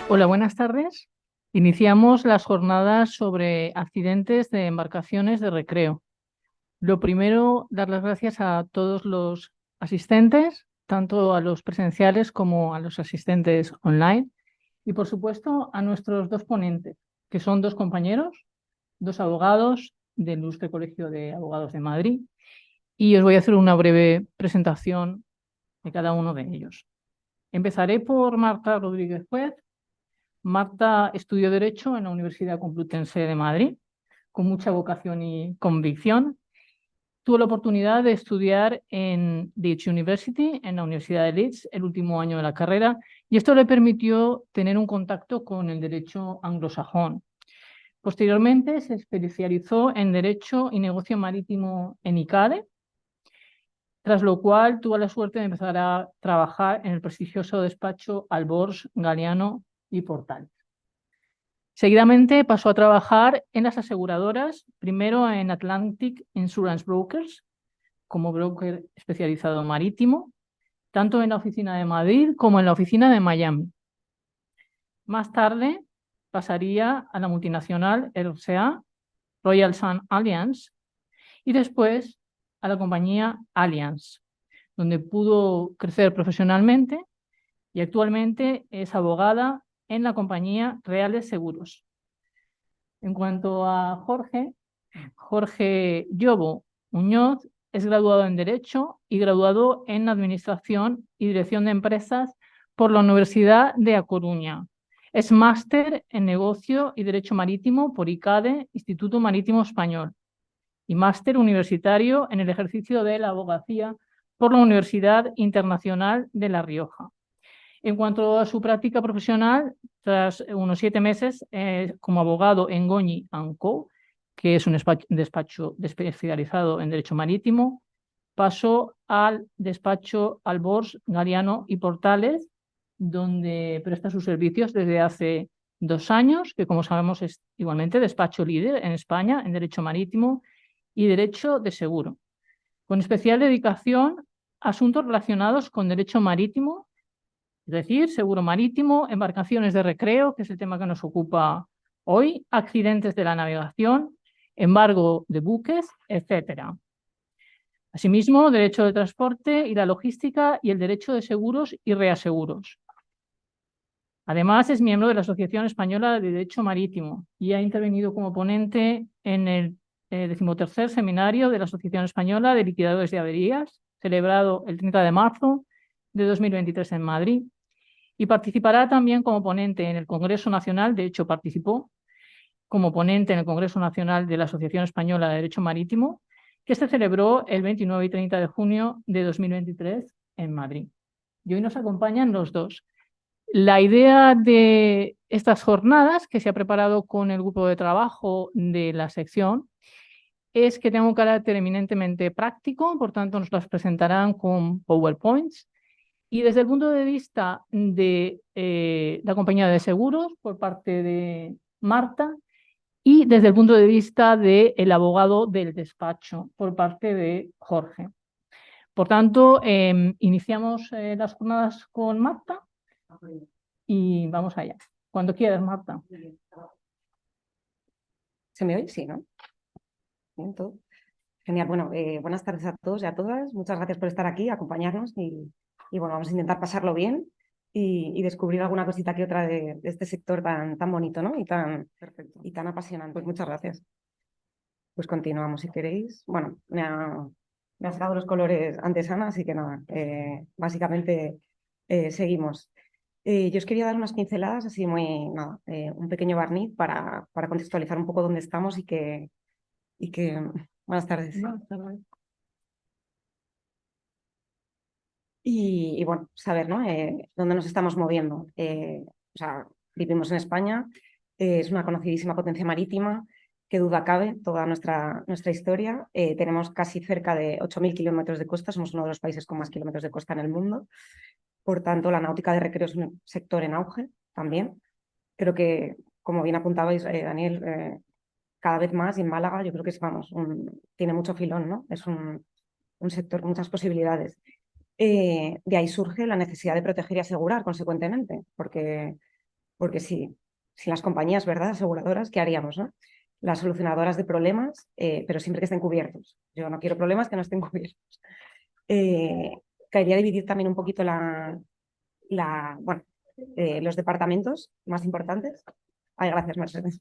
Hola, buenas tardes. Iniciamos las jornadas sobre accidentes de embarcaciones de recreo. Lo primero, dar las gracias a todos los asistentes, tanto a los presenciales como a los asistentes online, y por supuesto a nuestros dos ponentes, que son dos compañeros, dos abogados del Ilustre Colegio de Abogados de Madrid, y os voy a hacer una breve presentación de cada uno de ellos. Empezaré por Marta Rodríguez Juez. Marta estudió Derecho en la Universidad Complutense de Madrid, con mucha vocación y convicción. Tuvo la oportunidad de estudiar en Leeds University, en la Universidad de Leeds, el último año de la carrera, y esto le permitió tener un contacto con el derecho anglosajón. Posteriormente se especializó en Derecho y Negocio Marítimo en ICADE, tras lo cual tuvo la suerte de empezar a trabajar en el prestigioso despacho Albors, Galiano y Portal. Seguidamente pasó a trabajar en las aseguradoras, primero en Atlantic Insurance Brokers, como broker especializado marítimo, tanto en la oficina de Madrid como en la oficina de Miami. Más tarde pasaría a la multinacional RCA, Royal Sun Alliance, y después a la compañía Allianz, donde pudo crecer profesionalmente y actualmente es abogada en la compañía Reales Seguros. En cuanto a Jorge Llobo Muñoz es graduado en Derecho y graduado en Administración y Dirección de Empresas por la Universidad de A Coruña. Es máster en Negocio y Derecho Marítimo por ICADE, Instituto Marítimo Español, y máster universitario en el ejercicio de la abogacía por la Universidad Internacional de La Rioja. En cuanto a su práctica profesional, tras unos 7 meses como abogado en Goñi & Co., que es un despacho especializado en Derecho Marítimo, pasó al despacho Albors, Galiano y Portales, donde presta sus servicios desde hace 2 años, que como sabemos es igualmente despacho líder en España en Derecho Marítimo y Derecho de Seguro, con especial dedicación a asuntos relacionados con Derecho Marítimo, es decir, seguro marítimo, embarcaciones de recreo, que es el tema que nos ocupa hoy, accidentes de la navegación, embargo de buques, etcétera. Asimismo, derecho de transporte y la logística y el derecho de seguros y reaseguros. Además, es miembro de la Asociación Española de Derecho Marítimo y ha intervenido como ponente en el 13º seminario de la Asociación Española de Liquidadores de Averías, celebrado el 30 de marzo de 2023 en Madrid. Y participará también como ponente en el Congreso Nacional, de hecho participó como ponente en el Congreso Nacional de la Asociación Española de Derecho Marítimo, que se celebró el 29 y 30 de junio de 2023 en Madrid. Y hoy nos acompañan los dos. La idea de estas jornadas, que se ha preparado con el grupo de trabajo de la sección, es que tenga un carácter eminentemente práctico, por tanto nos las presentarán con PowerPoints. Y desde el punto de vista de la compañía de seguros, por parte de Marta, y desde el punto de vista del abogado del despacho, por parte de Jorge. Por tanto, iniciamos las jornadas con Marta y vamos allá. Cuando quieras, Marta. ¿Se me oye? Sí, ¿no? Bien, todo. Genial. Bueno, buenas tardes a todos y a todas. Muchas gracias por estar aquí, acompañarnos y bueno, vamos a intentar pasarlo bien y descubrir alguna cosita que otra de este sector tan bonito, ¿no? Y tan apasionante. Pues muchas gracias. Pues continuamos si queréis. Bueno, me ha sacado los colores antes Ana, así que nada, básicamente seguimos. Yo os quería dar unas pinceladas, así muy, nada, un pequeño barniz para contextualizar un poco dónde estamos y que buenas tardes. Buenas tardes. Y bueno, saber, ¿no? Dónde nos estamos moviendo. O sea, vivimos en España, es una conocidísima potencia marítima, que duda cabe, toda nuestra historia. Tenemos casi cerca de 8.000 kilómetros de costa, somos uno de los países con más kilómetros de costa en el mundo. Por tanto, la náutica de recreo es un sector en auge también. Creo que, como bien apuntabais, Daniel, cada vez más, y en Málaga yo creo que tiene mucho filón, ¿no? Es un sector con muchas posibilidades. De ahí surge la necesidad de proteger y asegurar, consecuentemente, porque porque si las compañías, ¿verdad? Aseguradoras, ¿qué haríamos, no? Las solucionadoras de problemas, pero siempre que estén cubiertos. Yo no quiero problemas que no estén cubiertos. Quería dividir también un poquito bueno, los departamentos más importantes. Ay, gracias, Mercedes.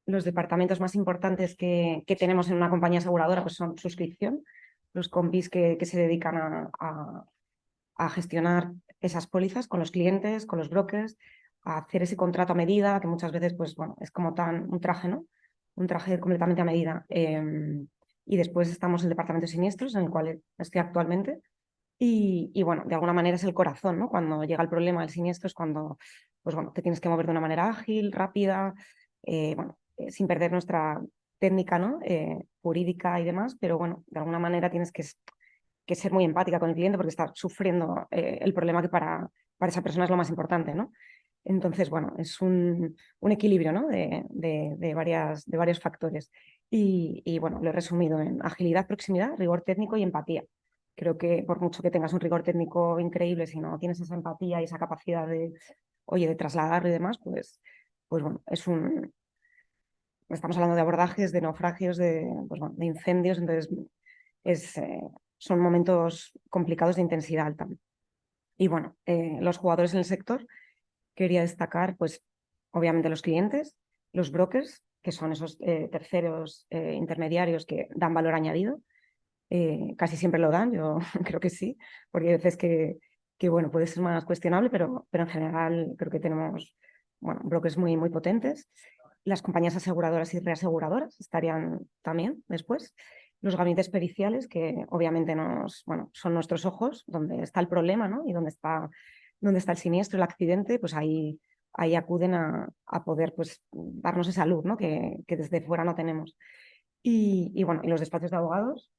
Los departamentos más importantes que tenemos en una compañía aseguradora pues son suscripción, los compis que se dedican a gestionar esas pólizas con los clientes, con los brokers, a hacer ese contrato a medida, que muchas veces pues, bueno, es como un traje, ¿no? Un traje completamente a medida. Y después estamos en el departamento de siniestros, en el cual estoy actualmente. Y bueno, de alguna manera es el corazón, ¿no? Cuando llega el problema del siniestro es cuando pues, bueno, te tienes que mover de una manera ágil, rápida, bueno, sin perder nuestra técnica, ¿no? Jurídica y demás, pero bueno, de alguna manera tienes que ser muy empática con el cliente porque está sufriendo el problema que para esa persona es lo más importante, ¿no? Entonces, bueno, es un equilibrio, ¿no? de varios factores. Y bueno, lo he resumido en agilidad, proximidad, rigor técnico y empatía. Creo que por mucho que tengas un rigor técnico increíble, si no tienes esa empatía y esa capacidad de trasladarlo y demás, pues bueno, estamos hablando de abordajes, de naufragios, pues bueno, de incendios, entonces es, son momentos complicados de intensidad alta. Y bueno, los jugadores en el sector, quería destacar, pues obviamente los clientes, los brokers, que son esos terceros intermediarios que dan valor añadido. Casi siempre lo dan, yo creo que sí, porque hay veces que bueno, puede ser más cuestionable, pero en general creo que tenemos bueno, brokers muy, muy potentes. Las compañías aseguradoras y reaseguradoras estarían también después. Los gabinetes periciales, que obviamente bueno, son nuestros ojos, donde está el problema, ¿no? Y donde está el siniestro, el accidente, pues ahí acuden a poder pues, darnos esa luz, ¿no? que desde fuera no tenemos. Y bueno, y los despachos de abogados,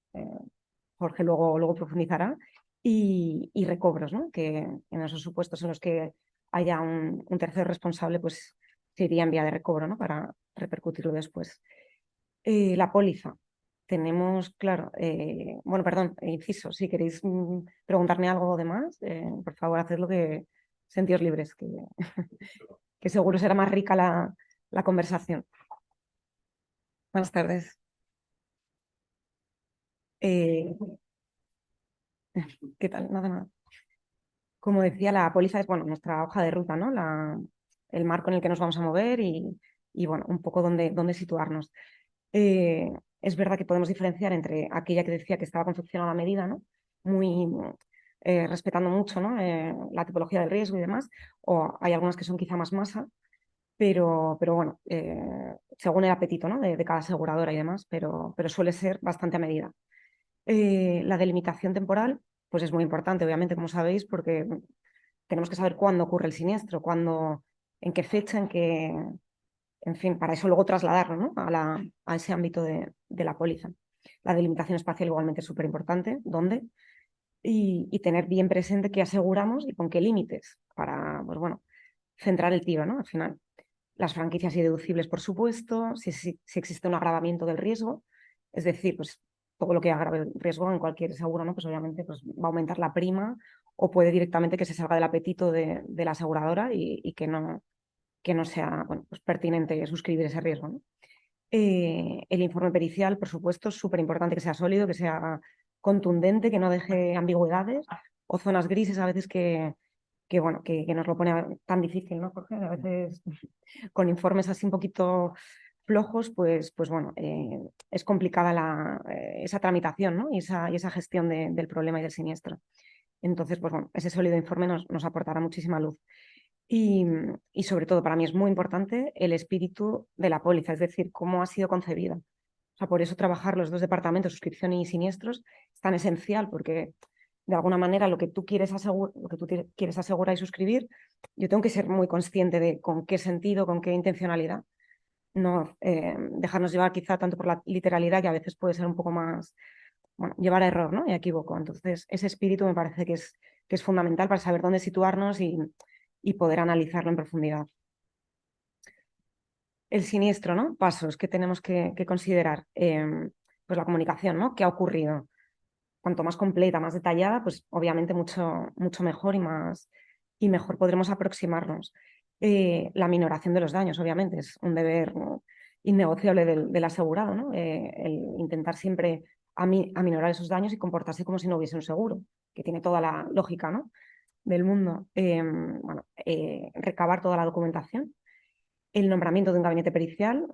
Jorge luego profundizará, y recobros, ¿no? Que en esos supuestos en los que haya un tercero responsable, pues se iría en vía de recobro, ¿no? Para repercutirlo después. La póliza. Tenemos, claro, bueno, perdón, inciso, si queréis preguntarme algo de más, por favor, hacedlo, que sentidos libres, que seguro será más rica la conversación. Buenas tardes. ¿Qué tal? Nada. Como decía, la póliza es bueno, nuestra hoja de ruta, ¿no? El marco en el que nos vamos a mover y bueno, un poco dónde situarnos. Es verdad que podemos diferenciar entre aquella que decía que estaba confeccionada a medida, ¿no? Muy respetando mucho, ¿no? La tipología del riesgo y demás, o hay algunas que son quizá más masa, pero bueno, según el apetito, ¿no? de cada aseguradora y demás, pero suele ser bastante a medida. La delimitación temporal, pues es muy importante, obviamente, como sabéis, porque tenemos que saber cuándo ocurre el siniestro, en qué fecha, en fin, para eso luego trasladarlo, ¿no? a ese ámbito de la póliza. La delimitación espacial igualmente es súper importante, dónde, y tener bien presente qué aseguramos y con qué límites para, pues bueno, centrar el tiro, ¿no? Al final, las franquicias y deducibles, por supuesto, si existe un agravamiento del riesgo, es decir, pues todo lo que agrave el riesgo en cualquier seguro, ¿no? Pues obviamente pues, va a aumentar la prima o puede directamente que se salga del apetito de la aseguradora y que no sea bueno, pues pertinente suscribir ese riesgo, ¿no? El informe pericial, por supuesto, es súper importante que sea sólido, que sea contundente, que no deje ambigüedades o zonas grises a veces bueno, que nos lo pone tan difícil, ¿no, Jorge? A veces con informes así un poquito flojos, pues bueno, es complicada esa tramitación, ¿no? y esa gestión del problema y del siniestro. Entonces, pues bueno, ese sólido informe nos aportará muchísima luz. Y sobre todo, para mí es muy importante el espíritu de la póliza, es decir, cómo ha sido concebida. O sea, por eso trabajar los dos departamentos, suscripción y siniestros, es tan esencial, porque de alguna manera lo que tú quieres asegurar y suscribir, yo tengo que ser muy consciente de con qué sentido, con qué intencionalidad. No dejarnos llevar quizá tanto por la literalidad, que a veces puede ser un poco más, bueno, llevar a error, ¿no? Y a equivoco. Entonces, ese espíritu me parece que es fundamental para saber dónde situarnos y poder analizarlo en profundidad. El siniestro, ¿no? Pasos que tenemos que considerar. Pues la comunicación, ¿no? ¿Qué ha ocurrido? cuanto más completa, más detallada, pues obviamente mucho, mucho mejor y mejor podremos aproximarnos. La minoración de los daños, obviamente, es un deber, ¿no?, innegociable del asegurado, ¿no? El intentar siempre aminorar esos daños y comportarse como si no hubiese un seguro, que tiene toda la lógica, ¿no?, del mundo. Recabar toda la documentación, el nombramiento de un gabinete pericial.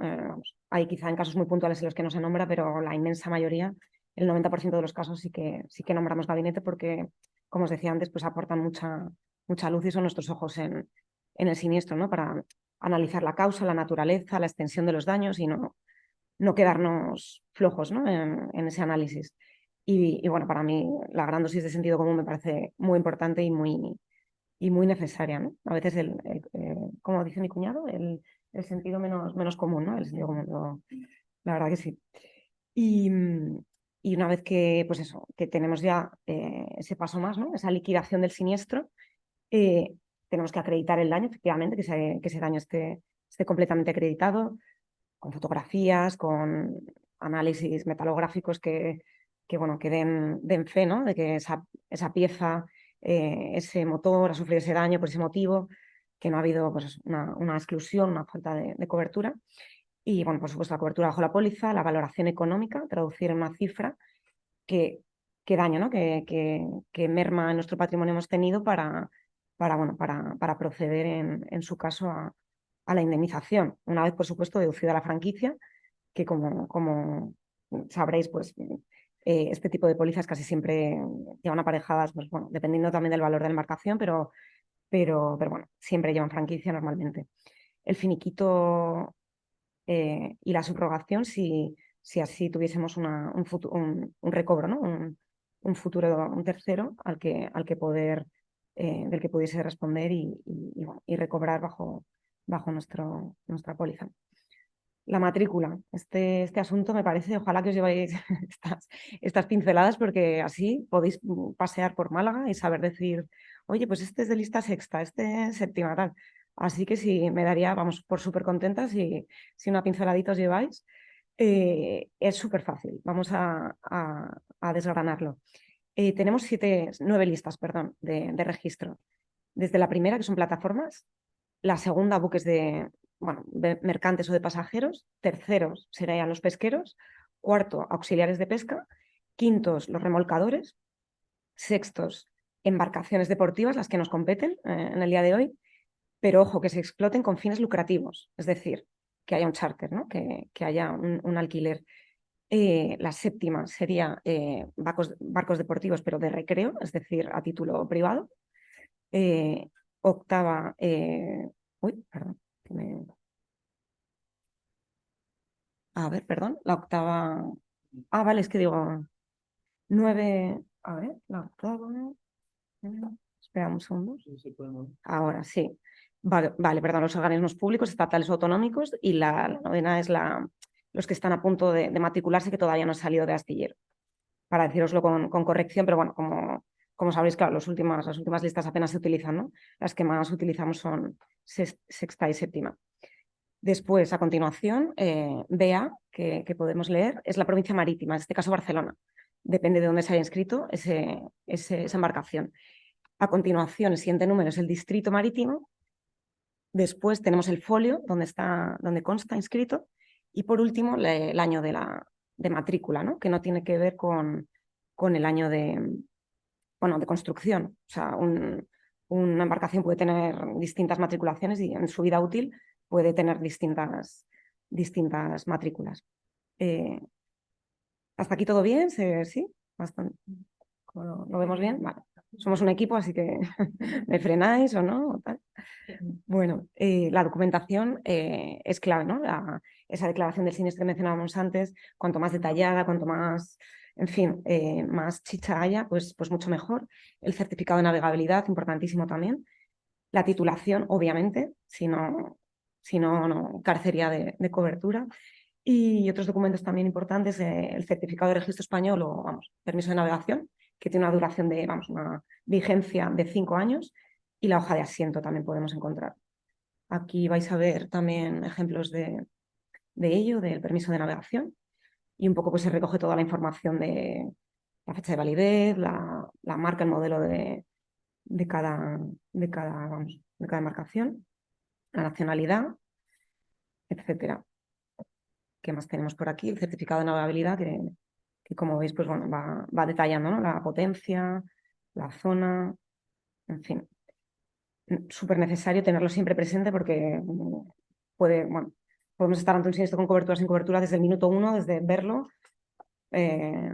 Hay quizá en casos muy puntuales en los que no se nombra, pero la inmensa mayoría, el 90% de los casos sí que nombramos gabinete porque, como os decía antes, pues aportan mucha luz y son nuestros ojos en el siniestro, ¿no?, para analizar la causa, la naturaleza, la extensión de los daños y no quedarnos flojos, ¿no?, en ese análisis. Y bueno, para mí la gran dosis de sentido común me parece muy importante y muy necesaria, ¿no? A veces, como dice mi cuñado, el sentido menos común, ¿no? El sentido común, la verdad que sí. Y una vez que, pues eso, que tenemos ya ese paso más, ¿no?, esa liquidación del siniestro, tenemos que acreditar el daño, efectivamente, que ese daño esté completamente acreditado, con fotografías, con análisis metalográficos bueno, que den fe, ¿no?, de que esa pieza, ese motor ha sufrido ese daño por ese motivo, que no ha habido, pues, una exclusión, una falta de cobertura. Y bueno, por supuesto, la cobertura bajo la póliza, la valoración económica, traducir en una cifra qué daño, ¿no?, qué merma en nuestro patrimonio hemos tenido para proceder en su caso a la indemnización. Una vez, por supuesto, deducida la franquicia, que como sabréis, pues este tipo de pólizas casi siempre llevan aparejadas, pues bueno, dependiendo también del valor de la embarcación, pero bueno, siempre llevan franquicia normalmente. El finiquito y la subrogación, si así tuviésemos un recobro, ¿no?, un futuro, un tercero al que poder, del que pudiese responder y recobrar bajo nuestra póliza. La matrícula. Este asunto me parece, ojalá que os llevéis estas pinceladas, porque así podéis pasear por Málaga y saber decir, oye, pues este es de lista sexta, este es séptima, tal. Así que sí, me daría, vamos, por súper contenta si una pinceladita os lleváis. Es súper fácil, vamos a desgranarlo. Tenemos 9 listas, perdón, de registro. Desde la primera, que son plataformas, la segunda, buques de mercantes o de pasajeros, terceros serían los pesqueros, cuarto, auxiliares de pesca, quintos, los remolcadores, sextos, embarcaciones deportivas, las que nos competen en el día de hoy, pero ojo, que se exploten con fines lucrativos, es decir, que haya un charter, ¿no?, que haya un alquiler. La séptima sería barcos deportivos, pero de recreo, es decir, a título privado. Octava, perdón, a ver, perdón, la octava. Vale, es que digo 9. A ver, la octava. Espera un segundo. Ahora sí. Vale, perdón, los organismos públicos, estatales o autonómicos, y la novena es los que están a punto de matricularse, que todavía no han salido de astillero. Para deciroslo con corrección, pero bueno, como sabréis, claro, las últimas listas apenas se utilizan, ¿no? Las que más utilizamos son sexta y séptima. Después, a continuación, BA, que podemos leer, es la provincia marítima, en este caso Barcelona. Depende de dónde se haya inscrito esa embarcación. A continuación, el siguiente número es el distrito marítimo. Después tenemos el folio, donde consta inscrito. Y por último, el año de matrícula, ¿no?, que no tiene que ver con el año de construcción. O sea, una embarcación puede tener distintas matriculaciones y en su vida útil puede tener distintas matrículas. ¿Hasta aquí todo bien? ¿Sí? Bastante. ¿Lo vemos bien? Vale. Somos un equipo, así que me frenáis o no. Tal. Bueno, la documentación es clave, ¿no? Esa declaración del siniestro que mencionábamos antes, cuanto más detallada, cuanto más, en fin, más chicha haya, pues mucho mejor. El certificado de navegabilidad, importantísimo también. La titulación, obviamente, si no, carecería de cobertura. Y otros documentos también importantes, el certificado de registro español o, permiso de navegación, que tiene una duración de, una vigencia de 5 años, y la hoja de asiento también podemos encontrar. Aquí vais a ver también ejemplos de ello, del permiso de navegación, y un poco pues se recoge toda la información la fecha de validez, la marca, el modelo de cada embarcación, la nacionalidad, etcétera. ¿Qué más tenemos por aquí? El certificado de navegabilidad que como veis, pues bueno, va detallando, ¿no? La potencia, la zona, en fin. Súper necesario tenerlo siempre presente porque podemos estar ante un siniestro con cobertura sin cobertura desde el minuto 1, desde verlo,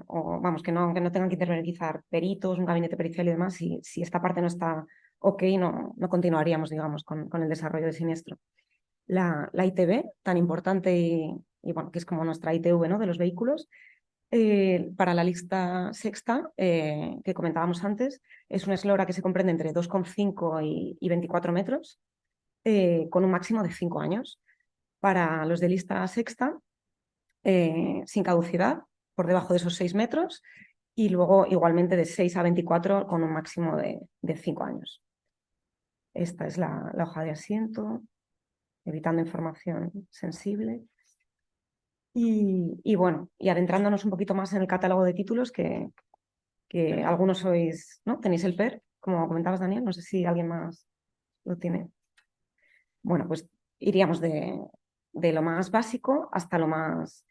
o vamos, que no tengan que intervenir quizá peritos, un gabinete pericial y demás. Si esta parte no está ok, no continuaríamos, digamos, con el desarrollo del siniestro. La ITV, tan importante y bueno, que es como nuestra ITV, ¿no? De los vehículos, para la lista sexta que comentábamos antes, es una eslora que se comprende entre 2,5 y 24 metros, con un máximo de 5 años. Para los de lista sexta, sin caducidad, por debajo de esos 6 metros, y luego igualmente de 6 a 24 con un máximo de 5 años. Esta es la hoja de asiento, evitando información sensible. Y bueno, y adentrándonos un poquito más en el catálogo de títulos, que algunos sois, ¿no? Tenéis el PER, como comentabas, Daniel, no sé si alguien más lo tiene. Bueno, pues iríamos de lo más básico hasta lo más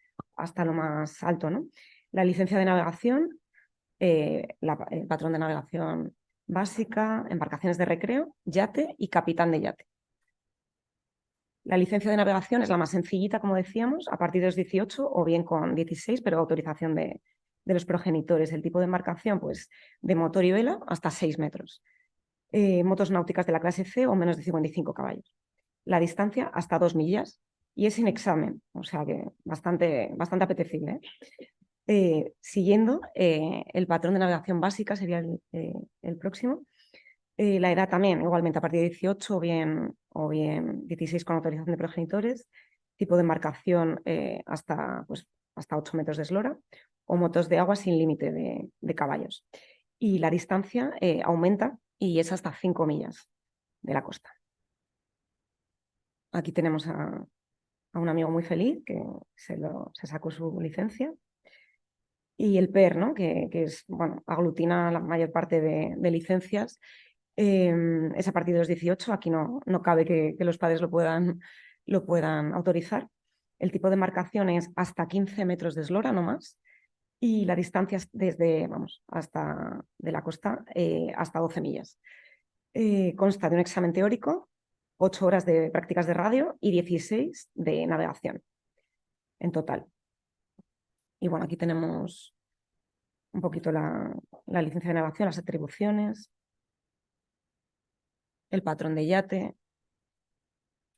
alto, ¿no? La licencia de navegación, el patrón de navegación básica, embarcaciones de recreo, yate y capitán de yate. La licencia de navegación es la más sencillita, como decíamos, a partir de los 18 o bien con 16, pero autorización de los progenitores. El tipo de embarcación, pues de motor y vela hasta 6 metros. Motos náuticas de la clase C o menos de 55 caballos. La distancia hasta 2 millas y es sin examen, o sea que bastante apetecible. Siguiendo el patrón de navegación básica sería el próximo. La edad también, igualmente a partir de 18 o bien 16 con autorización de progenitores. Tipo de embarcación hasta 8 metros de eslora o motos de agua sin límite de caballos. Y la distancia aumenta y es hasta 5 millas de la costa. Aquí tenemos a un amigo muy feliz que se sacó su licencia. Y el PER, ¿no? que es, bueno, aglutina la mayor parte de licencias. Es a partir de los 18, aquí no cabe que los padres lo puedan autorizar. El tipo de embarcación es hasta 15 metros de eslora, no más, y la distancia es desde, hasta de la costa hasta 12 millas. Consta de un examen teórico, 8 horas de prácticas de radio y 16 de navegación en total. Y bueno, aquí tenemos un poquito la licencia de navegación, las atribuciones, el patrón de yate.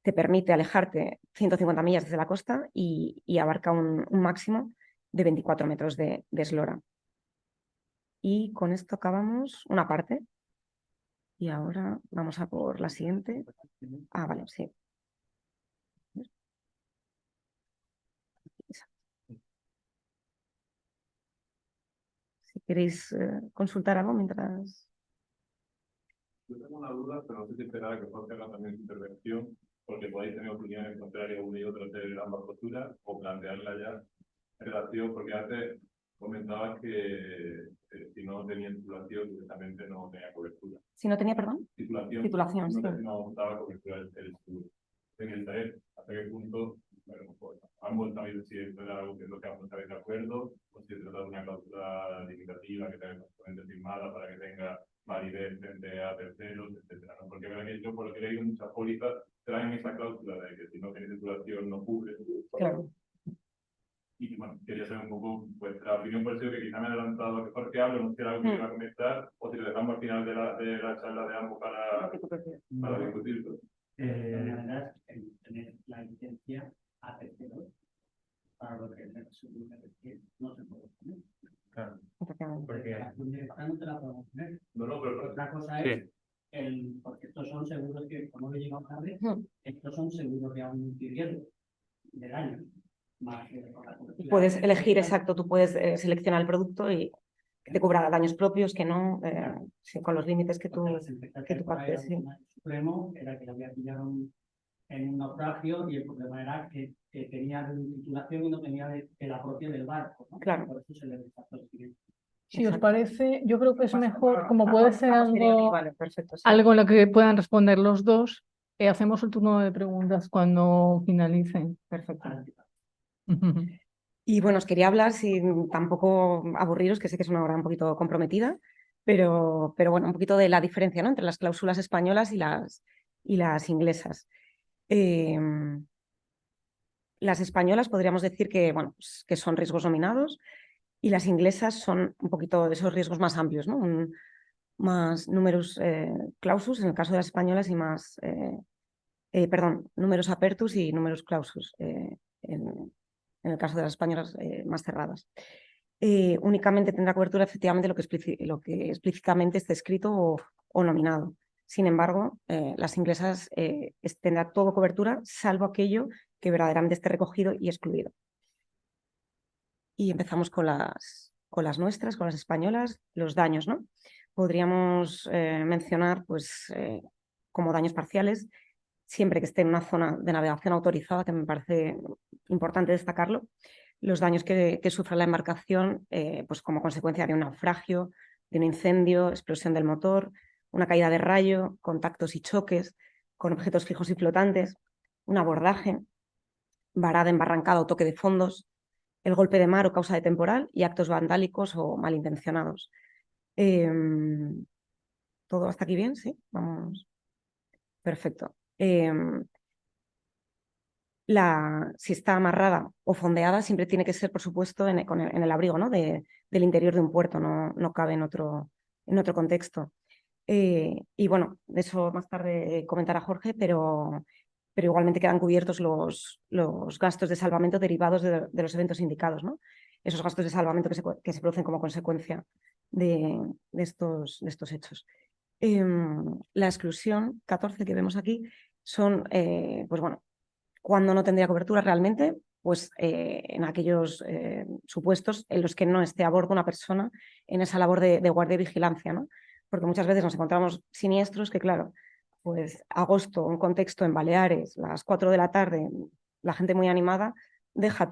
Te permite alejarte 150 millas desde la costa y abarca un máximo de 24 metros de eslora. Y con esto acabamos una parte. Y ahora vamos a por la siguiente. Ah, vale, sí. Si queréis consultar algo mientras... Yo tengo una duda, pero no sé si esperar a que Jorge haga también su intervención, porque podéis tener opiniones contrarias una y otra de ambas posturas, o plantearla ya en relación, porque antes comentabas que si no tenía titulación, directamente no tenía cobertura. Si no tenía, perdón. Titulación, sí. no daba cobertura el seguro. Tenía que saber hasta qué punto, bueno, pues, ambos también si esto era algo que es lo que ambos estáis de acuerdo, o si se trata de una cláusula limitativa que tenga perfectamente firmada para que tenga validez frente a terceros, etcétera, ¿no? Porque verdad que yo, por lo que he leído, muchas pólizas traen esa cláusula de que si no tienes titulación no cubre. Claro. Y bueno, quería saber un poco vuestra opinión, por eso que quizá me he adelantado a que Jorge hable, no sé si era algo que iba a comentar, o si lo dejamos al final de la charla de ambos para discutirlo. La verdad es que tener la licencia a terceros para lo que es el seguro no se puede poner. Claro. Porque la directa no te la podemos poner. No, pero otra cosa es porque estos son seguros que, como lo he llegado tarde, estos son seguros de un riesgo de daño. Puedes elegir, exacto, tú puedes seleccionar el producto y que te cubra daños propios, que no, sí, con los límites que tú pactes. Sí. El Supremo era que lo había pillado en un naufragio y el problema era que tenía titulación y no tenía de la propia del barco, ¿no? Claro. Por eso se le rechazó el siguiente. Si os Exacto. parece, yo creo que es mejor, como puede ser algo, Vale, perfecto. Sí. algo en lo que puedan responder los dos, hacemos el turno de preguntas cuando finalicen. Perfecto. Ah, Y bueno, os quería hablar, sin tampoco aburriros, que sé que es una hora un poquito comprometida, pero bueno, un poquito de la diferencia, ¿no?, entre las cláusulas españolas y las inglesas. Las españolas podríamos decir que, bueno, pues, que son riesgos nominados, y las inglesas son un poquito de esos riesgos más amplios, ¿no? Más numerus clausus en el caso de las españolas y más, perdón, numerus apertus y numerus clausus en el caso de las españolas más cerradas. Únicamente tendrá cobertura efectivamente lo que explícitamente esté escrito o nominado. Sin embargo, las inglesas tendrá todo cobertura, salvo aquello que verdaderamente esté recogido y excluido. Y empezamos con las nuestras, con las españolas, los daños, ¿no? Podríamos mencionar, pues, como daños parciales, siempre que esté en una zona de navegación autorizada, que me parece importante destacarlo, los daños que sufra la embarcación, pues como consecuencia de un naufragio, de un incendio, explosión del motor, una caída de rayo, contactos y choques con objetos fijos y flotantes, un abordaje, varada embarrancada o toque de fondos, el golpe de mar o causa de temporal y actos vandálicos o malintencionados. ¿Todo hasta aquí bien? Sí, vamos. Perfecto. Si está amarrada o fondeada, siempre tiene que ser, por supuesto, en el abrigo, ¿no?, del interior de un puerto, no cabe en otro contexto. Y bueno, de eso más tarde comentará Jorge, pero igualmente quedan cubiertos los gastos de salvamento derivados de los eventos indicados, ¿no? Esos gastos de salvamento que se producen como consecuencia de estos hechos. La exclusión 14 que vemos aquí son, pues bueno, cuando no tendría cobertura realmente, pues en aquellos supuestos en los que no esté a bordo una persona en esa labor de guardia y vigilancia, ¿no? Porque muchas veces nos encontramos siniestros que, claro, pues agosto, un contexto en Baleares, las 4 de la tarde, la gente muy animada, deja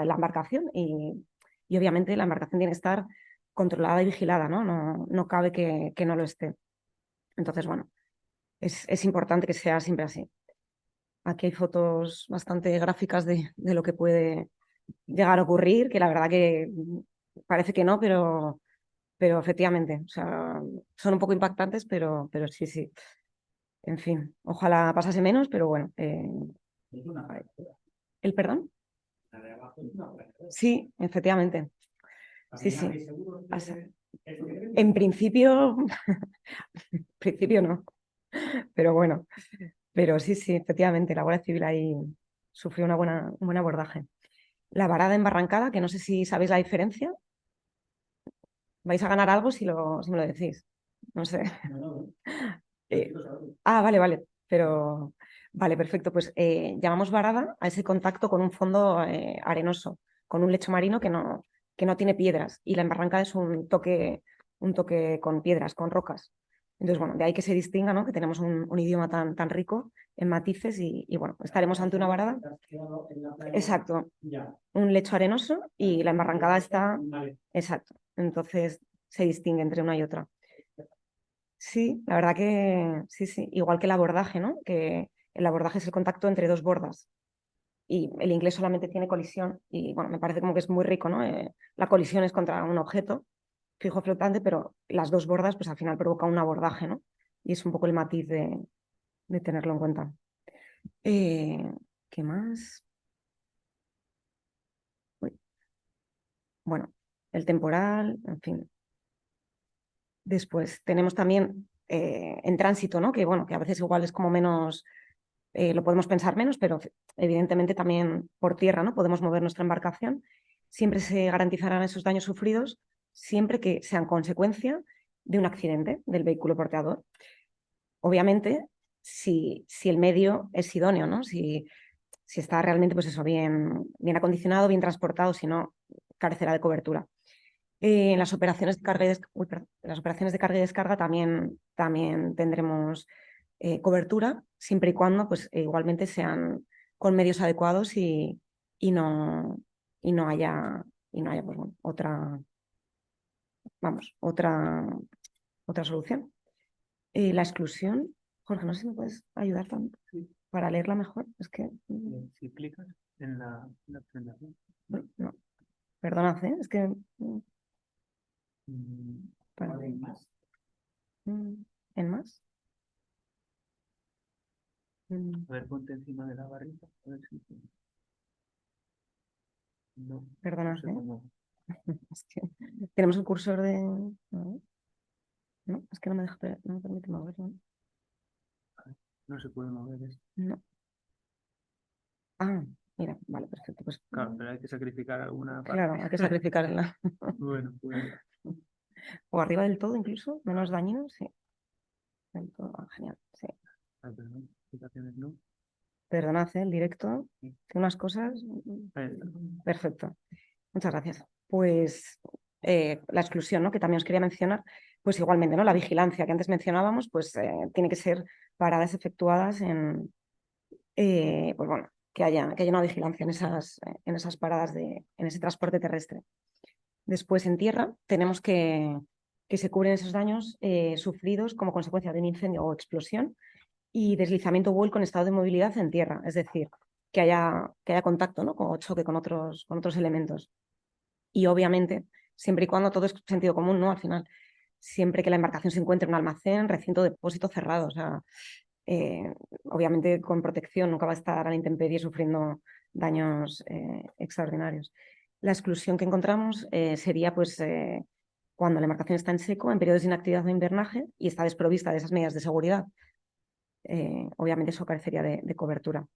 la embarcación y obviamente la embarcación tiene que estar controlada y vigilada, ¿no? No cabe que no lo esté. Entonces, bueno, es importante que sea siempre así. Aquí hay fotos bastante gráficas de lo que puede llegar a ocurrir, que la verdad que parece que no, pero efectivamente, o sea, son un poco impactantes, pero sí, sí. En fin, ojalá pasase menos, pero bueno. Es una fractura. ¿El perdón? La de abajo es una fractura. Sí, efectivamente. Sí, sí. ¿Hay seguros de este evento? En principio no, pero bueno. Pero sí, sí, efectivamente, la Guardia Civil ahí sufrió un buen abordaje. La varada embarrancada, que no sé si sabéis la diferencia. Vais a ganar algo si me lo decís. No sé. No. Eh, vale, vale. Pero vale, perfecto. Pues llamamos varada a ese contacto con un fondo arenoso, con un lecho marino que no tiene piedras. Y la embarrancada es un toque con piedras, con rocas. Entonces, bueno, de ahí que se distinga, ¿no?, que tenemos un idioma tan rico en matices y bueno, estaremos ante una varada. Exacto. Ya. Un lecho arenoso y la embarrancada está. Vale. Exacto. Entonces se distingue entre una y otra. Sí, la verdad que sí, sí. Igual que el abordaje, ¿no? Que el abordaje es el contacto entre dos bordas. Y el inglés solamente tiene colisión. Y bueno, me parece como que es muy rico, ¿no? La colisión es contra un objeto fijo flotante, pero las dos bordas, pues al final provoca un abordaje, ¿no? Y es un poco el matiz de tenerlo en cuenta. ¿Qué más? Uy. Bueno, el temporal, en fin. Después tenemos también en tránsito, ¿no?, que bueno, que a veces igual es como menos, lo podemos pensar menos, pero evidentemente también por tierra, ¿no?, podemos mover nuestra embarcación. Siempre se garantizarán esos daños sufridos, siempre que sean consecuencia de un accidente del vehículo porteador. Obviamente, si el medio es idóneo, ¿no?, si está realmente, pues eso, bien acondicionado, bien transportado, si no, carecerá de cobertura. En las operaciones de carga y descarga también tendremos cobertura, siempre y cuando pues, igualmente sean con medios adecuados y no haya pues, bueno, vamos, otra solución. La exclusión, Jorge, no sé si me puedes ayudar para leerla mejor. Es que Si clicas en la presentación. no, perdonad, es que para- ¿Hay más? ¿en más? A ver, ponte encima de la barrita. A ver si... No, Perdonad, no sé cómo. es que tenemos un cursor de... No, es que no me deja, no me permite moverlo. No se puede mover esto. No. Ah, mira, vale, perfecto. Pues Claro, pero hay que sacrificar alguna parte. claro, hay que sacrificar Bueno, pues o arriba del todo incluso, menos dañino, sí. Del todo, genial, sí. perdón, aplicaciones no. Perdonad, el directo, tiene unas cosas. Ahí está. Perfecto. Muchas gracias. Pues la exclusión, ¿no? Que también os quería mencionar, pues igualmente, ¿no? La vigilancia que antes mencionábamos, pues tiene que ser paradas efectuadas en, pues bueno, que haya una vigilancia en esas paradas en ese transporte terrestre. Después, en tierra, tenemos que se cubren esos daños sufridos como consecuencia de un incendio o explosión y deslizamiento o vuelco en estado de movilidad en tierra, es decir, que haya contacto, ¿no? O choque con otros elementos. Y obviamente, siempre y cuando todo es sentido común, ¿no? Al final, siempre que la embarcación se encuentre en un almacén, recinto, depósito cerrado, o sea, obviamente con protección, nunca va a estar a la intemperie sufriendo daños extraordinarios. La exclusión que encontramos sería pues cuando la embarcación está en seco, en periodos de inactividad o invernaje y está desprovista de esas medidas de seguridad. Obviamente eso carecería de cobertura.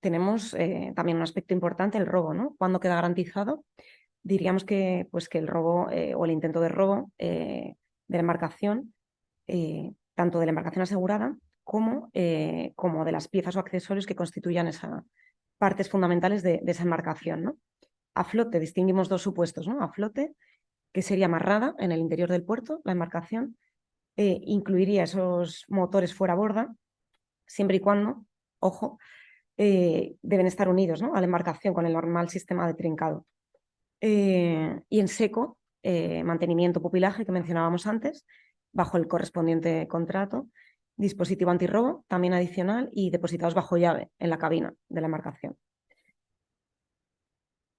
Tenemos también un aspecto importante, el robo, ¿no? ¿Cuándo queda garantizado? Diríamos que el robo o el intento de robo de la embarcación, tanto de la embarcación asegurada como de las piezas o accesorios que constituyan esas partes fundamentales de esa embarcación, ¿no? A flote distinguimos dos supuestos, ¿no? A flote, que sería amarrada en el interior del puerto, la embarcación, incluiría esos motores fuera a borda, siempre y cuando, ojo, deben estar unidos, ¿no? A la embarcación con el normal sistema de trincado. Y en seco, mantenimiento pupilaje que mencionábamos antes, bajo el correspondiente contrato, dispositivo antirrobo también adicional y depositados bajo llave en la cabina de la embarcación.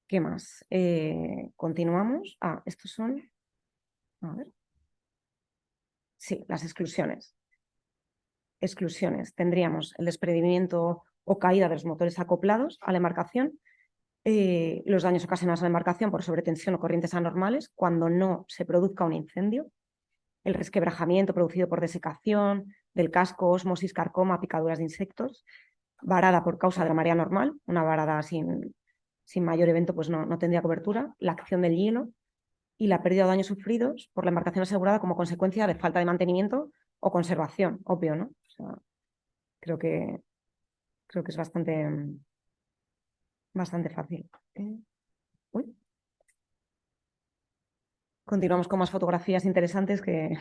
¿Qué más? Continuamos. Estos son... A ver. Sí, las exclusiones. Exclusiones. Tendríamos el desprendimiento o caída de los motores acoplados a la embarcación, los daños ocasionados a la embarcación por sobretensión o corrientes anormales cuando no se produzca un incendio, el resquebrajamiento producido por desecación del casco, ósmosis, carcoma, picaduras de insectos, varada por causa de la marea normal, una varada sin mayor evento pues no tendría cobertura, la acción del hielo y la pérdida o daños sufridos por la embarcación asegurada como consecuencia de falta de mantenimiento o conservación, obvio, ¿no? O sea, creo que es bastante fácil. Uy. Continuamos con más fotografías interesantes que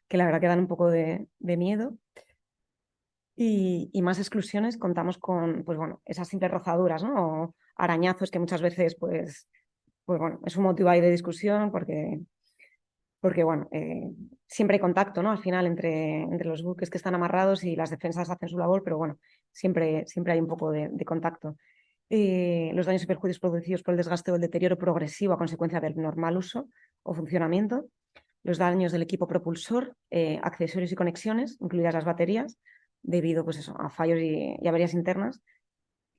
la verdad que dan un poco de miedo. Y más exclusiones, contamos con pues bueno, esas simples rozaduras, ¿no? O arañazos que muchas veces pues bueno, es un motivo ahí de discusión porque bueno, siempre hay contacto, ¿no? Al final entre los buques que están amarrados y las defensas hacen su labor, pero bueno, siempre hay un poco de contacto. Los daños y perjuicios producidos por el desgaste o el deterioro progresivo a consecuencia del normal uso o funcionamiento, los daños del equipo propulsor, accesorios y conexiones, incluidas las baterías, debido pues eso, a fallos y averías internas,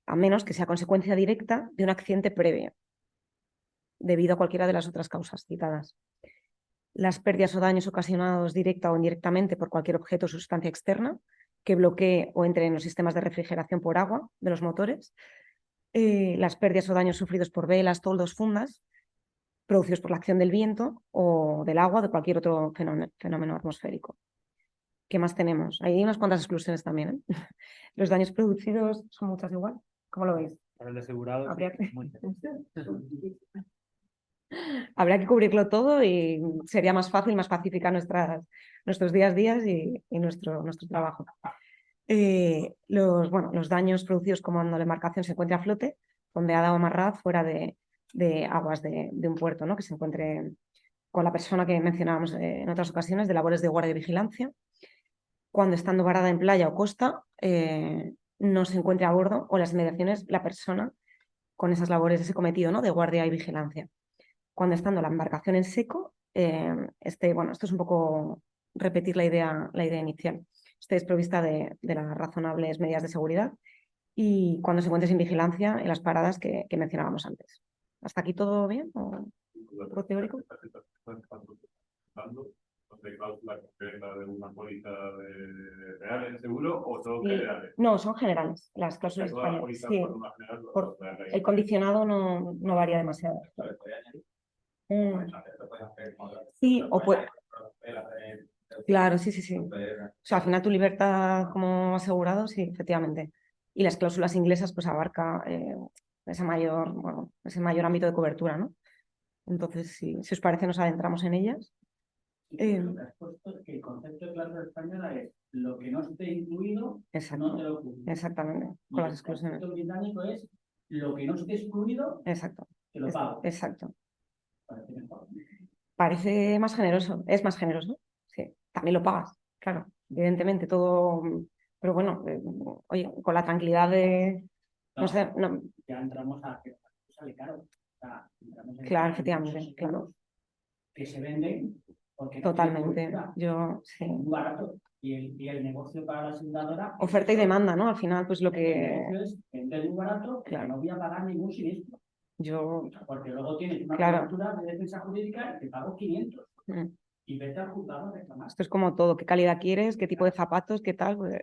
a menos que sea consecuencia directa de un accidente previo, debido a cualquiera de las otras causas citadas. Las pérdidas o daños ocasionados directa o indirectamente por cualquier objeto o sustancia externa que bloquee o entre en los sistemas de refrigeración por agua de los motores, las pérdidas o daños sufridos por velas, toldos, fundas, producidos por la acción del viento o del agua o de cualquier otro fenómeno atmosférico. ¿Qué más tenemos? Hay unas cuantas exclusiones también, ¿eh? Los daños producidos son muchas igual. ¿Cómo lo veis? Para el asegurado. Habría que... Muy Habría que cubrirlo todo y sería más fácil, más pacífica nuestros días a días y nuestro trabajo. Los daños producidos cuando la embarcación se encuentre a flote, fondeada o amarrada fuera de aguas de un puerto, ¿no? Que se encuentre con la persona que mencionábamos en otras ocasiones, de labores de guardia y vigilancia, cuando estando varada en playa o costa no se encuentre a bordo o en las inmediaciones la persona con esas labores, ese cometido, ¿no?, de guardia y vigilancia. Cuando estando la embarcación en seco, bueno, esto es un poco repetir la idea inicial, esté desprovista de las razonables medidas de seguridad, y cuando se encuentre sin vigilancia en las paradas que mencionábamos antes. ¿Hasta aquí todo bien? ¿Poco teórico? ¿De cláusula concreta de una póliza de reales, seguro, o son Sí. generales? No, son generales, las cláusulas Todas las españolas. pólizas Sí. por una general, Por- El condicionado no varía demasiado. Sí, o puede... Claro, sí. O sea, al final tu libertad como asegurado, sí, efectivamente. Y las cláusulas inglesas pues abarca ese mayor ámbito de cobertura, ¿no? Entonces, si os parece, nos adentramos en ellas. Lo que has puesto es que el concepto de cláusula española es lo que no esté incluido, Exacto, no te lo cubre. exactamente, Y con las el exclusiones. concepto británico es lo que no esté excluido, Exacto, te lo pago. exacto. Parece mejor. Parece más generoso, es más generoso, sí. También lo pagas, claro, evidentemente, todo. Pero bueno, oye, con la tranquilidad de. No sé, no, Ya entramos a que sale caro. O sea, entramos en claro, muchos efectivamente, claro. seguros que se venden porque no Totalmente. tienen cobertura. Yo, sí. Es muy barato. Y el negocio para la aseguradora es Oferta y eso. demanda, ¿no? Al final, pues lo El que. negocio es vender muy barato, Claro. que no voy a pagar ningún siniestro. Yo. Porque luego tienes una Claro. cobertura de defensa jurídica y te pago 500. mm, Y vete al juzgado a reclamar. Esto es como todo, qué calidad quieres, qué tipo de zapatos, qué tal, pues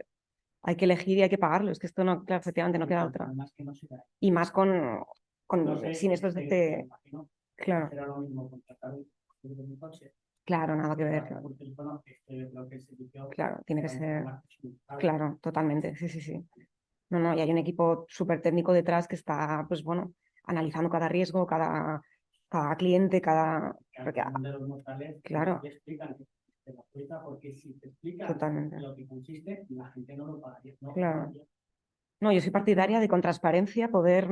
hay que elegir y hay que pagarlo. Es que esto no, claro, efectivamente no queda otra. Además que no se da. Y más con No sé, siniestros de este. imagino, Claro, será lo mismo contratar un coche. claro, nada que ver. Por teléfono, lo que el servicio Claro, tiene que sea un ser. poco más personalizado. Claro, totalmente, sí. No, y hay un equipo súper técnico detrás que está, pues bueno, analizando cada riesgo, cada cliente, Que al porque, final de los mortales claro. te explican que te lo explica, porque si te explican Totalmente. lo que consiste, la gente no lo pagaría. No, Claro. No, yo soy partidaria de con transparencia poder,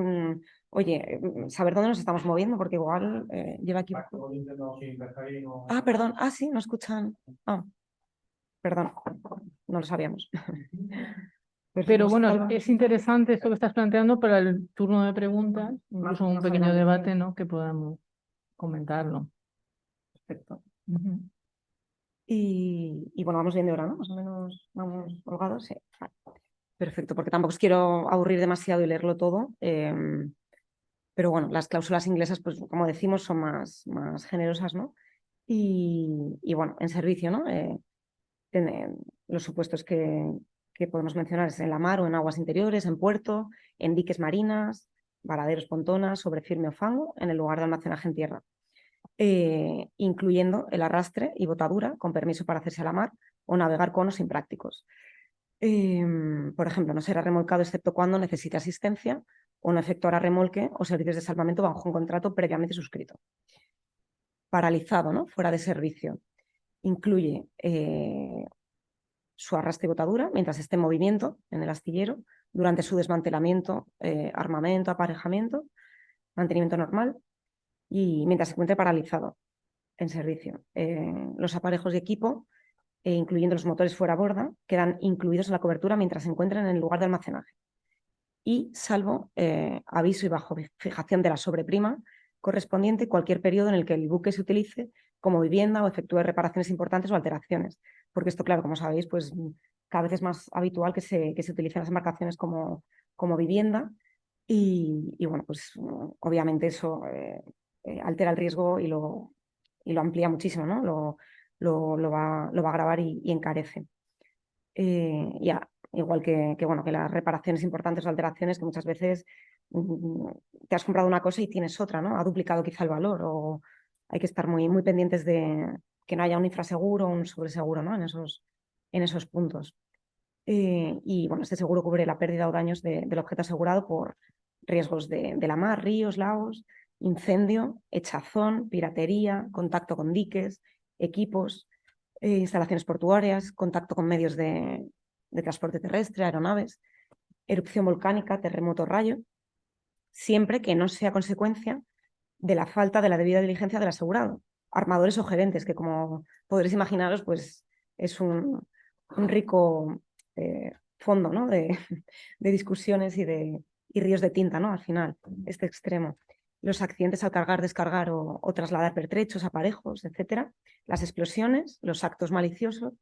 oye, saber dónde nos estamos moviendo, porque igual lleva aquí. Ah, perdón, sí, no escuchan. Perdón, no lo sabíamos. Pero bueno, Perfecto. es interesante esto que estás planteando para el turno de preguntas, incluso un más pequeño adelante. debate, ¿no?, que podamos comentarlo. Perfecto. Ujú. Y bueno, vamos bien de hora, ¿no? Más o menos vamos holgados, sí. Vale. Perfecto, porque tampoco os quiero aburrir demasiado y leerlo todo. Pero bueno, las cláusulas inglesas, pues como decimos, son más generosas, ¿no? Y bueno, en servicio, ¿no? Los supuestos que podemos mencionar es en la mar o en aguas interiores, en puerto, en diques marinas, varaderos, pontonas, sobre firme o fango, en el lugar de almacenaje en tierra. Incluyendo el arrastre y botadura con permiso para hacerse a la mar o navegar con los imprácticos. Por ejemplo, no será remolcado excepto cuando necesite asistencia o no efectuará remolque o servicios de salvamento bajo un contrato previamente suscrito. Paralizado, ¿no? Fuera de servicio. Incluye su arrastre y botadura mientras esté en movimiento en el astillero, durante su desmantelamiento, armamento, aparejamiento, mantenimiento normal y mientras se encuentre paralizado en servicio. Los aparejos y equipo, incluyendo los motores fuera a borda, quedan incluidos en la cobertura mientras se encuentran en el lugar de almacenaje. Y salvo aviso y bajo fijación de la sobreprima correspondiente cualquier periodo en el que el buque se utilice como vivienda o efectúe reparaciones importantes o alteraciones. Porque esto, claro, como sabéis, pues cada vez es más habitual que se utilicen las embarcaciones como vivienda y bueno, pues obviamente eso altera el riesgo y lo amplía muchísimo, ¿no? Lo va a agravar y encarece. Ya, igual que las reparaciones importantes o alteraciones que muchas veces te has comprado una cosa y tienes otra, ¿no? Ha duplicado quizá el valor o hay que estar muy pendientes de que no haya un infraseguro o un sobreseguro, ¿no? En esos puntos. Y bueno, este seguro cubre la pérdida o daños del objeto asegurado por riesgos de la mar, ríos, lagos, incendio, hechazón, piratería, contacto con diques, equipos, instalaciones portuarias, contacto con medios de transporte terrestre, aeronaves, erupción volcánica, terremoto, rayo, siempre que no sea consecuencia de la falta de la debida diligencia del asegurado, armadores o gerentes, que como podréis imaginaros, pues es un rico fondo, ¿no? de discusiones y ríos de tinta, ¿no? Al final, este extremo. Los accidentes al cargar, descargar o trasladar pertrechos, aparejos, etcétera. Las explosiones, los actos maliciosos,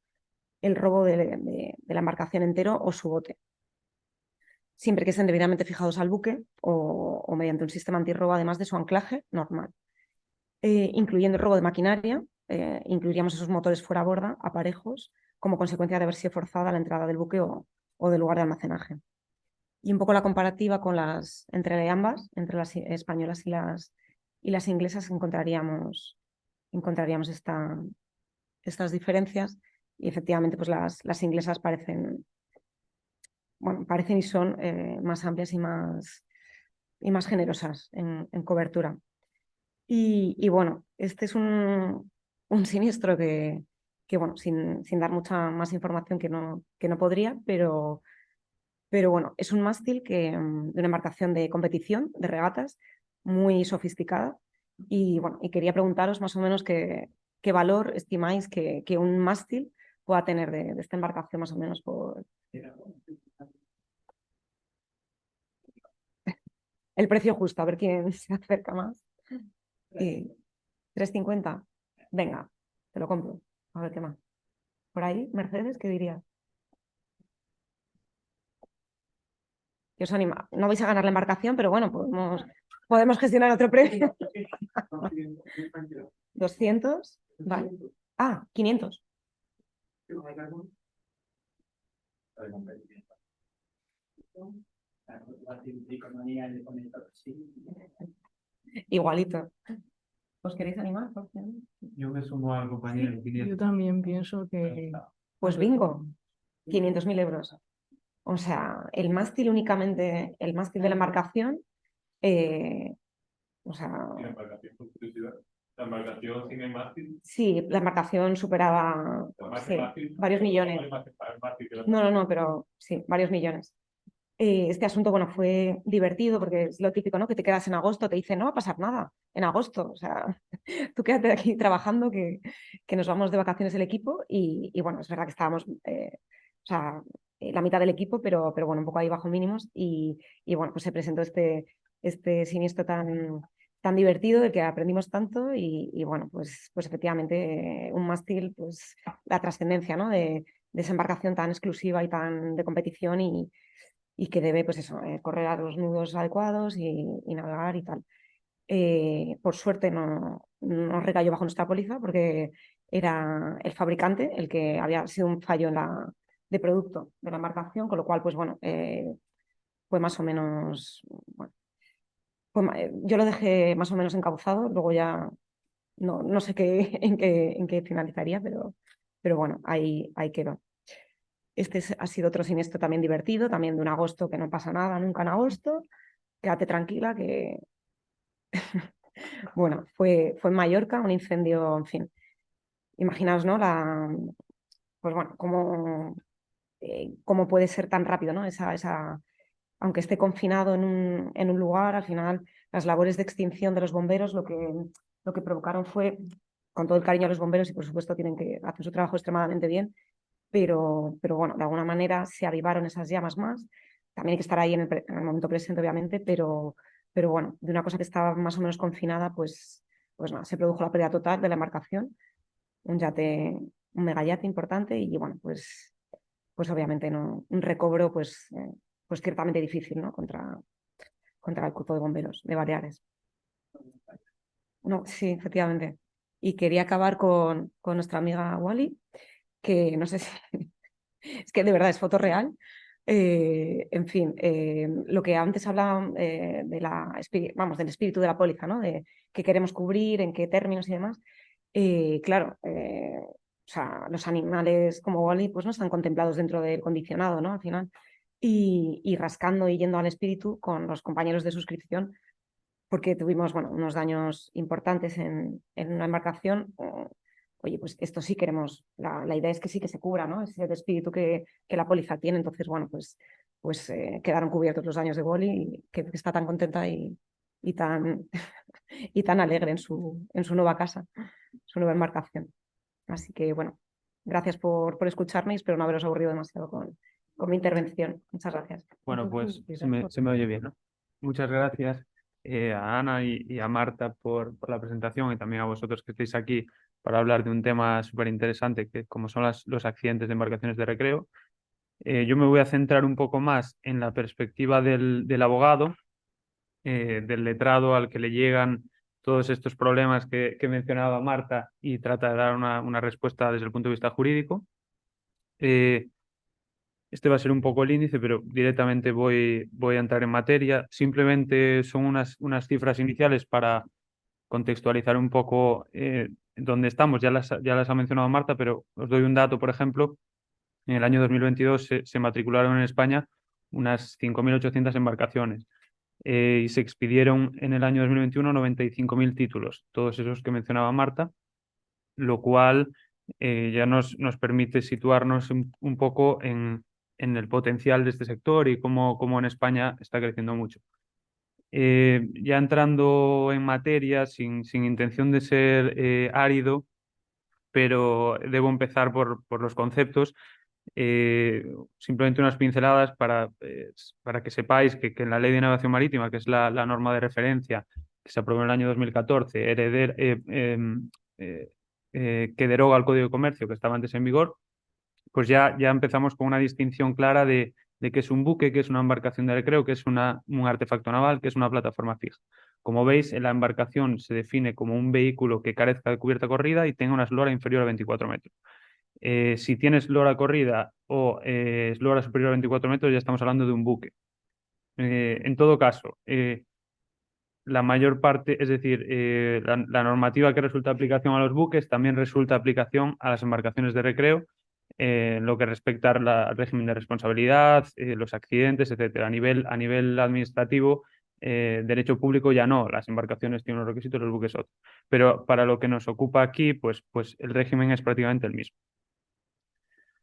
el robo de la embarcación entero o su bote, siempre que estén debidamente fijados al buque o mediante un sistema antirrobo, además de su anclaje normal. Incluyendo el robo de maquinaria, incluiríamos esos motores fuera a borda, aparejos, como consecuencia de haber sido forzada la entrada del buque o del lugar de almacenaje. Y un poco la comparativa con entre ambas, entre las españolas y las inglesas, encontraríamos estas diferencias, y efectivamente pues las inglesas parecen y son más amplias y más generosas en cobertura. Y bueno, este es un siniestro que bueno, sin dar mucha más información que no podría, pero bueno, es un mástil de una embarcación de competición, de regatas, muy sofisticada. Y bueno, y quería preguntaros más o menos qué valor estimáis que un mástil pueda tener de esta embarcación, más o menos por el precio justo, a ver quién se acerca más. 3,50. Venga, te lo compro. A ver qué más. Por ahí, Mercedes, ¿qué dirías? Que os anima. No vais a ganar la embarcación, pero bueno, podemos gestionar otro precio. 200. Vale. 500. Igualito. ¿Os queréis animar? Yo me sumo al compañero. Sí, yo también pienso que... Pues bingo, 500.000 euros. O sea, el mástil únicamente, el mástil de la embarcación, o sea, ¿Y la embarcación, por curiosidad? ¿La embarcación sin el mástil? sí, la embarcación superaba varios millones. No, pero sí, varios millones. Este asunto, bueno, fue divertido porque es lo típico, ¿no? Que te quedas en agosto, te dicen, no va a pasar nada en agosto. O sea, tú quédate aquí trabajando, que nos vamos de vacaciones el equipo. Y bueno, es verdad que estábamos, o sea, la mitad del equipo, pero bueno, un poco ahí bajo mínimos. Y bueno, pues se presentó este siniestro tan divertido, del que aprendimos tanto. Y bueno, pues efectivamente, un mástil, pues la trascendencia, ¿no? De esa embarcación tan exclusiva y tan de competición y que debe, pues eso, correr a los nudos adecuados y navegar y tal. Por suerte no recayó bajo nuestra póliza, porque era el fabricante el que había sido un fallo de producto de la embarcación, con lo cual, pues bueno, fue más o menos, bueno, yo lo dejé más o menos encauzado, luego ya no sé en qué finalizaría, pero bueno, ahí quedó. Ha sido otro siniestro también divertido, también de un agosto, que no pasa nada nunca en agosto. Quédate tranquila que, bueno, fue en Mallorca, un incendio, en fin. Imaginaos, ¿no? Pues bueno, cómo puede ser tan rápido, ¿no? Aunque esté confinado en un lugar, al final las labores de extinción de los bomberos lo que provocaron fue, con todo el cariño a los bomberos, y por supuesto tienen que hacer su trabajo extremadamente bien, pero bueno, de alguna manera se avivaron esas llamas más. También hay que estar ahí en el momento presente, obviamente, pero bueno, de una cosa que estaba más o menos confinada, pues no, se produjo la pérdida total de la embarcación, un megayate importante, y bueno, pues obviamente no, un recobro pues ciertamente difícil, ¿no? contra el cuerpo de bomberos de Baleares. No, sí, efectivamente. Y quería acabar con nuestra amiga Wally, que no sé si es que de verdad es foto real. En fin, lo que antes hablaba del espíritu de la póliza, ¿no? De qué queremos cubrir, en qué términos y demás. Claro, o sea, los animales como Wally pues no están contemplados dentro del condicionado, ¿no? Al final. Y rascando y yendo al espíritu con los compañeros de suscripción, porque tuvimos, bueno, unos daños importantes en una embarcación. Oye, pues esto sí queremos, la idea es que sí que se cubra, ¿no? Ese espíritu que la póliza tiene. Entonces, bueno, pues quedaron cubiertos los daños de Wally, que está tan contenta y tan, y tan alegre en su nueva casa. su nueva embarcación. Así que, bueno, gracias por escucharme y espero no haberos aburrido demasiado con mi intervención. Muchas gracias. Bueno, pues se me oye bien, ¿no? Muchas gracias a Ana y a Marta por la presentación y también a vosotros que estáis aquí para hablar de un tema súper interesante que como son los accidentes de embarcaciones de recreo. Yo me voy a centrar un poco más en la perspectiva del abogado, del letrado al que le llegan todos estos problemas que mencionaba Marta y trata de dar una respuesta desde el punto de vista jurídico. Este va a ser un poco el índice, pero directamente voy a entrar en materia. Simplemente son unas cifras iniciales para contextualizar un poco dónde estamos. Ya las ha mencionado Marta, pero os doy un dato, por ejemplo. En el año 2022 se matricularon en España unas 5.800 embarcaciones y se expidieron en el año 2021 95.000 títulos, todos esos que mencionaba Marta, lo cual ya nos permite situarnos un poco en el potencial de este sector y cómo en España está creciendo mucho. Ya entrando en materia, sin intención de ser árido, pero debo empezar por los conceptos. Simplemente unas pinceladas para que sepáis que en la Ley de Navegación Marítima, que es la norma de referencia que se aprobó en el año 2014, que deroga el Código de Comercio que estaba antes en vigor, pues ya empezamos con una distinción clara de qué es un buque, qué es una embarcación de recreo, qué es un artefacto naval, qué es una plataforma fija. Como veis, la embarcación se define como un vehículo que carezca de cubierta corrida y tenga una eslora inferior a 24 metros. Si tienes eslora corrida o eslora superior a 24 metros, ya estamos hablando de un buque. En todo caso, la mayor parte, es decir, la normativa que resulta aplicación a los buques también resulta aplicación a las embarcaciones de recreo, en lo que respecta al régimen de responsabilidad, los accidentes, etcétera. A nivel administrativo, derecho público ya no, las embarcaciones tienen unos requisitos, los buques otros. Pero para lo que nos ocupa aquí, pues el régimen es prácticamente el mismo.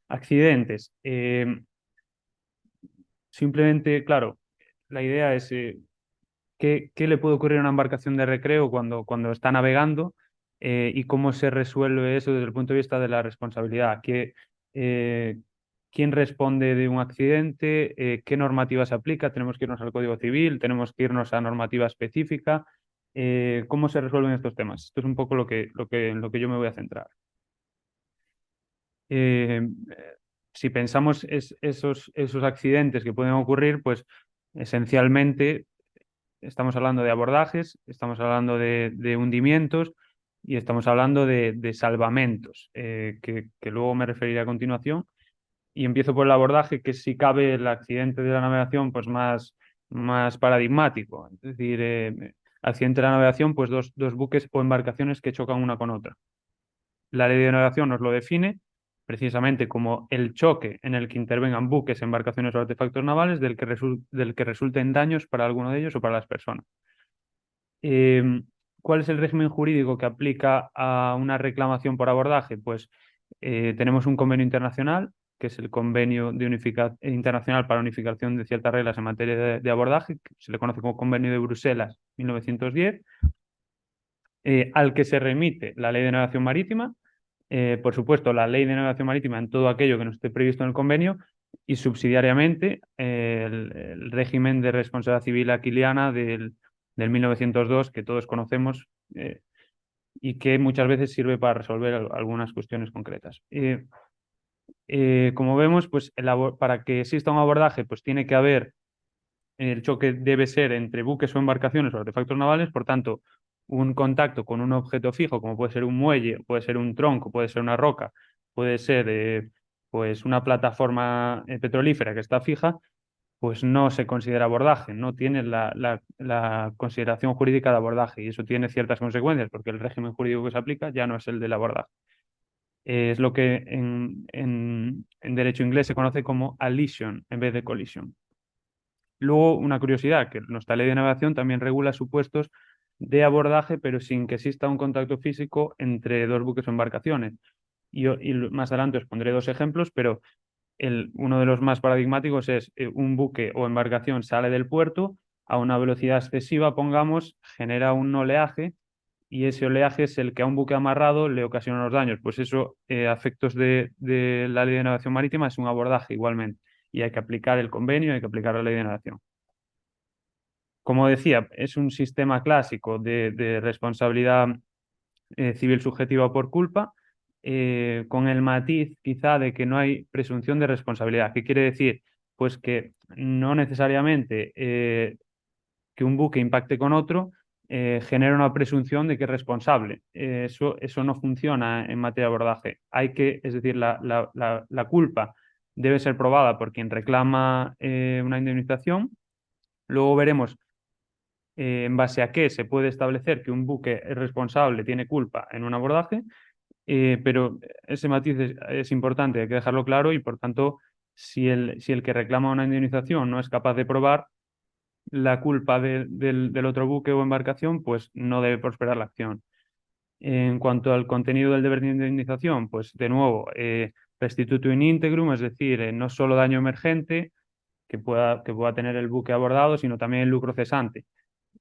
Accidentes. Simplemente, claro, la idea es qué le puede ocurrir a una embarcación de recreo cuando está navegando y cómo se resuelve eso desde el punto de vista de la responsabilidad. ¿Quién responde de un accidente? ¿Qué normativa se aplica? ¿Tenemos que irnos al Código Civil? ¿Tenemos que irnos a normativa específica? ¿Cómo se resuelven estos temas? Esto es un poco en lo que yo me voy a centrar. Si pensamos esos accidentes que pueden ocurrir, pues esencialmente estamos hablando de abordajes, estamos hablando de hundimientos y estamos hablando de salvamentos, que luego me referiré a continuación. Y empiezo por el abordaje, que si cabe el accidente de la navegación, pues más paradigmático. Es decir, accidente de la navegación, pues dos buques o embarcaciones que chocan una con otra. La ley de navegación nos lo define precisamente como el choque en el que intervengan buques, embarcaciones o artefactos navales del que resulten daños para alguno de ellos o para las personas. ¿Cuál es el régimen jurídico que aplica a una reclamación por abordaje? Pues tenemos un convenio internacional, que es el Convenio Internacional para la Unificación de ciertas reglas en materia de abordaje, que se le conoce como Convenio de Bruselas 1910, al que se remite la Ley de Navegación Marítima, por supuesto, la Ley de Navegación Marítima en todo aquello que no esté previsto en el convenio y subsidiariamente el régimen de responsabilidad civil aquiliana del 1902 que todos conocemos y que muchas veces sirve para resolver algunas cuestiones concretas. Como vemos, pues para que exista un abordaje, pues tiene que haber, el choque debe ser entre buques o embarcaciones o artefactos navales, por tanto, un contacto con un objeto fijo, como puede ser un muelle, puede ser un tronco, puede ser una roca, puede ser pues una plataforma petrolífera que está fija, pues no se considera abordaje, no tiene la consideración jurídica de abordaje y eso tiene ciertas consecuencias porque el régimen jurídico que se aplica ya no es el del abordaje. Es lo que en derecho inglés se conoce como alision en vez de collision. Luego, una curiosidad, que nuestra ley de navegación también regula supuestos de abordaje, pero sin que exista un contacto físico entre dos buques o embarcaciones. Y más adelante os pondré dos ejemplos, pero uno de los más paradigmáticos es un buque o embarcación sale del puerto a una velocidad excesiva, pongamos, genera un oleaje y ese oleaje es el que a un buque amarrado le ocasiona los daños. Pues eso, a efectos de la Ley de Navegación Marítima, es un abordaje igualmente, y hay que aplicar el convenio, hay que aplicar la Ley de Navegación. Como decía, es un sistema clásico de responsabilidad civil subjetiva por culpa, con el matiz quizá de que no hay presunción de responsabilidad. ¿Qué quiere decir? Pues que no necesariamente que un buque impacte con otro genera una presunción de que es responsable. Eso no funciona en materia de abordaje. Es decir, la culpa debe ser probada por quien reclama una indemnización. Luego veremos en base a qué se puede establecer que un buque es responsable, tiene culpa en un abordaje, pero ese matiz es importante, hay que dejarlo claro, y por tanto, si el que reclama una indemnización no es capaz de probar la culpa del otro buque o embarcación, pues no debe prosperar la acción. En cuanto al contenido del deber de indemnización, pues de nuevo, restituto in integrum, es decir, no solo daño emergente que pueda tener el buque abordado, sino también el lucro cesante.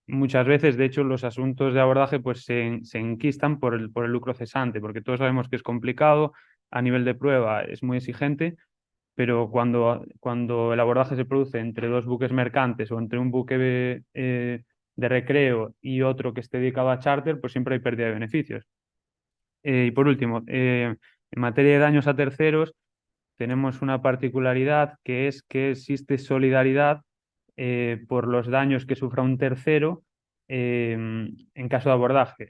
Muchas veces, de hecho, los asuntos de abordaje pues, se enquistan por el lucro cesante, porque todos sabemos que es complicado, a nivel de prueba es muy exigente, pero cuando el abordaje se produce entre dos buques mercantes o entre un buque de recreo y otro que esté dedicado a charter, pues siempre hay pérdida de beneficios. Y por último, en materia de daños a terceros, tenemos una particularidad, que es que existe solidaridad por los daños que sufra un tercero en caso de abordaje.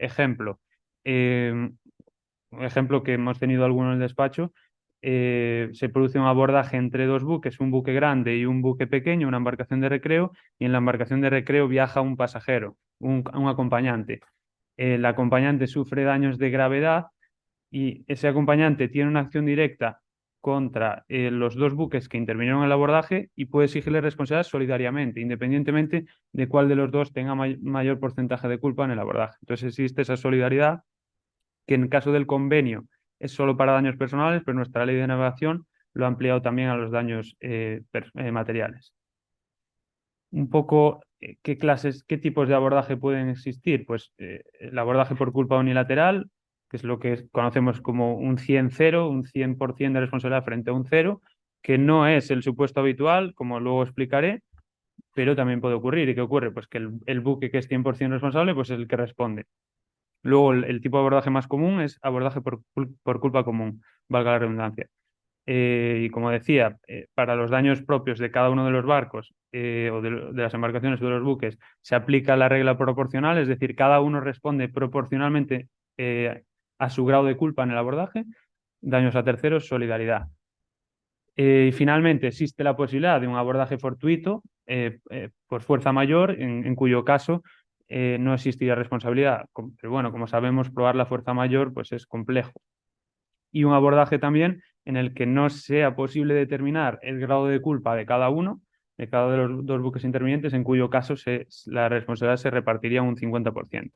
Un ejemplo que hemos tenido alguno en el despacho, se produce un abordaje entre dos buques, un buque grande y un buque pequeño, una embarcación de recreo, y en la embarcación de recreo viaja un pasajero, un acompañante. El acompañante sufre daños de gravedad y ese acompañante tiene una acción directa contra los dos buques que intervinieron en el abordaje y puede exigirle responsabilidad solidariamente, independientemente de cuál de los dos tenga mayor porcentaje de culpa en el abordaje. Entonces existe esa solidaridad, que en caso del convenio es solo para daños personales, pero nuestra ley de navegación lo ha ampliado también a los daños materiales. Un poco, qué tipos de abordaje pueden existir? Pues el abordaje por culpa unilateral, que es lo que conocemos como un 100-0, un 100% de responsabilidad frente a un 0, que no es el supuesto habitual, como luego explicaré, pero también puede ocurrir. ¿Y qué ocurre? Pues que el buque que es 100% responsable, pues es el que responde. Luego, el tipo de abordaje más común es abordaje por culpa común, valga la redundancia. Y como decía, para los daños propios de cada uno de los barcos o de las embarcaciones o de los buques, se aplica la regla proporcional, es decir, cada uno responde proporcionalmente a su grado de culpa en el abordaje. Daños a terceros, solidaridad. Y finalmente existe la posibilidad de un abordaje fortuito por fuerza mayor, en cuyo caso no existiría responsabilidad. Pero bueno, como sabemos, probar la fuerza mayor pues es complejo. Y un abordaje también en el que no sea posible determinar el grado de culpa de cada uno, de cada de los dos buques intervinientes, en cuyo caso la responsabilidad se repartiría un 50%.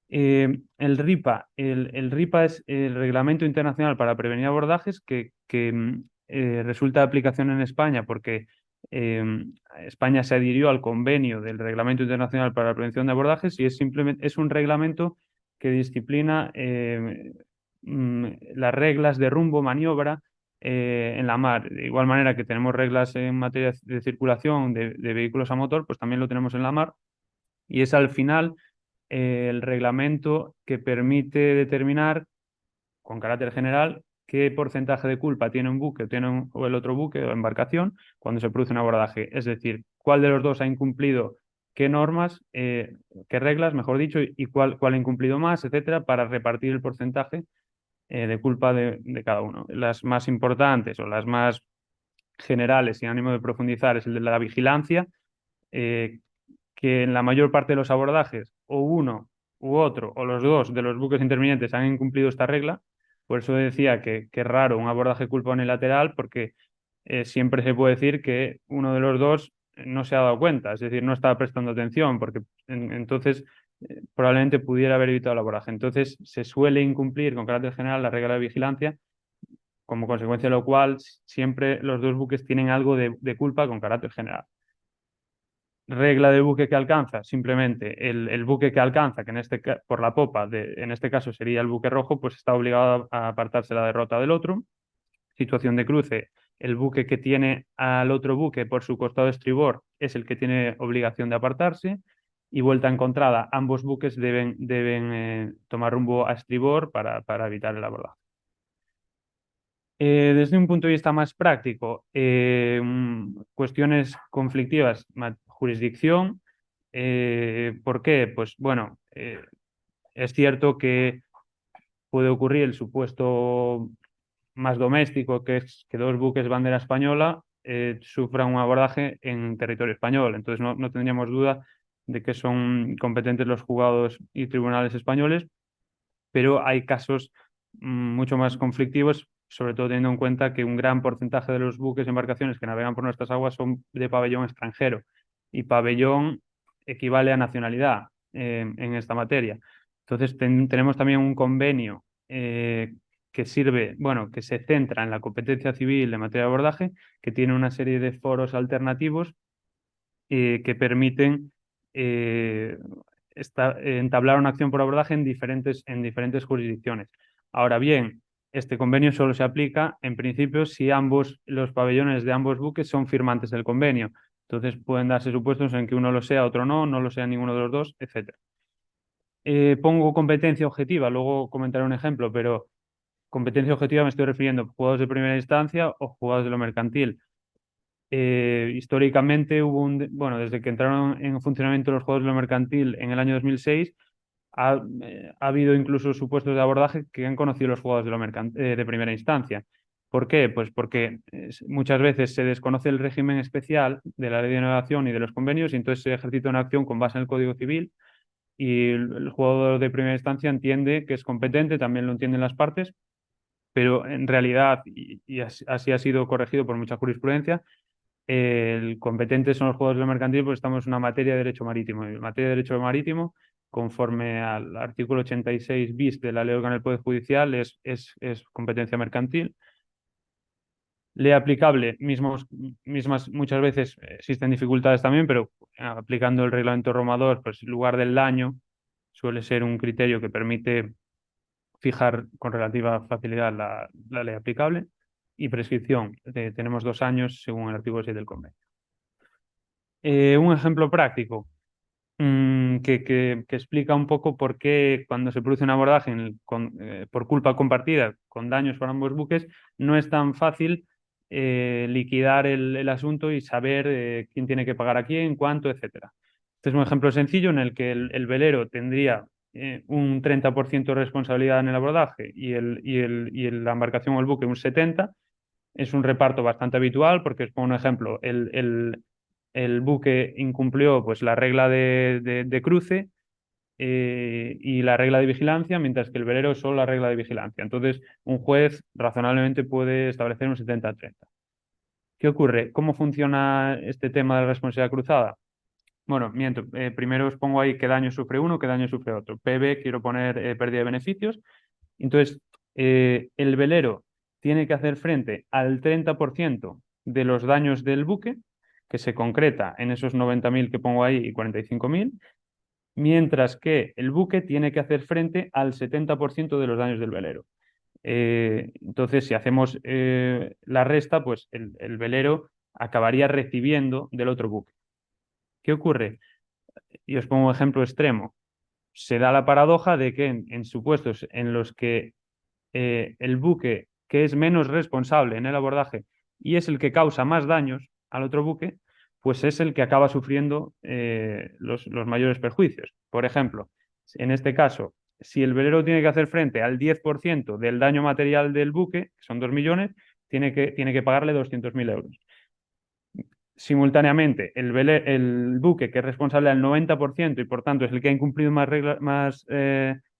El RIPA. El RIPA es el Reglamento Internacional para Prevenir Abordajes, que resulta de aplicación en España porque España se adhirió al convenio del Reglamento Internacional para la Prevención de Abordajes, y es un reglamento que disciplina las reglas de rumbo, maniobra en la mar. De igual manera que tenemos reglas en materia de circulación de vehículos a motor, pues también lo tenemos en la mar, y es al final el reglamento que permite determinar con carácter general qué porcentaje de culpa tiene un buque o el otro buque o embarcación cuando se produce un abordaje. Es decir, cuál de los dos ha incumplido qué normas, qué reglas, mejor dicho, y cuál ha incumplido más, etcétera, para repartir el porcentaje de culpa de cada uno. Las más importantes o las más generales, sin ánimo de profundizar, es el de la vigilancia, que en la mayor parte de los abordajes, o uno u otro, o los dos de los buques intervinientes han incumplido esta regla. Por eso decía que es raro un abordaje culpa unilateral, porque siempre se puede decir que uno de los dos no se ha dado cuenta, es decir, no estaba prestando atención, porque entonces probablemente pudiera haber evitado el abordaje. Entonces se suele incumplir con carácter general la regla de vigilancia, como consecuencia de lo cual siempre los dos buques tienen algo de culpa con carácter general. regla del buque que alcanza, simplemente el buque que alcanza, que por la popa, en este caso sería el buque rojo, pues está obligado a apartarse la derrota del otro. Situación de cruce, el buque que tiene al otro buque por su costado estribor es el que tiene obligación de apartarse. Y vuelta encontrada, ambos buques deben tomar rumbo a estribor para evitar el abordaje. Desde un punto de vista más práctico, cuestiones conflictivas, jurisdicción. ¿Por qué? Pues bueno, es cierto que puede ocurrir el supuesto más doméstico, que es que dos buques bandera española sufran un abordaje en territorio español. Entonces no tendríamos duda de que son competentes los juzgados y tribunales españoles, pero hay casos mucho más conflictivos, sobre todo teniendo en cuenta que un gran porcentaje de los buques y embarcaciones que navegan por nuestras aguas son de pabellón extranjero, y pabellón equivale a nacionalidad en esta materia. Entonces tenemos también un convenio que sirve, bueno, que se centra en la competencia civil en materia de abordaje, que tiene una serie de foros alternativos que permiten entablar una acción por abordaje en diferentes jurisdicciones. Ahora bien, este convenio solo se aplica, en principio, si los pabellones de ambos buques son firmantes del convenio. Entonces pueden darse supuestos en que uno lo sea, otro no lo sea ninguno de los dos, etc. Pongo competencia objetiva, luego comentaré un ejemplo, pero competencia objetiva me estoy refiriendo a juzgados de primera instancia o juzgados de lo mercantil. Históricamente bueno, desde que entraron en funcionamiento los juzgados de lo mercantil en el año 2006, ha habido incluso supuestos de abordaje que han conocido los juzgados de primera instancia. ¿Por qué? Pues porque muchas veces se desconoce el régimen especial de la ley de navegación y de los convenios, y entonces se ejercita una acción con base en el Código Civil, y el juzgado de primera instancia entiende que es competente, también lo entienden las partes, pero en realidad, y así ha sido corregido por mucha jurisprudencia, el competente son los juzgados de lo mercantil, porque estamos en una materia de derecho marítimo. Y en materia de derecho marítimo, conforme al artículo 86 bis de la Ley Orgánica del Poder Judicial, es competencia mercantil. Ley aplicable, muchas veces existen dificultades también, pero aplicando el reglamento Roma II, pues en lugar del daño, suele ser un criterio que permite fijar con relativa facilidad la ley aplicable. Y prescripción, tenemos 2 años según el artículo 6 del convenio. Un ejemplo práctico que explica un poco por qué cuando se produce un abordaje por culpa compartida con daños para ambos buques, no es tan fácil liquidar el asunto y saber quién tiene que pagar a quién, cuánto, etc. Este es un ejemplo sencillo en el que el velero tendría un 30% de responsabilidad en el abordaje y la embarcación o el buque un 70%. Es un reparto bastante habitual porque, os pongo un ejemplo, el buque incumplió pues, la regla de cruce y la regla de vigilancia, mientras que el velero solo la regla de vigilancia. Entonces, un juez razonablemente puede establecer un 70-30. ¿Qué ocurre? ¿Cómo funciona este tema de la responsabilidad cruzada? Bueno, miento. Primero os pongo ahí qué daño sufre uno, qué daño sufre otro. PB, quiero poner pérdida de beneficios. Entonces, el velero tiene que hacer frente al 30% de los daños del buque, que se concreta en esos 90.000 que pongo ahí y 45.000, mientras que el buque tiene que hacer frente al 70% de los daños del velero. Entonces, si hacemos la resta, pues el velero acabaría recibiendo del otro buque. ¿Qué ocurre? Y os pongo un ejemplo extremo. Se da la paradoja de que en supuestos en los que el buque que es menos responsable en el abordaje y es el que causa más daños al otro buque, pues es el que acaba sufriendo los mayores perjuicios. Por ejemplo, en este caso, si el velero tiene que hacer frente al 10% del daño material del buque, que son 2 millones, tiene que pagarle 200.000 euros. Simultáneamente, el buque que es responsable al 90% y por tanto es el que ha incumplido más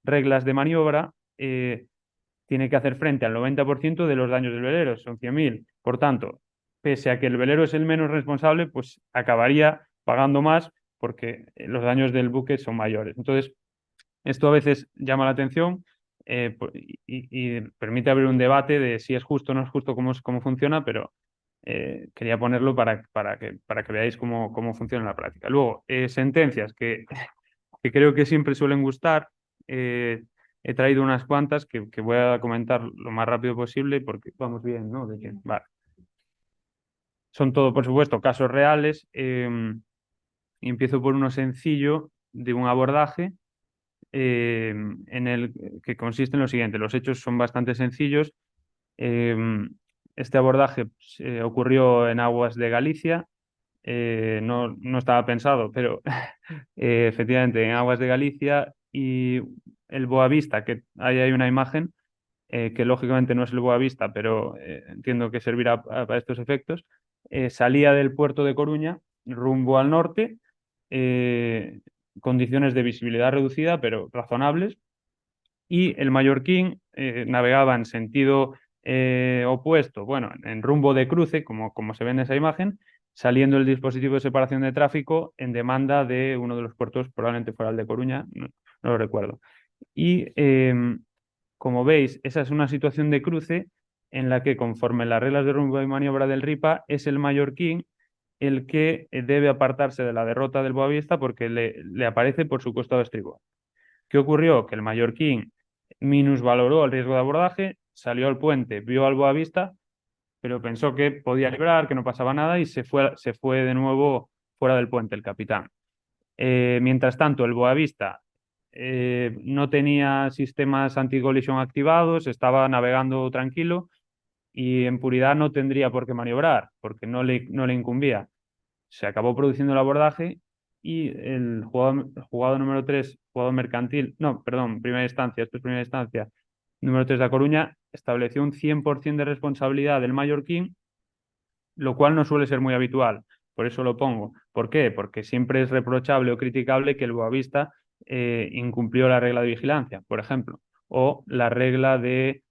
reglas de maniobra, tiene que hacer frente al 90% de los daños del velero, son 100.000. Por tanto, pese a que el velero es el menos responsable, pues acabaría pagando más porque los daños del buque son mayores. Entonces, esto a veces llama la atención y permite abrir un debate de si es justo o no es justo cómo funciona, pero quería ponerlo para que veáis cómo funciona en la práctica. Luego, sentencias que creo que siempre suelen gustar. He traído unas cuantas que voy a comentar lo más rápido posible porque vamos bien, ¿no? Vale. Son todo, por supuesto, casos reales. Y empiezo por uno sencillo de un abordaje en el que consiste en lo siguiente. Los hechos son bastante sencillos. Este abordaje ocurrió en aguas de Galicia. No estaba pensado, pero efectivamente en aguas de Galicia, y el Boavista, que ahí hay una imagen que lógicamente no es el Boavista, pero entiendo que servirá para estos efectos, salía del puerto de Coruña rumbo al norte, condiciones de visibilidad reducida, pero razonables, y el mallorquín navegaba en sentido opuesto, bueno, en rumbo de cruce, como se ve en esa imagen, saliendo el dispositivo de separación de tráfico en demanda de uno de los puertos, probablemente fuera el de Coruña, no lo recuerdo. Y como veis, esa es una situación de cruce en la que, conforme las reglas de rumbo y maniobra del RIPA, es el mallorquín el que debe apartarse de la derrota del Boavista porque le aparece por su costado estribor. ¿Qué ocurrió? Que el mallorquín minusvaloró el riesgo de abordaje, salió al puente, vio al Boavista, pero pensó que podía librar, que no pasaba nada y se fue de nuevo fuera del puente el capitán. Mientras tanto, el Boavista no tenía sistemas anticolisión activados, estaba navegando tranquilo y en puridad no tendría por qué maniobrar, porque no le incumbía. Se acabó produciendo el abordaje y el jugador número 3, jugador mercantil, no, perdón, primera instancia, esto es primera instancia, número 3 de A Coruña, estableció un 100% de responsabilidad del mallorquín, lo cual no suele ser muy habitual. Por eso lo pongo. ¿Por qué? Porque siempre es reprochable o criticable que el Boavista incumplió la regla de vigilancia, por ejemplo, o la regla de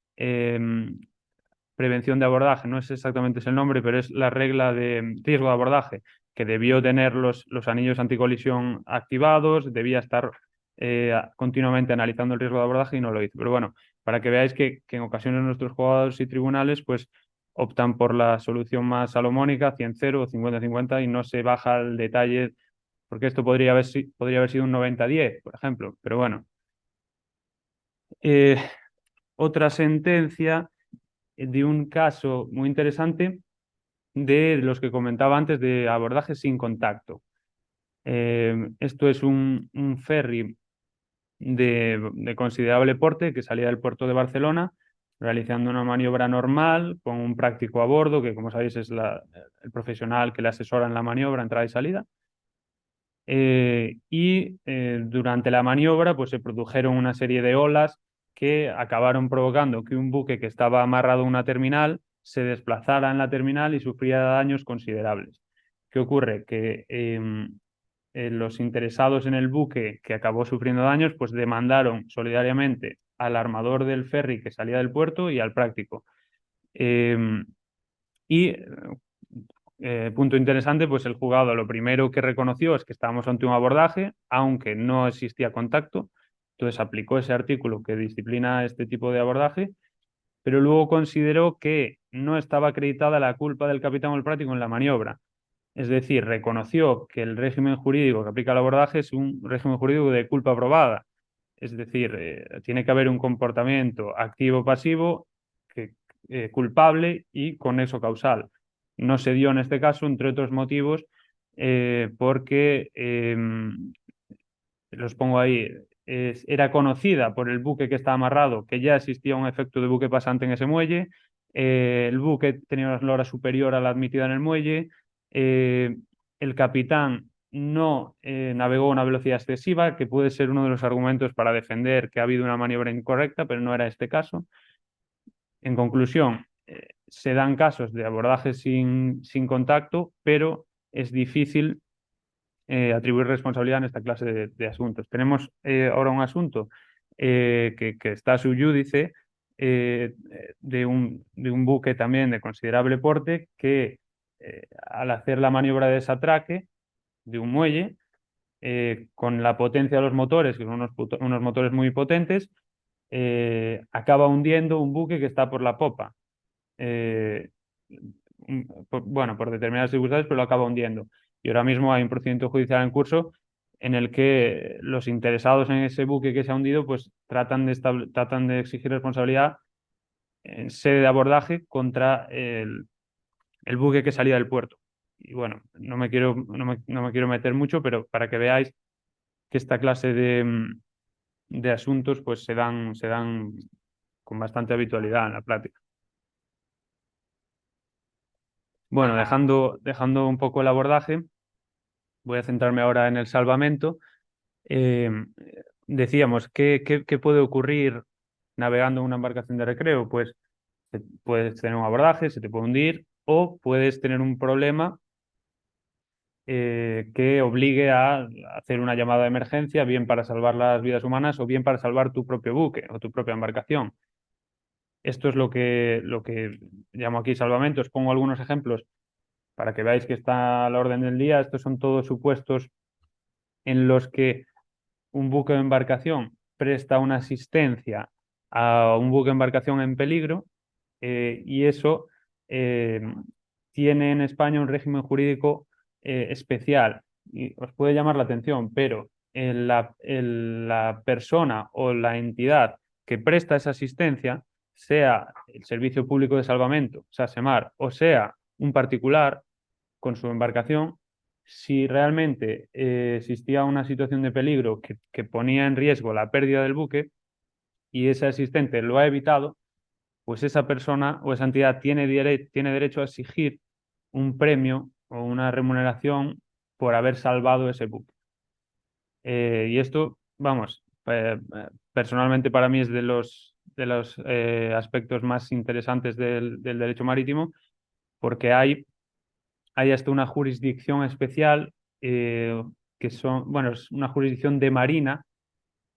prevención de abordaje, no es exactamente ese el nombre, pero es la regla de riesgo de abordaje, que debió tener los anillos anticolisión activados, debía estar continuamente analizando el riesgo de abordaje y no lo hizo. Pero bueno, para que veáis que en ocasiones nuestros jugadores y tribunales pues optan por la solución más salomónica, 100-0 o 50-50, y no se baja el detalle, porque esto podría haber sido un 90-10, por ejemplo. Pero bueno. Otra sentencia de un caso muy interesante de los que comentaba antes de abordaje sin contacto. Esto es un ferry de considerable porte que salía del puerto de Barcelona realizando una maniobra normal con un práctico a bordo que, como sabéis, es el profesional que le asesora en la maniobra, entrada y salida. Durante la maniobra pues se produjeron una serie de olas que acabaron provocando que un buque que estaba amarrado a una terminal se desplazara en la terminal y sufriera daños considerables. ¿Qué ocurre? Que los interesados en el buque que acabó sufriendo daños pues demandaron solidariamente al armador del ferry que salía del puerto y al práctico. Punto interesante, pues el jugador lo primero que reconoció es que estábamos ante un abordaje, aunque no existía contacto. Entonces aplicó ese artículo que disciplina este tipo de abordaje, pero luego consideró que no estaba acreditada la culpa del capitán o el práctico en la maniobra. Es decir, reconoció que el régimen jurídico que aplica el abordaje es un régimen jurídico de culpa probada. Es decir, tiene que haber un comportamiento activo-pasivo culpable y con nexo causal. No se dio en este caso, entre otros motivos, porque, los pongo ahí, era conocida por el buque que estaba amarrado, que ya existía un efecto de buque pasante en ese muelle, el buque tenía una eslora superior a la admitida en el muelle, el capitán no navegó a una velocidad excesiva, que puede ser uno de los argumentos para defender que ha habido una maniobra incorrecta, pero no era este caso. En conclusión, se dan casos de abordaje sin contacto, pero es difícil atribuir responsabilidad en esta clase de asuntos. Tenemos ahora un asunto que está sub júdice de un buque también de considerable porte que al hacer la maniobra de desatraque de un muelle, con la potencia de los motores, que son unos motores muy potentes, acaba hundiendo un buque que está por la popa. por determinadas circunstancias, pero lo acaba hundiendo. Y ahora mismo hay un procedimiento judicial en curso en el que los interesados en ese buque que se ha hundido pues tratan de exigir responsabilidad en sede de abordaje contra el buque que salía del puerto. Y bueno, no me quiero meter mucho, pero para que veáis que esta clase de asuntos pues se dan con bastante habitualidad en la práctica. Bueno, dejando un poco el abordaje, voy a centrarme ahora en el salvamento. Eh, Decíamos, ¿qué puede ocurrir navegando en una embarcación de recreo? Pues puedes tener un abordaje, se te puede hundir, o puedes tener un problema que obligue a hacer una llamada de emergencia, bien para salvar las vidas humanas o bien para salvar tu propio buque o tu propia embarcación. Esto es lo que llamo aquí salvamento. Os pongo algunos ejemplos para que veáis que está a la orden del día. Estos son todos supuestos en los que un buque de embarcación presta una asistencia a un buque de embarcación en peligro y eso eh, tiene en España un régimen jurídico especial. Y os puede llamar la atención, pero la persona o la entidad que presta esa asistencia, sea el Servicio Público de Salvamento, o sea, SEMAR, o sea un particular con su embarcación, si realmente existía una situación de peligro que ponía en riesgo la pérdida del buque y ese asistente lo ha evitado, pues esa persona o esa entidad tiene derecho a exigir un premio o una remuneración por haber salvado ese buque. Y esto, vamos, personalmente para mí es de los aspectos más interesantes del derecho marítimo, porque hay hasta una jurisdicción especial que es una jurisdicción de marina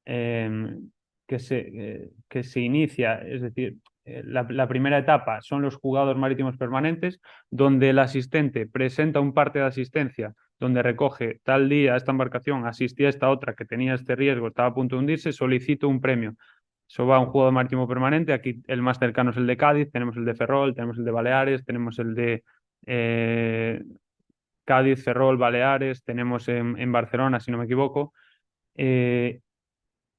que se inicia, es decir, la primera etapa son los juzgados marítimos permanentes, donde el asistente presenta un parte de asistencia, donde recoge tal día esta embarcación, asistía a esta otra que tenía este riesgo, estaba a punto de hundirse, solicito un premio. Eso va a un juzgado marítimo permanente. Aquí el más cercano es el de Cádiz, tenemos el de Ferrol, tenemos el de Baleares, tenemos el de Cádiz, Ferrol, Baleares, tenemos en Barcelona, si no me equivoco.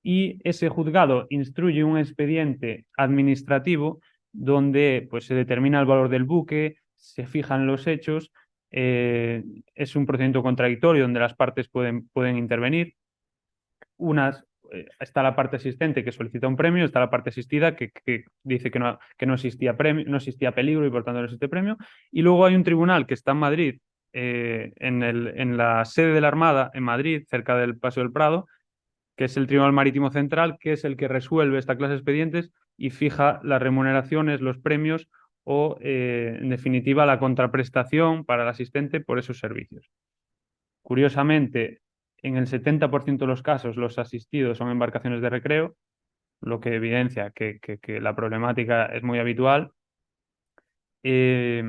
Y ese juzgado instruye un expediente administrativo donde pues, se determina el valor del buque, se fijan los hechos, es un procedimiento contradictorio donde las partes pueden intervenir. Está la parte asistente que solicita un premio, está la parte asistida que dice que no existía premio, no existía peligro y por tanto no existe premio. Y luego hay un tribunal que está en Madrid, en la sede de la Armada, en Madrid, cerca del Paseo del Prado, que es el Tribunal Marítimo Central, que es el que resuelve esta clase de expedientes y fija las remuneraciones, los premios o, en definitiva, la contraprestación para el asistente por esos servicios. Curiosamente, en el 70% de los casos, los asistidos son embarcaciones de recreo, lo que evidencia que la problemática es muy habitual. Y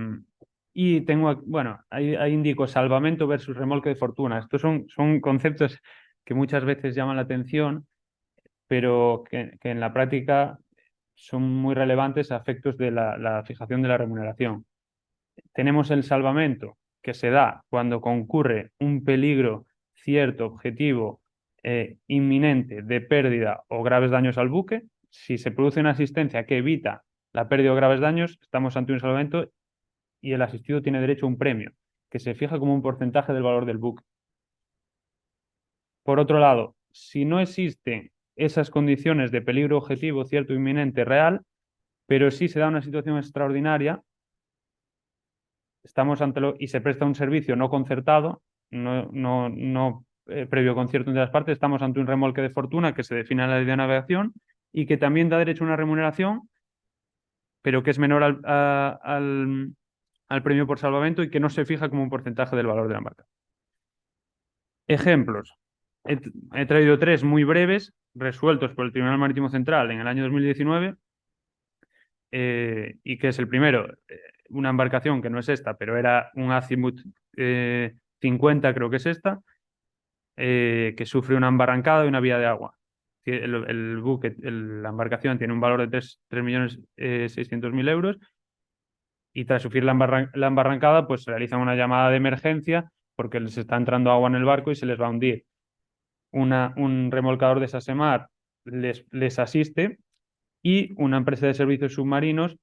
ahí indico salvamento versus remolque de fortuna. Estos son conceptos que muchas veces llaman la atención, pero que en la práctica son muy relevantes a efectos de la fijación de la remuneración. Tenemos el salvamento, que se da cuando concurre un peligro cierto, objetivo, inminente de pérdida o graves daños al buque. Si se produce una asistencia que evita la pérdida o graves daños, estamos ante un salvamento y el asistido tiene derecho a un premio, que se fija como un porcentaje del valor del buque. Por otro lado, si no existen esas condiciones de peligro objetivo, cierto, inminente, real, pero sí se da una situación extraordinaria, estamos y se presta un servicio no concertado, no previo concierto entre las partes, estamos ante un remolque de fortuna que se define en la ley de navegación y que también da derecho a una remuneración, pero que es menor al premio por salvamento y que no se fija como un porcentaje del valor de la embarcación. Ejemplos. He traído 3 muy breves, resueltos por el Tribunal Marítimo Central en el año 2019, y que es el primero, una embarcación que no es esta, pero era un Azimut 50, creo que es esta, que sufre una embarrancada y una vía de agua. El buque, la embarcación tiene un valor de 3.600.000 euros y tras sufrir la embarrancada, pues realizan una llamada de emergencia porque les está entrando agua en el barco y se les va a hundir. Un remolcador de Sasemar les asiste y una empresa de servicios submarinos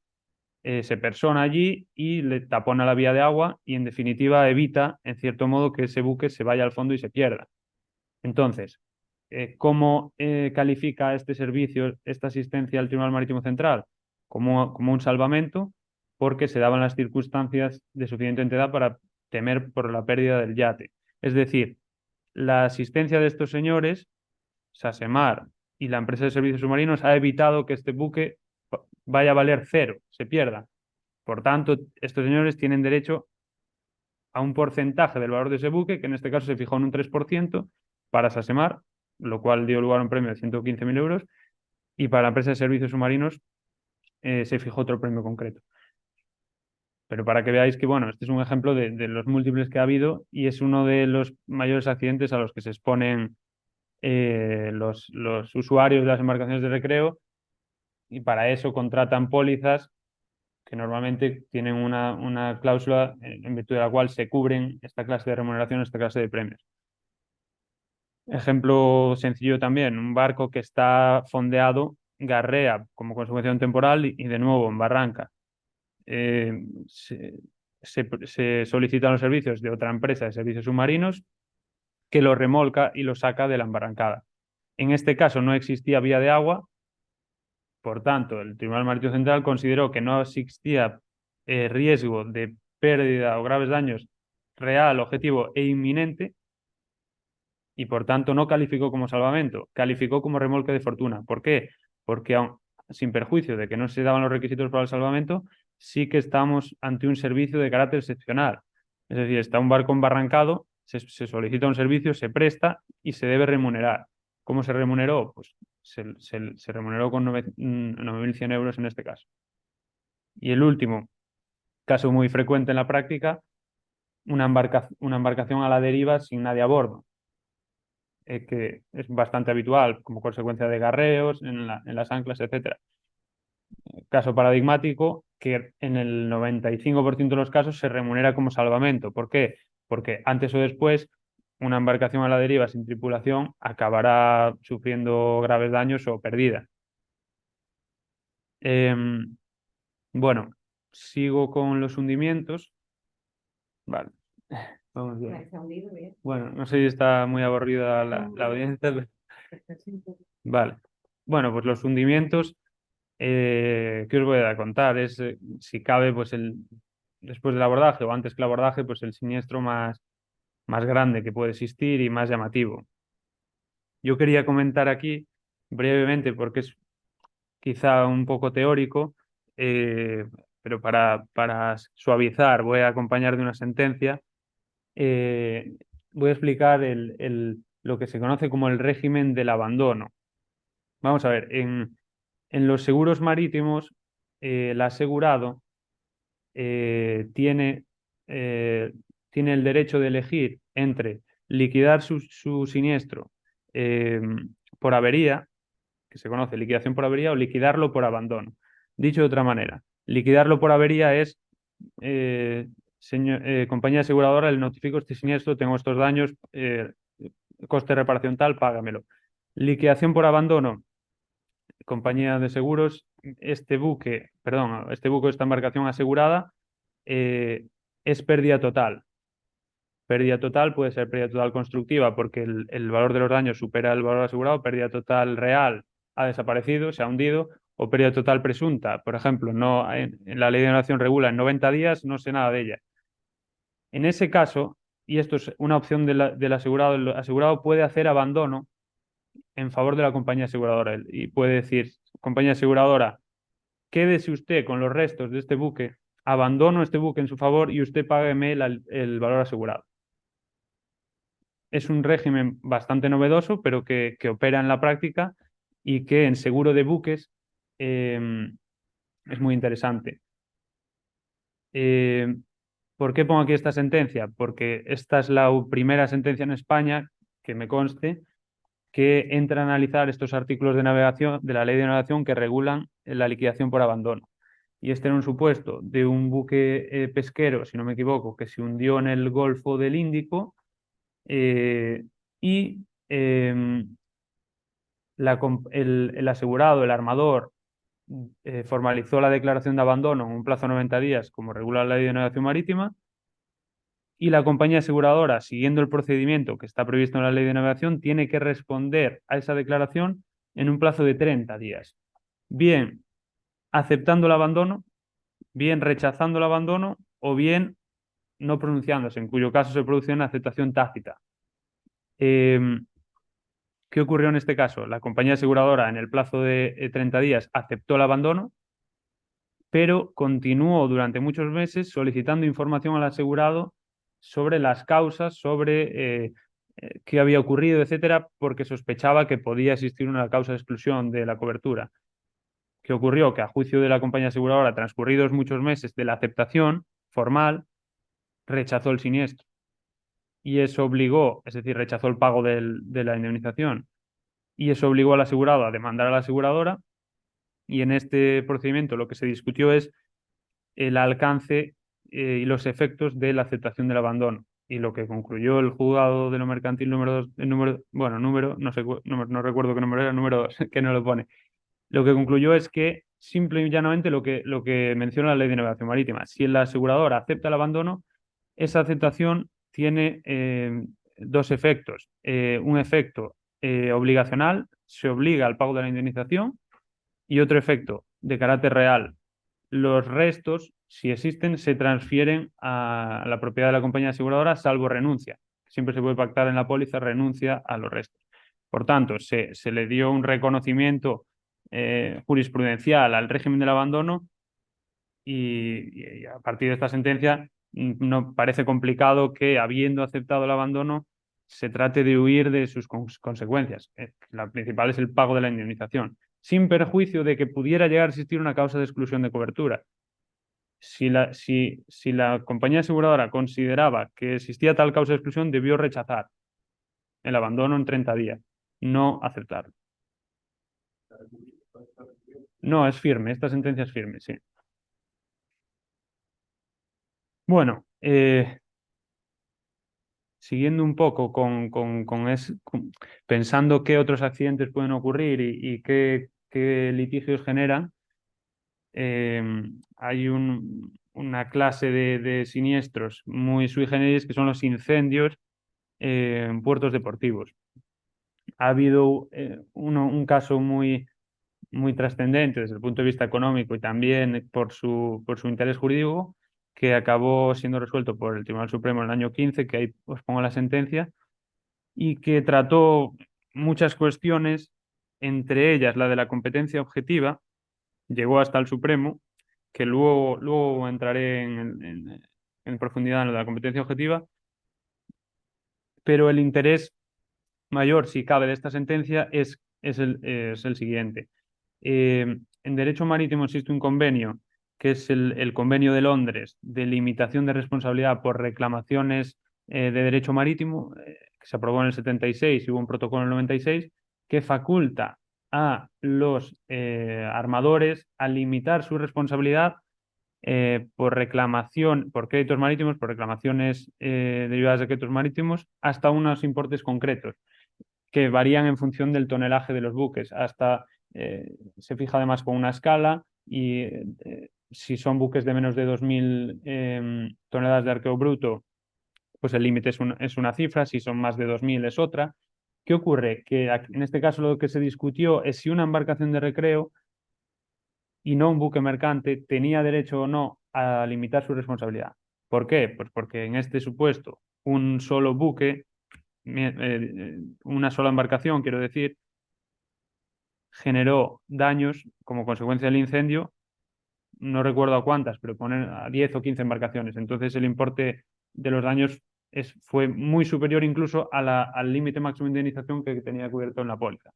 se persona allí y le tapona la vía de agua y en definitiva evita, en cierto modo, que ese buque se vaya al fondo y se pierda. Entonces, ¿cómo califica este servicio, esta asistencia al Tribunal Marítimo Central? Como un salvamento, porque se daban las circunstancias de suficiente entidad para temer por la pérdida del yate. Es decir, la asistencia de estos señores, Sasemar y la empresa de servicios submarinos, ha evitado que este buque vaya a valer cero, se pierda. Por tanto, estos señores tienen derecho a un porcentaje del valor de ese buque, que en este caso se fijó en un 3% para Sasemar, lo cual dio lugar a un premio de 115.000 euros, y para la empresa de servicios submarinos se fijó otro premio concreto. Pero para que veáis que, bueno, este es un ejemplo de los múltiples que ha habido y es uno de los mayores accidentes a los que se exponen los usuarios de las embarcaciones de recreo, y para eso contratan pólizas que normalmente tienen una cláusula en virtud de la cual se cubren esta clase de remuneración, esta clase de premios. Ejemplo sencillo también, un barco que está fondeado, garrea como consecuencia de un temporal y de nuevo en barranca. Se solicitan los servicios de otra empresa de servicios submarinos que lo remolca y lo saca de la embarrancada. En este caso no existía vía de agua, por tanto, el Tribunal Marítimo Central consideró que no existía riesgo de pérdida o graves daños real, objetivo e inminente y por tanto no calificó como salvamento, calificó como remolque de fortuna. ¿Por qué? Porque sin perjuicio de que no se daban los requisitos para el salvamento, sí que estamos ante un servicio de carácter excepcional. Es decir, está un barco embarrancado, se solicita un servicio, se presta y se debe remunerar. ¿Cómo se remuneró? Pues se remuneró con 9.100 euros en este caso. Y el último, caso muy frecuente en la práctica, una embarcación a la deriva sin nadie a bordo, que es bastante habitual como consecuencia de garreos en las anclas, etc. Caso paradigmático que en el 95% de los casos se remunera como salvamento. ¿Por qué? Porque antes o después una embarcación a la deriva sin tripulación acabará sufriendo graves daños o pérdida. Bueno, sigo con los hundimientos. Vale, vamos bien. Bueno, no sé si está muy aburrida la audiencia. Vale. Bueno, pues los hundimientos, ¿qué os voy a contar? Es, si cabe, pues después del abordaje o antes que el abordaje, pues el siniestro más grande que puede existir y más llamativo. Yo quería comentar aquí brevemente, porque es quizá un poco teórico, pero para suavizar voy a acompañar de una sentencia. Voy a explicar lo que se conoce como el régimen del abandono. Vamos a ver, en los seguros marítimos, el asegurado tiene el derecho de elegir entre liquidar su siniestro por avería, que se conoce liquidación por avería, o liquidarlo por abandono. Dicho de otra manera, liquidarlo por avería es, compañía aseguradora, le notifico este siniestro, tengo estos daños, coste de reparación tal, págamelo. Liquidación por abandono, compañía de seguros, este buque, esta embarcación asegurada, es pérdida total. Pérdida total puede ser pérdida total constructiva porque el valor de los daños supera el valor asegurado, pérdida total real ha desaparecido, se ha hundido, o pérdida total presunta. Por ejemplo, no, en la ley de navegación regula en 90 días, no sé nada de ella. En ese caso, y esto es una opción del asegurado, el asegurado puede hacer abandono en favor de la compañía aseguradora y puede decir, compañía aseguradora, quédese usted con los restos de este buque, abandono este buque en su favor y usted págueme el valor asegurado. Es un régimen bastante novedoso, pero que opera en la práctica y que en seguro de buques es muy interesante. ¿Por qué pongo aquí esta sentencia? Porque esta es la primera sentencia en España, que me conste, que entra a analizar estos artículos de navegación, de la ley de navegación que regulan la liquidación por abandono. y este era un supuesto de un buque pesquero, si no me equivoco, que se hundió en el Golfo del Índico, y el asegurado, el armador, formalizó la declaración de abandono en un plazo de 90 días, como regula la Ley de Navegación Marítima, y la compañía aseguradora, siguiendo el procedimiento que está previsto en la Ley de Navegación, tiene que responder a esa declaración en un plazo de 30 días. Bien aceptando el abandono, bien rechazando el abandono o bien no pronunciándose, en cuyo caso se produce una aceptación tácita. ¿Qué ocurrió en este caso? La compañía aseguradora en el plazo de 30 días aceptó el abandono, pero continuó durante muchos meses solicitando información al asegurado sobre las causas, sobre qué había ocurrido, etcétera, porque sospechaba que podía existir una causa de exclusión de la cobertura. ¿Qué ocurrió? Que a juicio de la compañía aseguradora, transcurridos muchos meses de la aceptación formal, rechazó el siniestro. Y eso obligó, es decir, rechazó el pago de la indemnización. Y eso obligó al asegurado a demandar a la aseguradora. Y en este procedimiento lo que se discutió es el alcance y los efectos de la aceptación del abandono. Y lo que concluyó el juzgado de lo mercantil número 2, no sé, no recuerdo qué número era, número 2, que no lo pone. Lo que concluyó es que simple y llanamente lo que menciona la Ley de Navegación Marítima, si el asegurador acepta el abandono, esa aceptación tiene dos efectos. Un efecto obligacional, se obliga al pago de la indemnización, y otro efecto de carácter real. Los restos, si existen, se transfieren a la propiedad de la compañía aseguradora, salvo renuncia. Siempre se puede pactar en la póliza renuncia a los restos. Por tanto, se le dio un reconocimiento jurisprudencial al régimen del abandono y a partir de esta sentencia no parece complicado que, habiendo aceptado el abandono, se trate de huir de sus consecuencias. La principal es el pago de la indemnización, sin perjuicio de que pudiera llegar a existir una causa de exclusión de cobertura. Si la compañía aseguradora consideraba que existía tal causa de exclusión, debió rechazar el abandono en 30 días, no aceptarlo. No, es firme, esta sentencia es firme, sí. Bueno, siguiendo un poco pensando qué otros accidentes pueden ocurrir y qué litigios generan, hay una clase de siniestros muy sui generis que son los incendios en puertos deportivos. Ha habido un caso muy trascendente desde el punto de vista económico y también por su interés jurídico, que acabó siendo resuelto por el Tribunal Supremo en el año 15, que ahí os pongo la sentencia, y que trató muchas cuestiones, entre ellas la de la competencia objetiva, llegó hasta el Supremo, que luego entraré en profundidad en lo de la competencia objetiva, pero el interés mayor, si cabe, de esta sentencia es el siguiente. En derecho marítimo existe un convenio, que es el Convenio de Londres de limitación de responsabilidad por reclamaciones de derecho marítimo, que se aprobó en el 76 y hubo un protocolo en el 96, que faculta a los armadores a limitar su responsabilidad por reclamación, por créditos marítimos, por reclamaciones derivadas de créditos marítimos, hasta unos importes concretos que varían en función del tonelaje de los buques. Se fija además con una escala y si son buques de menos de 2.000 toneladas de arqueo bruto, pues el límite es una cifra, si son más de 2.000 es otra. ¿Qué ocurre? Que en este caso lo que se discutió es si una embarcación de recreo y no un buque mercante tenía derecho o no a limitar su responsabilidad. ¿Por qué? Pues porque en este supuesto un solo buque, una sola embarcación, quiero decir, generó daños como consecuencia del incendio, no recuerdo a cuántas, pero poner a 10 o 15 embarcaciones. Entonces el importe de los daños fue muy superior incluso al límite máximo de indemnización que tenía cubierto en la póliza.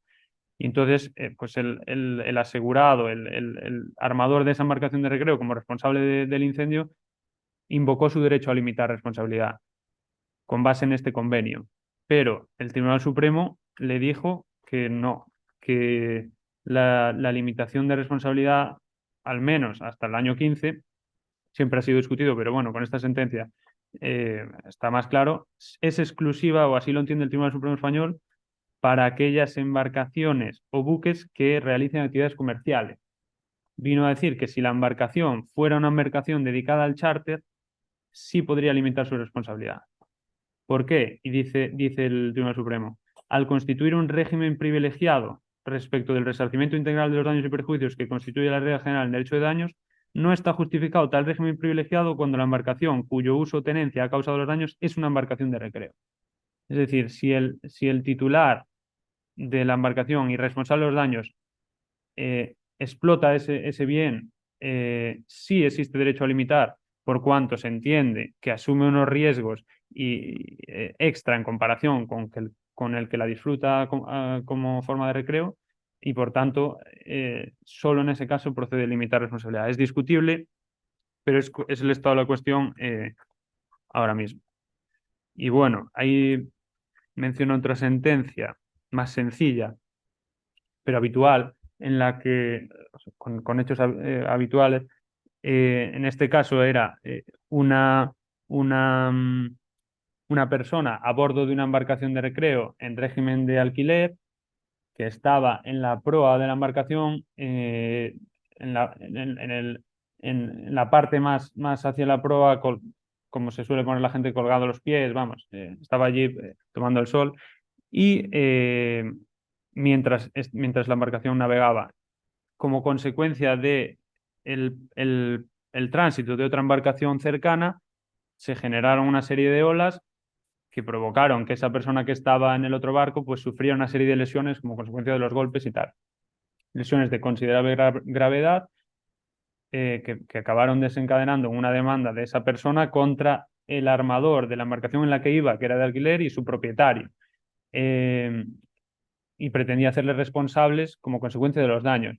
Y entonces, pues el asegurado, el armador de esa embarcación de recreo como responsable del incendio, invocó su derecho a limitar responsabilidad con base en este convenio. Pero el Tribunal Supremo le dijo que no, que la limitación de responsabilidad al menos hasta el año 15, siempre ha sido discutido, pero bueno, con esta sentencia está más claro, es exclusiva, o así lo entiende el Tribunal Supremo Español, para aquellas embarcaciones o buques que realicen actividades comerciales. Vino a decir que si la embarcación fuera una embarcación dedicada al charter, sí podría limitar su responsabilidad. ¿Por qué? Y dice el Tribunal Supremo, al constituir un régimen privilegiado respecto del resarcimiento integral de los daños y perjuicios que constituye la regla general en derecho de daños, no está justificado tal régimen privilegiado cuando la embarcación cuyo uso o tenencia ha causado los daños es una embarcación de recreo. Es decir, si el titular de la embarcación y responsable de los daños explota ese bien, sí existe derecho a limitar, por cuanto se entiende que asume unos riesgos extra en comparación con el que la disfruta como forma de recreo, y por tanto solo en ese caso procede limitar responsabilidad. Es discutible, pero es el estado de la cuestión ahora mismo. Y bueno, ahí menciono otra sentencia más sencilla, pero habitual, en la que, con hechos habituales, en este caso era una persona a bordo de una embarcación de recreo en régimen de alquiler, que estaba en la proa de la embarcación, en la parte más hacia la proa, como se suele poner la gente, colgado los pies, vamos, estaba allí tomando el sol, y mientras la embarcación navegaba, como consecuencia de el tránsito de otra embarcación cercana, se generaron una serie de olas que provocaron que esa persona que estaba en el otro barco pues sufriera una serie de lesiones como consecuencia de los golpes y tal. Lesiones de considerable gravedad que acabaron desencadenando una demanda de esa persona contra el armador de la embarcación en la que iba, que era de alquiler, y su propietario. Y pretendía hacerles responsables como consecuencia de los daños.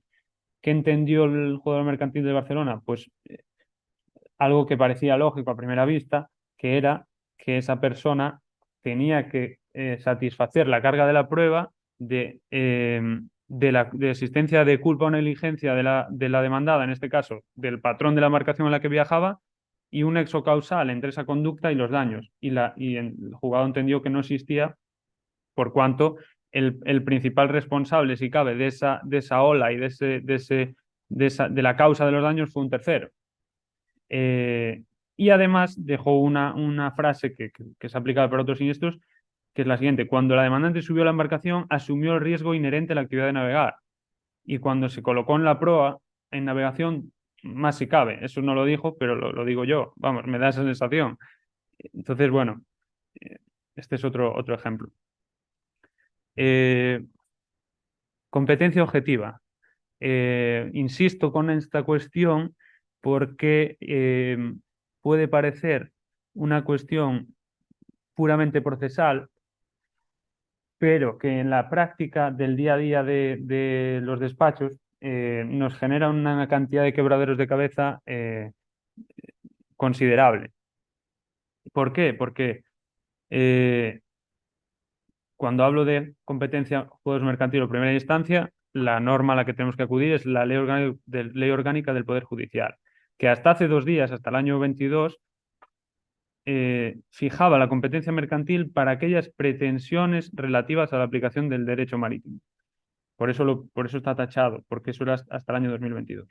¿Qué entendió el jugador mercantil de Barcelona? Pues algo que parecía lógico a primera vista, que era que esa persona tenía que satisfacer la carga de la prueba de existencia de culpa o negligencia de la demandada, en este caso del patrón de la embarcación en la que viajaba, y un nexo causal entre esa conducta y los daños. Y el jugador entendió que no existía, por cuanto el principal responsable, si cabe, de esa ola y de la causa de los daños fue un tercero. Y además dejó una frase que es aplicable para otros siniestros, que es la siguiente: cuando la demandante subió a la embarcación, asumió el riesgo inherente a la actividad de navegar. Y cuando se colocó en la proa, en navegación, más si cabe. Eso no lo dijo, pero lo digo yo. Vamos, me da esa sensación. Entonces, bueno, este es otro ejemplo. Competencia objetiva. Insisto con esta cuestión porque puede parecer una cuestión puramente procesal, pero que en la práctica del día a día de los despachos nos genera una cantidad de quebraderos de cabeza considerable. ¿Por qué? Porque cuando hablo de competencia juegos mercantil o primera instancia, la norma a la que tenemos que acudir es la ley orgánica del Poder Judicial, que hasta hace 2 días, hasta el año 22, fijaba la competencia mercantil para aquellas pretensiones relativas a la aplicación del derecho marítimo. Por eso está tachado, porque eso era hasta el año 2022.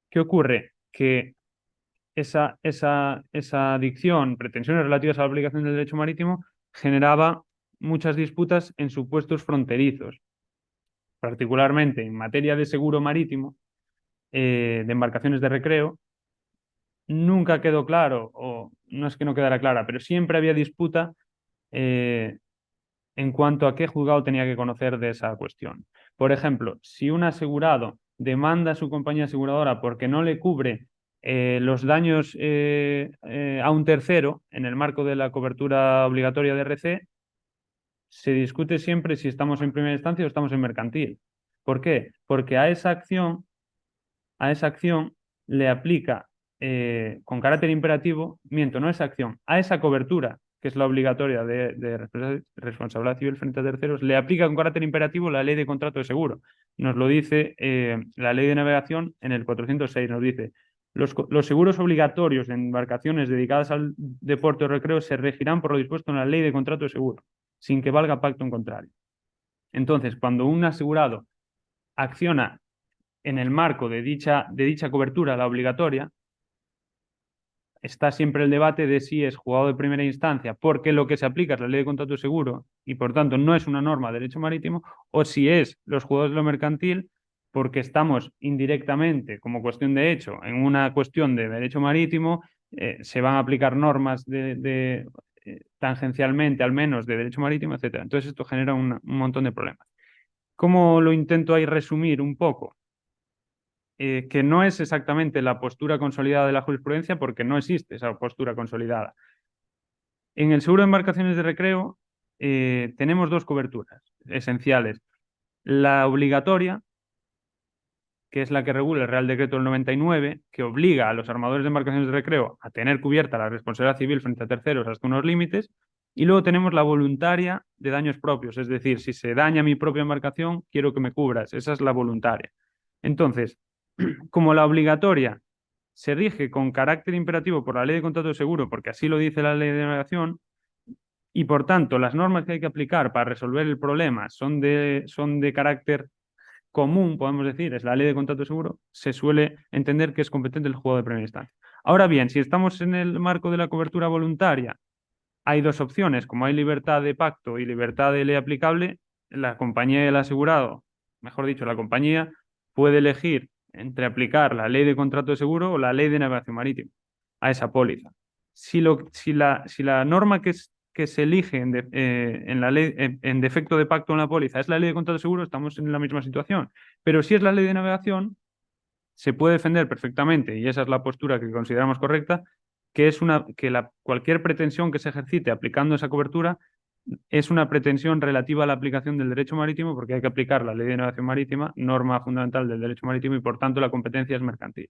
¿Qué ocurre? Que esa dicción, pretensiones relativas a la aplicación del derecho marítimo, generaba muchas disputas en supuestos fronterizos, particularmente en materia de seguro marítimo, de embarcaciones de recreo. Nunca quedó claro, o no es que no quedara clara, pero siempre había disputa en cuanto a qué juzgado tenía que conocer de esa cuestión. Por ejemplo, si un asegurado demanda a su compañía aseguradora porque no le cubre los daños a un tercero en el marco de la cobertura obligatoria de RC, se discute siempre si estamos en primera instancia o estamos en mercantil. ¿Por qué? Porque a esa acción le aplica con carácter imperativo, no a esa acción, a esa cobertura, que es la obligatoria de responsabilidad civil frente a terceros, le aplica con carácter imperativo la ley de contrato de seguro. nos lo dice la ley de navegación en el 406, nos dice, los seguros obligatorios en embarcaciones dedicadas al deporte o recreo se regirán por lo dispuesto en la ley de contrato de seguro, sin que valga pacto en contrario. Entonces, cuando un asegurado acciona en el marco de dicha cobertura, la obligatoria, está siempre el debate de si es juzgado de primera instancia, porque lo que se aplica es la ley de contrato de seguro y por tanto no es una norma de derecho marítimo, o si es los juzgados de lo mercantil, porque estamos indirectamente, como cuestión de hecho, en una cuestión de derecho marítimo, se van a aplicar normas tangencialmente, al menos, de derecho marítimo, etc. Entonces esto genera un montón de problemas. ¿Cómo lo intento ahí resumir un poco? Que no es exactamente la postura consolidada de la jurisprudencia porque no existe esa postura consolidada. En el seguro de embarcaciones de recreo tenemos dos coberturas esenciales. La obligatoria, que es la que regula el Real Decreto del 99, que obliga a los armadores de embarcaciones de recreo a tener cubierta la responsabilidad civil frente a terceros hasta unos límites. Y luego tenemos la voluntaria de daños propios, es decir, si se daña mi propia embarcación, quiero que me cubras. Esa es la voluntaria. Entonces, como la obligatoria se rige con carácter imperativo por la ley de contrato de seguro, porque así lo dice la ley de navegación, y por tanto las normas que hay que aplicar para resolver el problema son de carácter común, podemos decir, es la ley de contrato de seguro, se suele entender que es competente el juzgado de primera instancia. Ahora bien, si estamos en el marco de la cobertura voluntaria, hay dos opciones, como hay libertad de pacto y libertad de ley aplicable, la compañía y el asegurado, mejor dicho, la compañía puede elegir entre aplicar la ley de contrato de seguro o la ley de navegación marítima a esa póliza. Si la norma que se elige en la ley, en defecto de pacto en la póliza es la ley de contrato de seguro, estamos en la misma situación. Pero si es la ley de navegación, se puede defender perfectamente, y esa es la postura que consideramos correcta, que es cualquier pretensión que se ejercite aplicando esa cobertura es una pretensión relativa a la aplicación del derecho marítimo, porque hay que aplicar la ley de navegación marítima, norma fundamental del derecho marítimo, y por tanto la competencia es mercantil.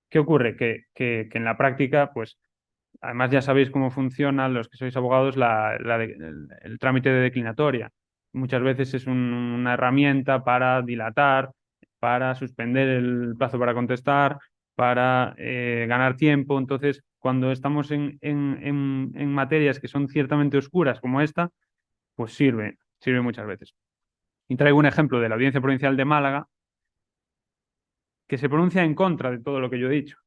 ¿Qué ocurre? Que en la práctica, pues, además ya sabéis cómo funciona, los que sois abogados, el trámite de declinatoria. Muchas veces es una herramienta para dilatar, para suspender el plazo para contestar, para ganar tiempo. Entonces, cuando estamos en materias que son ciertamente oscuras como esta, pues sirve muchas veces. Y traigo un ejemplo de la Audiencia Provincial de Málaga, que se pronuncia en contra de todo lo que yo he dicho.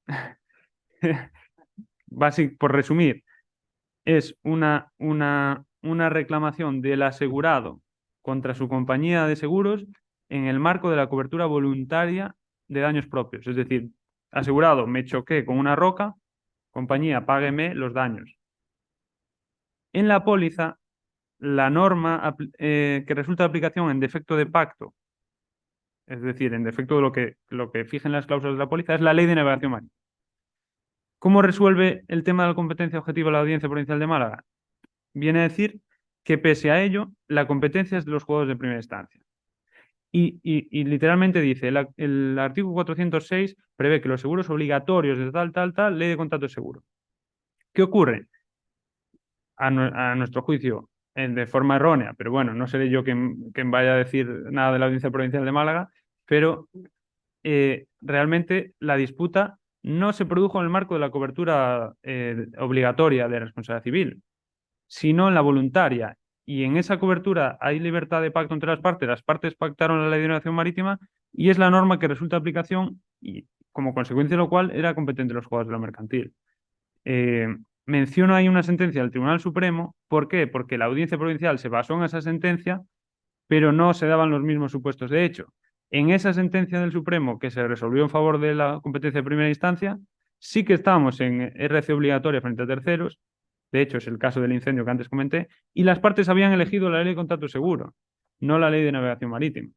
Por resumir, es una reclamación del asegurado contra su compañía de seguros en el marco de la cobertura voluntaria de daños propios. Es decir, asegurado, me choqué con una roca, compañía, págueme los daños. En la póliza, la norma que resulta de aplicación en defecto de pacto, es decir, en defecto de lo que fijen las cláusulas de la póliza, es la ley de navegación marítima. ¿Cómo resuelve el tema de la competencia objetiva la Audiencia Provincial de Málaga? Viene a decir que pese a ello, la competencia es de los juzgados de primera instancia. Y literalmente dice, el artículo 406 prevé que los seguros obligatorios de tal, ley de contrato de seguro. ¿Qué ocurre? A nuestro juicio, de forma errónea, pero bueno, no seré yo quien vaya a decir nada de la Audiencia Provincial de Málaga, pero realmente la disputa no se produjo en el marco de la cobertura obligatoria de responsabilidad civil, sino en la voluntaria. Y en esa cobertura hay libertad de pacto entre las partes pactaron la ley de navegación marítima y es la norma que resulta de aplicación y como consecuencia de lo cual era competente los juzgados de lo mercantil. Menciono ahí una sentencia del Tribunal Supremo. ¿Por qué? Porque la Audiencia Provincial se basó en esa sentencia, pero no se daban los mismos supuestos de hecho. En esa sentencia del Supremo que se resolvió en favor de la competencia de primera instancia, sí que estábamos en RC obligatoria frente a terceros. De hecho, es el caso del incendio que antes comenté, y las partes habían elegido la ley de contrato seguro, no la ley de navegación marítima.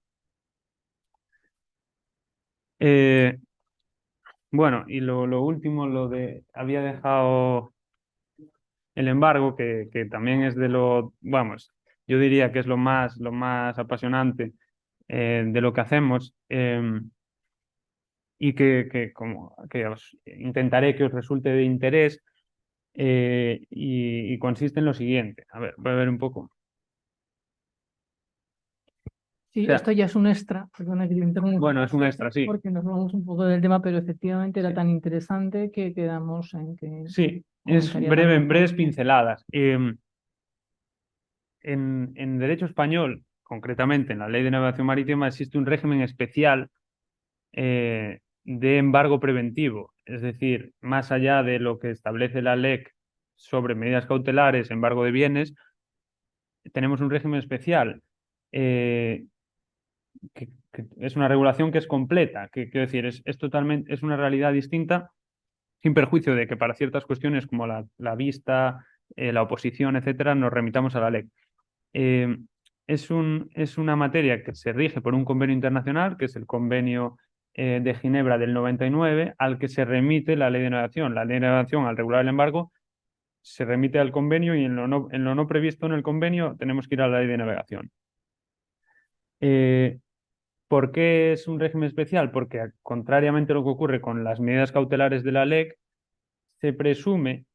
Bueno, y lo último, había dejado el embargo, que también es vamos, yo diría que es lo más apasionante de lo que hacemos, y que intentaré que os resulte de interés, y consiste en lo siguiente. A ver, voy a ver un poco. Sí, O sea, esto ya es un extra, perdona que te interrumpa, bueno, es un extra, sí. porque nos vamos un poco del tema, pero efectivamente era Sí. tan interesante que quedamos en que Sí, es comentaría también breves Jorge. pinceladas. En derecho español, concretamente en la Ley de Navegación Marítima, existe un régimen especial de embargo preventivo. Es decir, más allá de lo que establece la LEC sobre medidas cautelares, embargo de bienes, tenemos un régimen especial que es una regulación que es completa, que quiero decir, es totalmente, es una realidad distinta, sin perjuicio de que para ciertas cuestiones como la vista, la oposición, etcétera, nos remitamos a la LEC. Eh, es una materia que se rige por un convenio internacional, que es el convenio de Ginebra del 99, al que se remite la ley de navegación. La ley de navegación, al regular el embargo, se remite al convenio y en lo no previsto en el convenio tenemos que ir a la ley de navegación. ¿Por qué es un régimen especial? Porque, contrariamente a lo que ocurre con las medidas cautelares de la LEC, se presume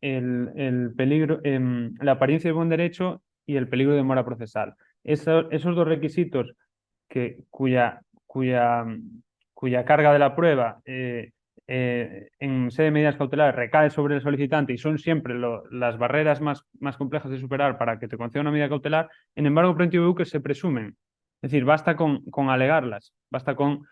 el peligro, la apariencia de buen derecho y el peligro de mora procesal. Esos dos requisitos cuya carga de la prueba en sede de medidas cautelares recae sobre el solicitante y son siempre las barreras más complejas de superar para que te conceda una medida cautelar, en embargo preventivo de buques se presumen. Es decir, basta con alegarlas, basta con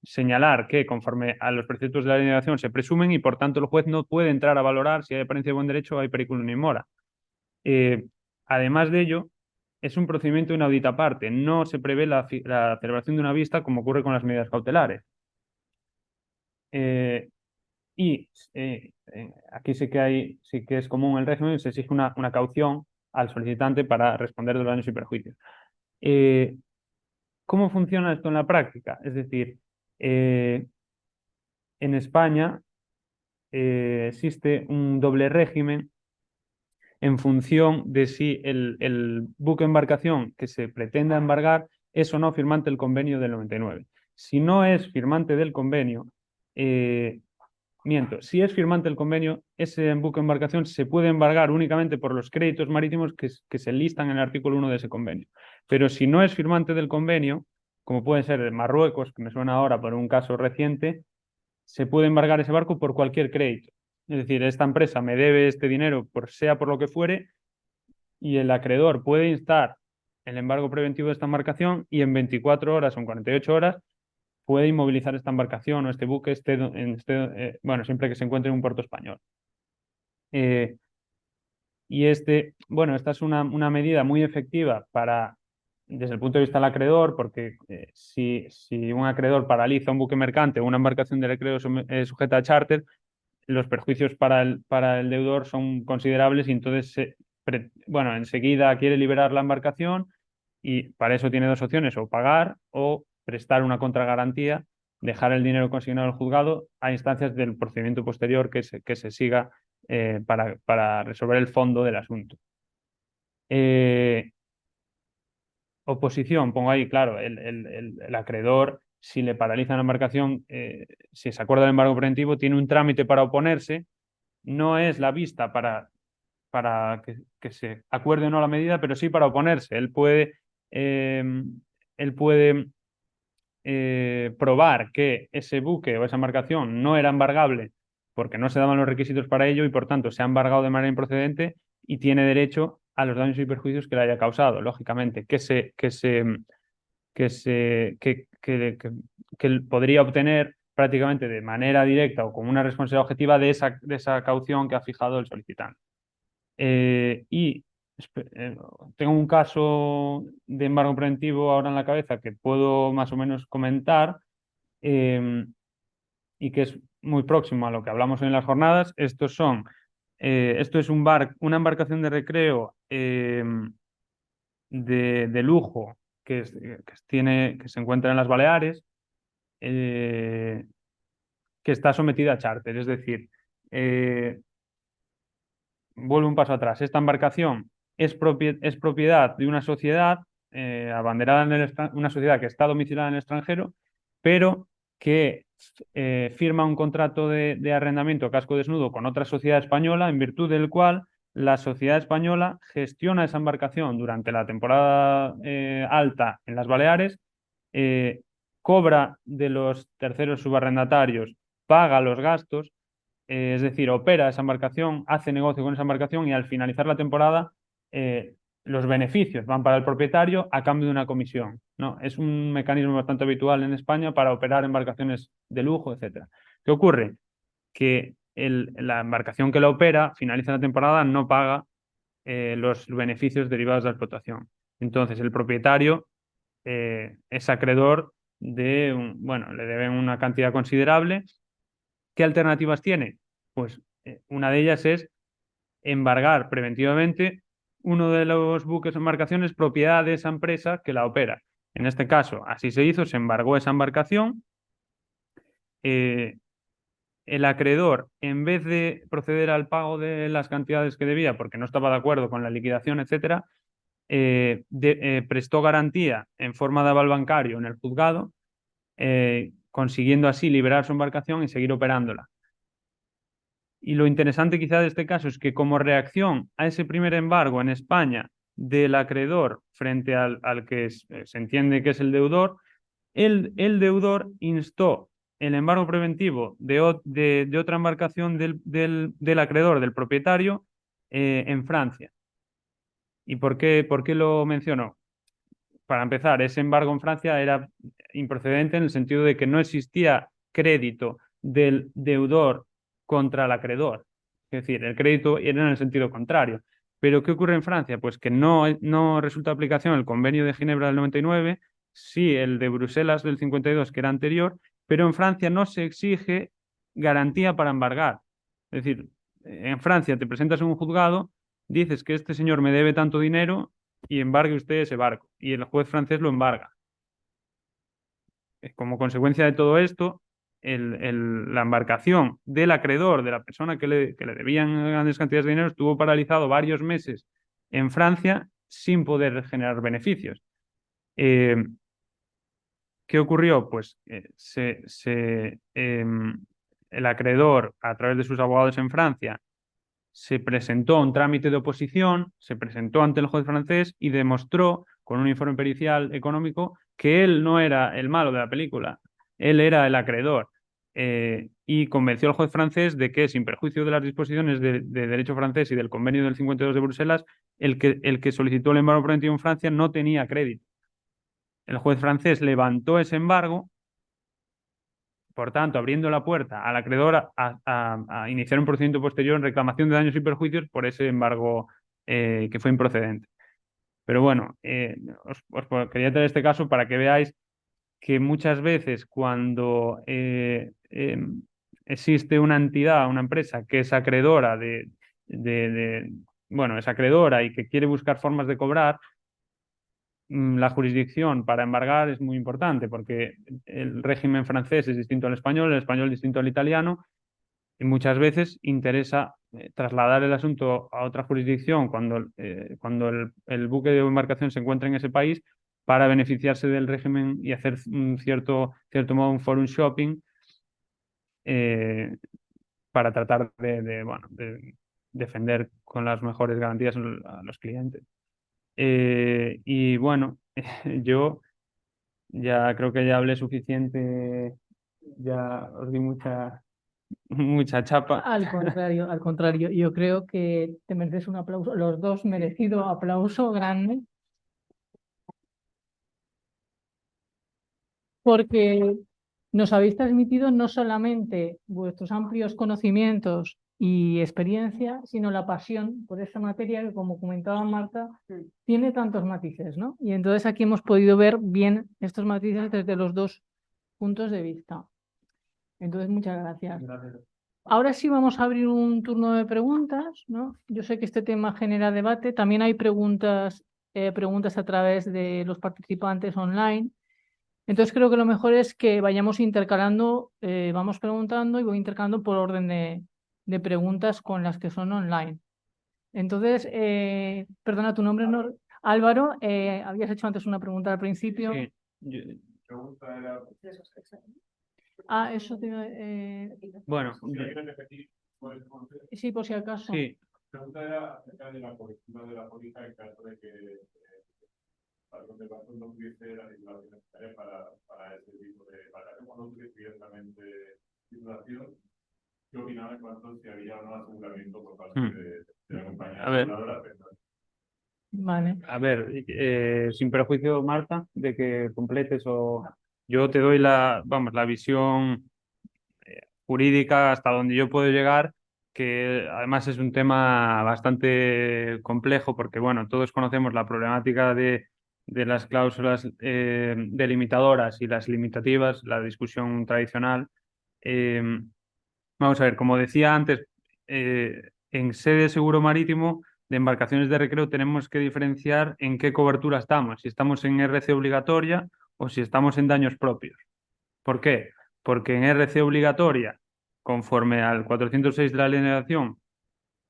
señalar que conforme a los preceptos de la ley de navegación se presumen y por tanto el juez no puede entrar a valorar si hay apariencia de buen derecho o hay periculum in mora. Además de ello, es un procedimiento inaudita aparte. No se prevé la celebración de una vista como ocurre con las medidas cautelares. Aquí sí que es común el régimen, se exige una caución al solicitante para responder de los daños y perjuicios. ¿Cómo funciona esto en la práctica? Es decir, en España existe un doble régimen en función de si el buque embarcación que se pretenda embargar es o no firmante del convenio del 99. Si no es firmante del convenio, si es firmante del convenio, ese buque embarcación se puede embargar únicamente por los créditos marítimos que se listan en el artículo 1 de ese convenio. Pero si no es firmante del convenio, como puede ser Marruecos, que me suena ahora por un caso reciente, se puede embargar ese barco por cualquier crédito. Es decir, esta empresa me debe este dinero sea por lo que fuere y el acreedor puede instar el embargo preventivo de esta embarcación y en 24 horas o en 48 horas puede inmovilizar esta embarcación o este buque siempre que se encuentre en un puerto español. Esta es una medida muy efectiva desde el punto de vista del acreedor, porque si un acreedor paraliza un buque mercante o una embarcación del acreedor sujeta a charter, los perjuicios para el deudor son considerables y entonces, enseguida quiere liberar la embarcación y para eso tiene dos opciones, o pagar o prestar una contragarantía, dejar el dinero consignado al juzgado a instancias del procedimiento posterior que se siga para resolver el fondo del asunto. Oposición, pongo ahí, claro, el acreedor, si le paraliza la embarcación, si se acuerda del embargo preventivo, tiene un trámite para oponerse, no es la vista para que se acuerde o no la medida, pero sí para oponerse. Él puede probar que ese buque o esa embarcación no era embargable porque no se daban los requisitos para ello y por tanto se ha embargado de manera improcedente y tiene derecho a los daños y perjuicios que le haya causado, lógicamente, que él podría obtener prácticamente de manera directa o con una responsabilidad objetiva de esa caución que ha fijado el solicitante. Tengo un caso de embargo preventivo ahora en la cabeza que puedo más o menos comentar y que es muy próximo a lo que hablamos en las jornadas. Esto es una embarcación de recreo de lujo que se encuentra en las Baleares, que está sometida a charter. Es decir, vuelvo un paso atrás. Esta embarcación es propiedad de una sociedad abanderada una sociedad que está domiciliada en el extranjero, pero que firma un contrato de arrendamiento casco desnudo con otra sociedad española, en virtud del cual la sociedad española gestiona esa embarcación durante la temporada alta en las Baleares, cobra de los terceros subarrendatarios, paga los gastos, es decir, opera esa embarcación, hace negocio con esa embarcación y al finalizar la temporada los beneficios van para el propietario a cambio de una comisión, ¿no? Es un mecanismo bastante habitual en España para operar embarcaciones de lujo, etc. ¿Qué ocurre? Que la embarcación que la opera, finaliza la temporada, no paga los beneficios derivados de la explotación. Entonces, el propietario es acreedor de, bueno, le deben una cantidad considerable. ¿Qué alternativas tiene? Pues una de ellas es embargar preventivamente uno de los buques o embarcaciones propiedad de esa empresa que la opera. En este caso, así se hizo, se embargó esa embarcación. El acreedor, en vez de proceder al pago de las cantidades que debía, porque no estaba de acuerdo con la liquidación, etcétera, prestó garantía en forma de aval bancario en el juzgado, consiguiendo así liberar su embarcación y seguir operándola. Y lo interesante quizá de este caso es que como reacción a ese primer embargo en España del acreedor frente al que se entiende que es el deudor, el deudor instó el embargo preventivo de otra embarcación del acreedor, del propietario, en Francia. ¿Y por qué lo menciono? Para empezar, ese embargo en Francia era improcedente en el sentido de que no existía crédito del deudor contra el acreedor. Es decir, el crédito era en el sentido contrario. ¿Pero qué ocurre en Francia? Pues que no resulta de aplicación el convenio de Ginebra del 99, sí el de Bruselas del 52, que era anterior, pero en Francia no se exige garantía para embargar. Es decir, en Francia te presentas en un juzgado, dices que este señor me debe tanto dinero y embargue usted ese barco. Y el juez francés lo embarga. Como consecuencia de todo esto, la embarcación del acreedor, de la persona que le debían grandes cantidades de dinero, estuvo paralizado varios meses en Francia sin poder generar beneficios. ¿Qué ocurrió? Pues el acreedor, a través de sus abogados en Francia, se presentó a un trámite de oposición, se presentó ante el juez francés y demostró con un informe pericial económico que él no era el malo de la película, él era el acreedor. Y convenció al juez francés de que, sin perjuicio de las disposiciones de derecho francés y del convenio del 52 de Bruselas, el que solicitó el embargo preventivo en Francia no tenía crédito. El juez francés levantó ese embargo, por tanto, abriendo la puerta al acreedor a iniciar un procedimiento posterior en reclamación de daños y perjuicios por ese embargo que fue improcedente. Pero bueno, os quería traer este caso para que veáis que muchas veces cuando existe una entidad, una empresa que es acreedora bueno, es acreedora y que quiere buscar formas de cobrar, la jurisdicción para embargar es muy importante porque el régimen francés es distinto al español, el español es distinto al italiano y muchas veces interesa trasladar el asunto a otra jurisdicción cuando el buque de embarcación se encuentra en ese país para beneficiarse del régimen y hacer un cierto modo un forum shopping para tratar de defender con las mejores garantías a los clientes. Y bueno, yo ya creo que ya hablé suficiente, ya os di mucha chapa. Al contrario, yo creo que te mereces un aplauso, los dos merecido aplauso grande, porque nos habéis transmitido no solamente vuestros amplios conocimientos y experiencia, sino la pasión por esta materia que, como comentaba Marta, tiene tantos matices, ¿no? Y entonces aquí hemos podido ver bien estos matices desde los dos puntos de vista. Entonces, muchas gracias. Ahora sí vamos a abrir un turno de preguntas, ¿no? Yo sé que este tema genera debate. También hay preguntas a través de los participantes online. Entonces creo que lo mejor es que vayamos intercalando, vamos preguntando y voy intercalando por orden de preguntas con las que son online. Entonces, perdona tu nombre, ¿no? Álvaro, habías hecho antes una pregunta al principio. Sí, Pregunta era, Ah, eso te... bueno, si hay que repetir, ¿cuál es el concepto? sí, por si acaso. sí, pregunta era acerca de la cobertura de la póliza en caso de que para los debates no tuviese la titulación necesaria para ese tipo de embarcación, cuando tuviese directamente titulación. ¿Qué opinaba en cuanto a si había o no aseguramiento por parte de la compañía A ver. aseguradora? Vale. A ver, sin perjuicio, Marta, de que completes o yo te doy la visión jurídica hasta donde yo puedo llegar, que además es un tema bastante complejo porque, bueno, todos conocemos la problemática de las cláusulas delimitadoras y las limitativas, la discusión tradicional. Vamos a ver, como decía antes, en sede de seguro marítimo de embarcaciones de recreo tenemos que diferenciar en qué cobertura estamos, si estamos en RC obligatoria o si estamos en daños propios. ¿Por qué? Porque en RC obligatoria, conforme al 406 de la Ley de Navegación,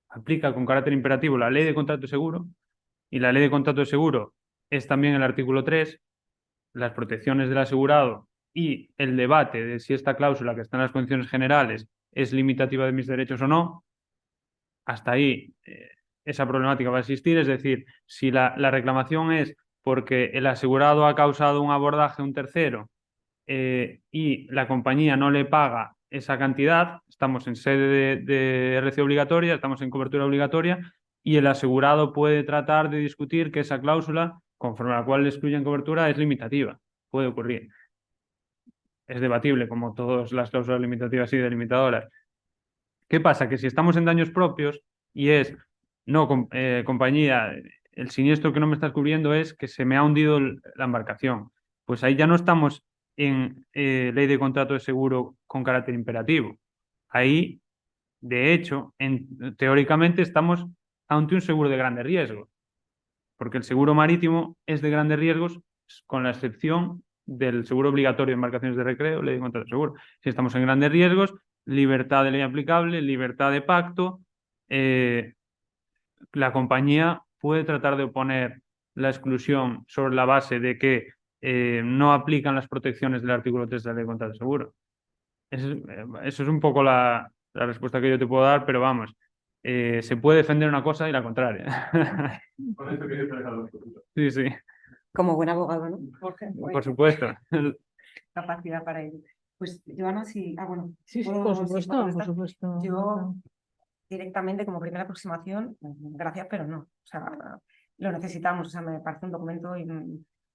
aplica con carácter imperativo la Ley de Contrato de Seguro, y la Ley de Contrato de Seguro es también el artículo 3, las protecciones del asegurado y el debate de si esta cláusula que está en las condiciones generales es limitativa de mis derechos o no. Hasta ahí esa problemática va a existir, es decir, si la reclamación es porque el asegurado ha causado un abordaje a un tercero y la compañía no le paga esa cantidad, estamos en sede de RC obligatoria, estamos en cobertura obligatoria y el asegurado puede tratar de discutir que esa cláusula, conforme a la cual le excluyen cobertura, es limitativa. Puede ocurrir. Es debatible, como todas las cláusulas limitativas y delimitadoras. ¿Qué pasa? Que si estamos en daños propios y es, no, compañía, el siniestro que no me estás cubriendo es que se me ha hundido la embarcación, pues ahí ya no estamos en ley de contrato de seguro con carácter imperativo. Ahí, de hecho, teóricamente estamos ante un seguro de grandes riesgos, porque el seguro marítimo es de grandes riesgos con la excepción del seguro obligatorio de embarcaciones de recreo, ley de contrato de seguro. Si estamos en grandes riesgos, libertad de ley aplicable, libertad de pacto, la compañía puede tratar de oponer la exclusión sobre la base de que no aplican las protecciones del artículo 3 de la ley de contrato de seguro. Eso es un poco la respuesta que yo te puedo dar, pero vamos, se puede defender una cosa y la contraria. Por eso quería traer a los futuros. Sí, sí, Como buen abogado, ¿no? Jorge, por supuesto. capacidad para ello. Pues, Joana, sí, bueno, Sí, sí, puedo- por sí, supuesto, puedo por contestar. supuesto. Yo directamente como primera aproximación, gracias, pero no. O sea, lo necesitamos. O sea, me parece un documento o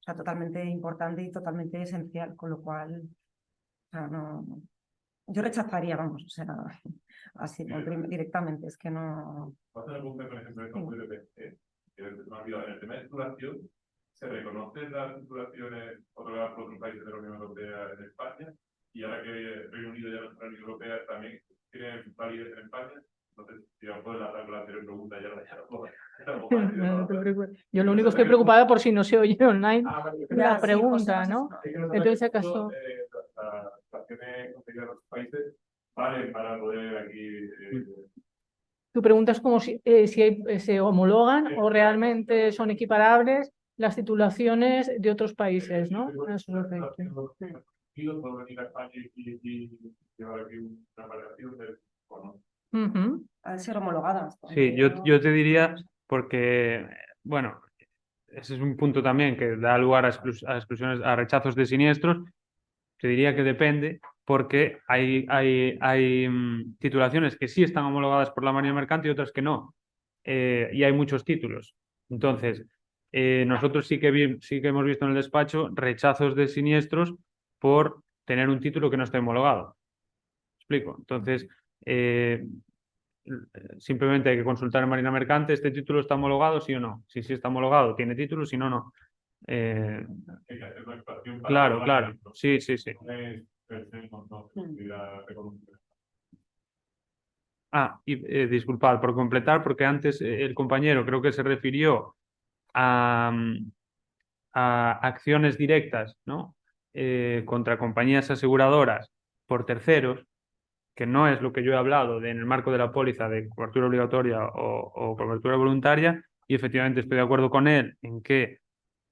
sea, totalmente importante y totalmente esencial, con lo cual, o sea, no. Yo rechazaría, vamos, o sea, así, directamente, es que no. Pasa la pregunta, por ejemplo, esto muy de en el tema de titulación, ¿se reconocen las titulaciones otorgadas por otros países de la Unión Europea en España? Y ahora que Reino Unido ya no está en la Unión Europea, también tiene validez en España. Entonces, si ya puedo enlazar con la anterior pregunta, ya lo No te preocupes. Yo lo único que estoy preocupada por si no se oye online la sí, pregunta, José, ¿no? Es que no Entonces, sabes ¿acaso? las situaciones conseguidas en los países valen para poder aquí. Tu pregunta es como si se homologan o realmente son equiparables las titulaciones de otros países, ¿no? A eso se refiere. Puedo venir a España y llevar aquí una embarcación o no. Ujú. Al ser homologadas. Sí, yo te diría, porque, bueno, ese es un punto también que da lugar a exclusiones, a rechazos de siniestros. Te diría que depende, porque hay titulaciones que sí están homologadas por la Marina Mercante y otras que no. Y hay muchos títulos. Entonces, nosotros sí que hemos visto en el despacho rechazos de siniestros por tener un título que no esté homologado. ¿Me explico? Entonces, simplemente hay que consultar en Marina Mercante, ¿este título está homologado, sí o no? Si sí está homologado, tiene título, si no, no. Hay que hacer una actuación para Claro, homologar claro. esto. Sí, sí, sí. No es per se con todo, la reconocimiento. Y disculpad por completar, porque antes el compañero creo que se refirió a acciones directas, ¿no? Contra compañías aseguradoras por terceros, que no es lo que yo he hablado en el marco de la póliza de cobertura obligatoria o cobertura voluntaria, y efectivamente estoy de acuerdo con él en que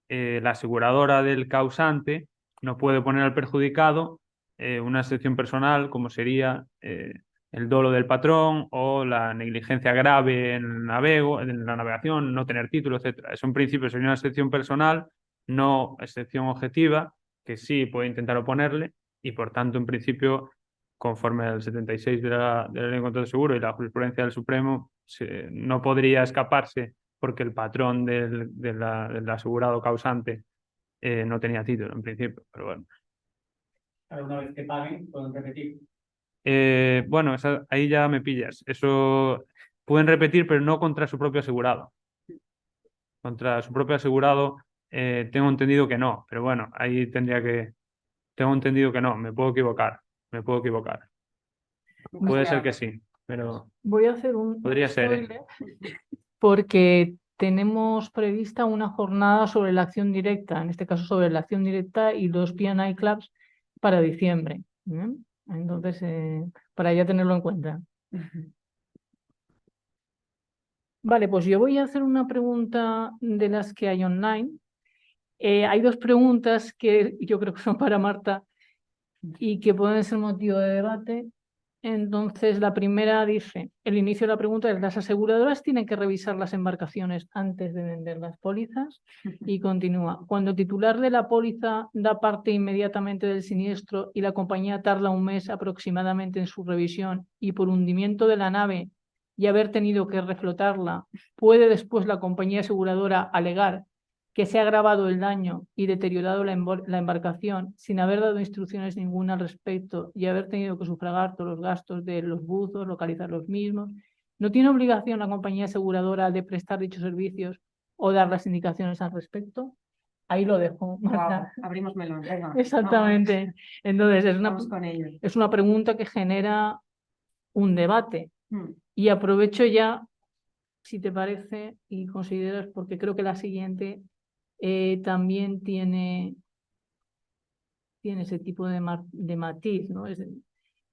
la aseguradora del causante no puede poner al perjudicado una excepción personal, como sería el dolo del patrón o la negligencia grave en la navegación, no tener título, etc. Es un principio, sería una excepción personal, no excepción objetiva, que sí puede intentar oponerle y por tanto, en principio, conforme al 76 de la Ley de Contrato Seguro y la jurisprudencia del Supremo, no podría escaparse porque el patrón del asegurado causante no tenía título, en principio, pero bueno. Una vez que paguen, pueden repetir. Bueno, ahí ya me pillas. Eso pueden repetir, pero no contra su propio asegurado. Contra su propio asegurado, tengo entendido que no, pero bueno, ahí tengo entendido que no, me puedo equivocar, me puedo equivocar. Puede ser que sí, pero Voy a hacer un podría ser, ¿eh? spoiler porque tenemos prevista una jornada sobre la acción directa, en este caso sobre la acción directa y los P&I Clubs para diciembre. Entonces, para ya tenerlo en cuenta. Vale, pues yo voy a hacer una pregunta de las que hay online. Hay dos preguntas que yo creo que son para Marta y que pueden ser motivo de debate. Entonces, la primera dice, el inicio de la pregunta es, ¿las aseguradoras tienen que revisar las embarcaciones antes de vender las pólizas? Y continúa, cuando el titular de la póliza da parte inmediatamente del siniestro y la compañía tarda un mes aproximadamente en su revisión y por hundimiento de la nave y haber tenido que reflotarla, ¿puede después la compañía aseguradora alegar que se ha agravado el daño y deteriorado la embarcación sin haber dado instrucciones ninguna al respecto y haber tenido que sufragar todos los gastos de los buzos, localizar los mismos? ¿No tiene obligación la compañía aseguradora de prestar dichos servicios o dar las indicaciones al respecto? Ahí lo dejo, Marta. Wow, abrimos melón, venga. Exactamente. Entonces, Vamos con ello. es una pregunta que genera un debate. Mm. Y aprovecho ya, si te parece, y consideras, porque creo que la siguiente también tiene ese tipo de matiz, ¿no?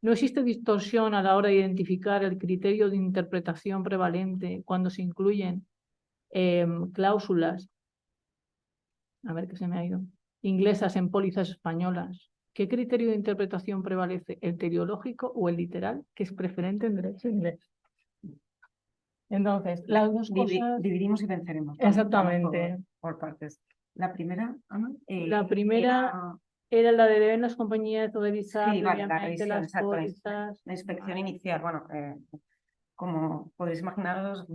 No existe distorsión a la hora de identificar el criterio de interpretación prevalente cuando se incluyen cláusulas, a ver qué se me ha ido, inglesas en pólizas españolas. ¿Qué criterio de interpretación prevalece, el teleológico o el literal, que es preferente en derecho inglés? Entonces, las dos cosas... Dividimos y venceremos. Exactamente. Vamos por partes. La primera, Ana. La primera era la de deben las compañías revisar Sí, vale, la previamente revisión, las exacto, pólizas. la inspección inicial. Bueno, como podréis imaginaros,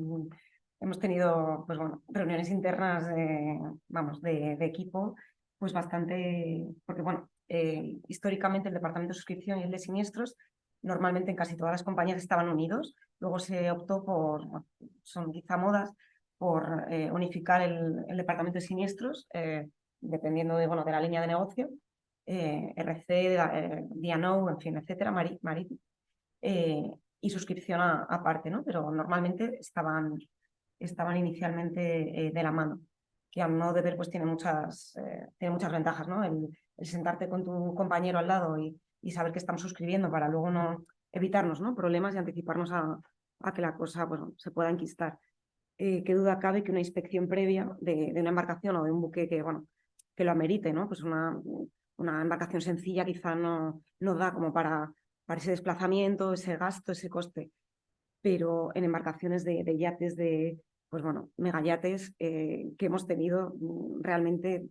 hemos tenido pues, bueno, reuniones internas de equipo, pues bastante, porque bueno, históricamente el departamento de suscripción y el de siniestros, normalmente en casi todas las compañías estaban unidos. Luego se optó por, bueno, son quizá modas, por unificar el departamento de siniestros, dependiendo de, bueno, de la línea de negocio, RC, D&O, en fin, etcétera, y suscripción aparte, ¿no? Pero normalmente estaban inicialmente de la mano, que a no deber pues tiene muchas ventajas, ¿no? El sentarte con tu compañero al lado y saber que estamos suscribiendo para luego no evitarnos, ¿no? Problemas y anticiparnos a que la cosa pues, se pueda enquistar. Qué duda cabe que una inspección previa de una embarcación o de un buque que lo amerite, ¿no? Pues una embarcación sencilla quizá no da como para ese desplazamiento, ese gasto, ese coste. Pero en embarcaciones de yates, pues bueno, megayates que hemos tenido, realmente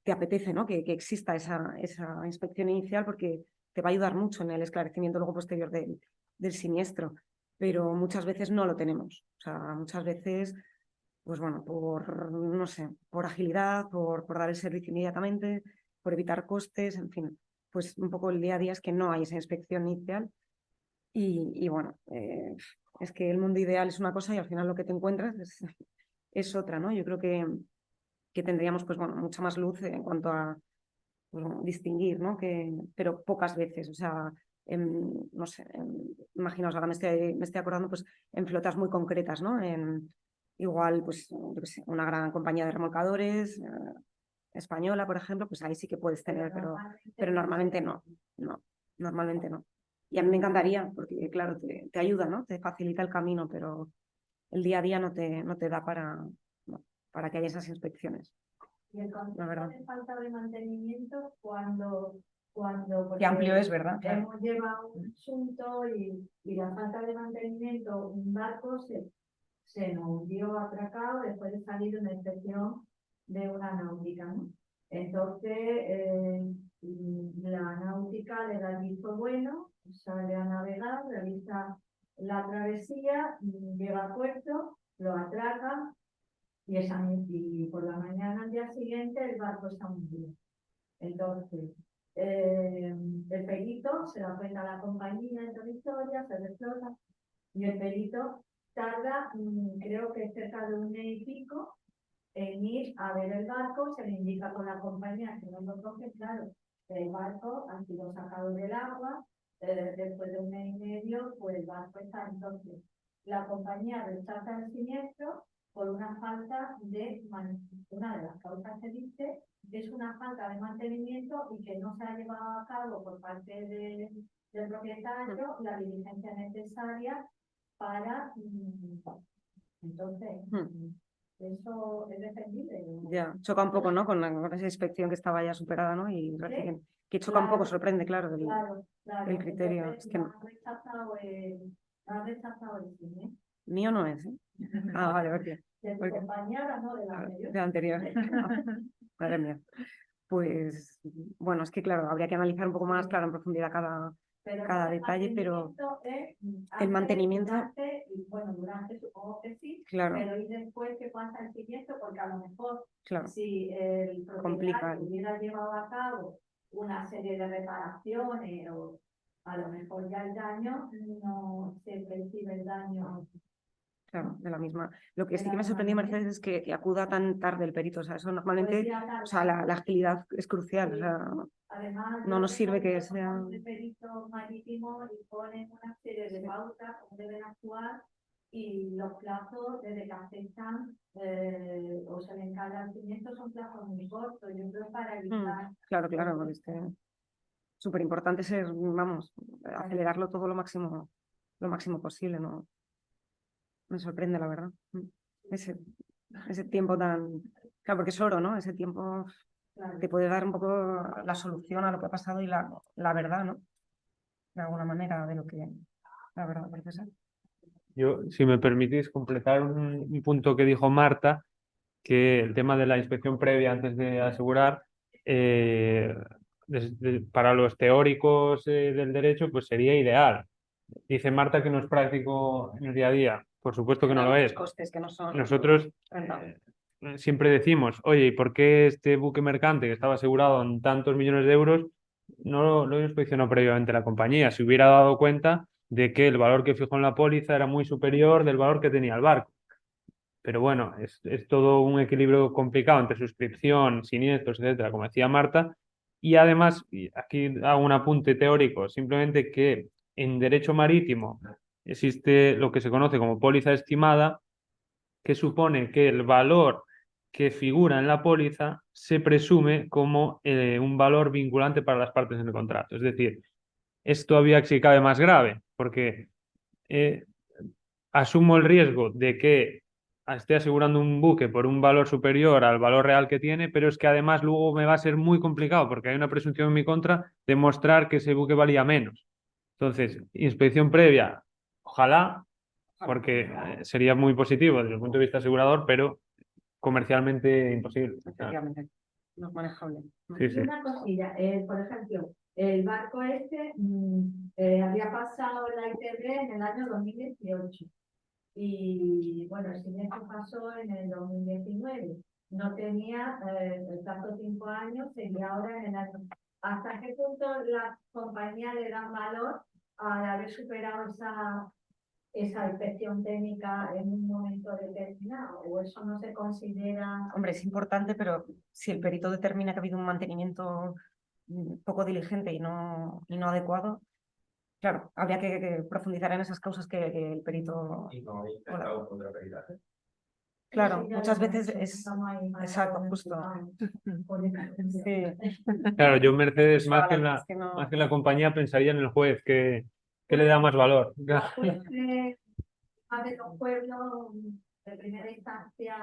te apetece, ¿no? Que exista esa inspección inicial porque te va a ayudar mucho en el esclarecimiento luego posterior del siniestro. Pero muchas veces no lo tenemos. O sea, muchas veces, pues bueno, no sé, por agilidad, por dar el servicio inmediatamente, por evitar costes, en fin, pues un poco el día a día es que no hay esa inspección inicial y bueno, es que el mundo ideal es una cosa y al final lo que te encuentras es otra, ¿no? Yo creo que tendríamos pues bueno, mucha más luz en cuanto a pues, bueno, distinguir, ¿no? Pero pocas veces, o sea, no sé, imaginaos, ahora me estoy acordando pues en flotas muy concretas, ¿no? Igual, pues, yo qué sé, una gran compañía de remolcadores española, por ejemplo, pues ahí sí que puedes tener, pero normalmente no, normalmente no. Y a mí me encantaría, porque claro, te ayuda, ¿no? Te facilita el camino, pero el día a día no te da para que haya esas inspecciones. Y el concepto de falta de mantenimiento cuando, por Qué amplio es, ¿verdad? Claro. Hemos llevado un asunto y la falta de mantenimiento, un barco se nos vio atracado después de salir de una inspección de una náutica, ¿no? Entonces, la náutica le da el visto bueno, sale a navegar, realiza la travesía, llega a puerto, lo atraca y por la mañana al día siguiente el barco está hundido. Entonces, el perito se da cuenta a la compañía de toda la historia, se reflota y el perito tarda, creo que cerca de un mes y pico, en ir a ver el barco, se le indica con la compañía que no lo toque, claro, el barco ha sido sacado del agua, después de un mes y medio, pues el barco está. Entonces, la compañía rechaza el siniestro por una falta de, una de las causas que dice, es una falta de mantenimiento y que no se ha llevado a cabo por parte del propietario la diligencia necesaria para, entonces, eso es defendible. Ya, choca un poco, ¿no? Con esa inspección que estaba ya superada, ¿no? Y recién, que choca un poco, sorprende, claro, el criterio. Entonces, Es que no. ha rechazado el cine. Mío no es, ¿eh? Ah, vale, vale. De tu Porque- compañera, no de la anterior. De anterior. Madre mía. Pues, bueno, es que claro, habría que analizar un poco más, claro, en profundidad cada detalle, pero el mantenimiento, Durante, y bueno, durante supongo que sí, claro, pero y después que pasa el siniestro, porque a lo mejor claro, si el complica. propietario hubiera llevado a cabo una serie de reparaciones o a lo mejor ya el daño no se percibe el daño. Claro, de la misma. Lo que De sí la que me misma sorprendió, manera. Mercedes, es que acuda tan tarde el perito. O sea, eso normalmente, Pues ya tarda. o sea, la agilidad es crucial. O sea, Además, no nos sirve que sea. de peritos marítimos y ponen una serie de pautas cómo deben actuar y los plazos desde que aceptan o se le encarga el siniestro son plazos muy cortos. Yo creo para evitar. Claro, claro, porque súper importante ser, vamos, acelerarlo todo lo máximo posible, ¿no? Me sorprende, la verdad. Ese tiempo tan. Claro, porque es oro, ¿no? Ese tiempo Claro. te puede dar un poco la solución a lo que ha pasado y la verdad, ¿no? De alguna manera, de lo que la verdad parece ser. Yo, si me permitís completar un punto que dijo Marta, que el tema de la inspección previa antes de asegurar, para los teóricos del derecho, pues sería ideal. Dice Marta que no es práctico en el día a día. Por supuesto que no lo es. Costes que no son Nosotros rentables. siempre decimos, oye, ¿y por qué este buque mercante que estaba asegurado en tantos millones de euros no lo inspeccionó previamente la compañía? Se hubiera dado cuenta de que el valor que fijó en la póliza era muy superior del valor que tenía el barco. Pero bueno, es todo un equilibrio complicado entre suscripción, siniestros, etcétera, como decía Marta. Y además, y aquí hago un apunte teórico, simplemente que en derecho marítimo existe lo que se conoce como póliza estimada, que supone que el valor que figura en la póliza se presume como un valor vinculante para las partes en el contrato. Es decir, es todavía, si cabe, más grave, porque asumo el riesgo de que esté asegurando un buque por un valor superior al valor real que tiene, pero es que además luego me va a ser muy complicado, porque hay una presunción en mi contra, demostrar que ese buque valía menos. Entonces, inspección previa, ojalá, porque sería muy positivo desde el punto de vista asegurador, pero comercialmente imposible. Efectivamente, no es manejable. Sí, sí. Una cosilla, por ejemplo, el barco este había pasado la ITV en el año 2018 y bueno, el siniestro pasó en el 2019. No tenía el plazo de 5 años, sería ahora en el año. ¿Hasta qué punto la compañía le da valor al haber superado esa inspección técnica en un momento determinado? ¿O eso no se considera? Hombre, es importante, pero si el perito determina que ha habido un mantenimiento poco diligente y no adecuado, claro, habría que profundizar en esas causas que el perito. Y no habéis intentado contra peritaje. Claro, Sí, ya muchas lo hemos veces hecho, es. estamos ahí Exacto, marcados, justo. por eso. Sí, Claro, yo Mercedes, más que en es que no. más que en la compañía, pensaría en el juez, que le da más valor. Pues, a ver, los pueblos de primera instancia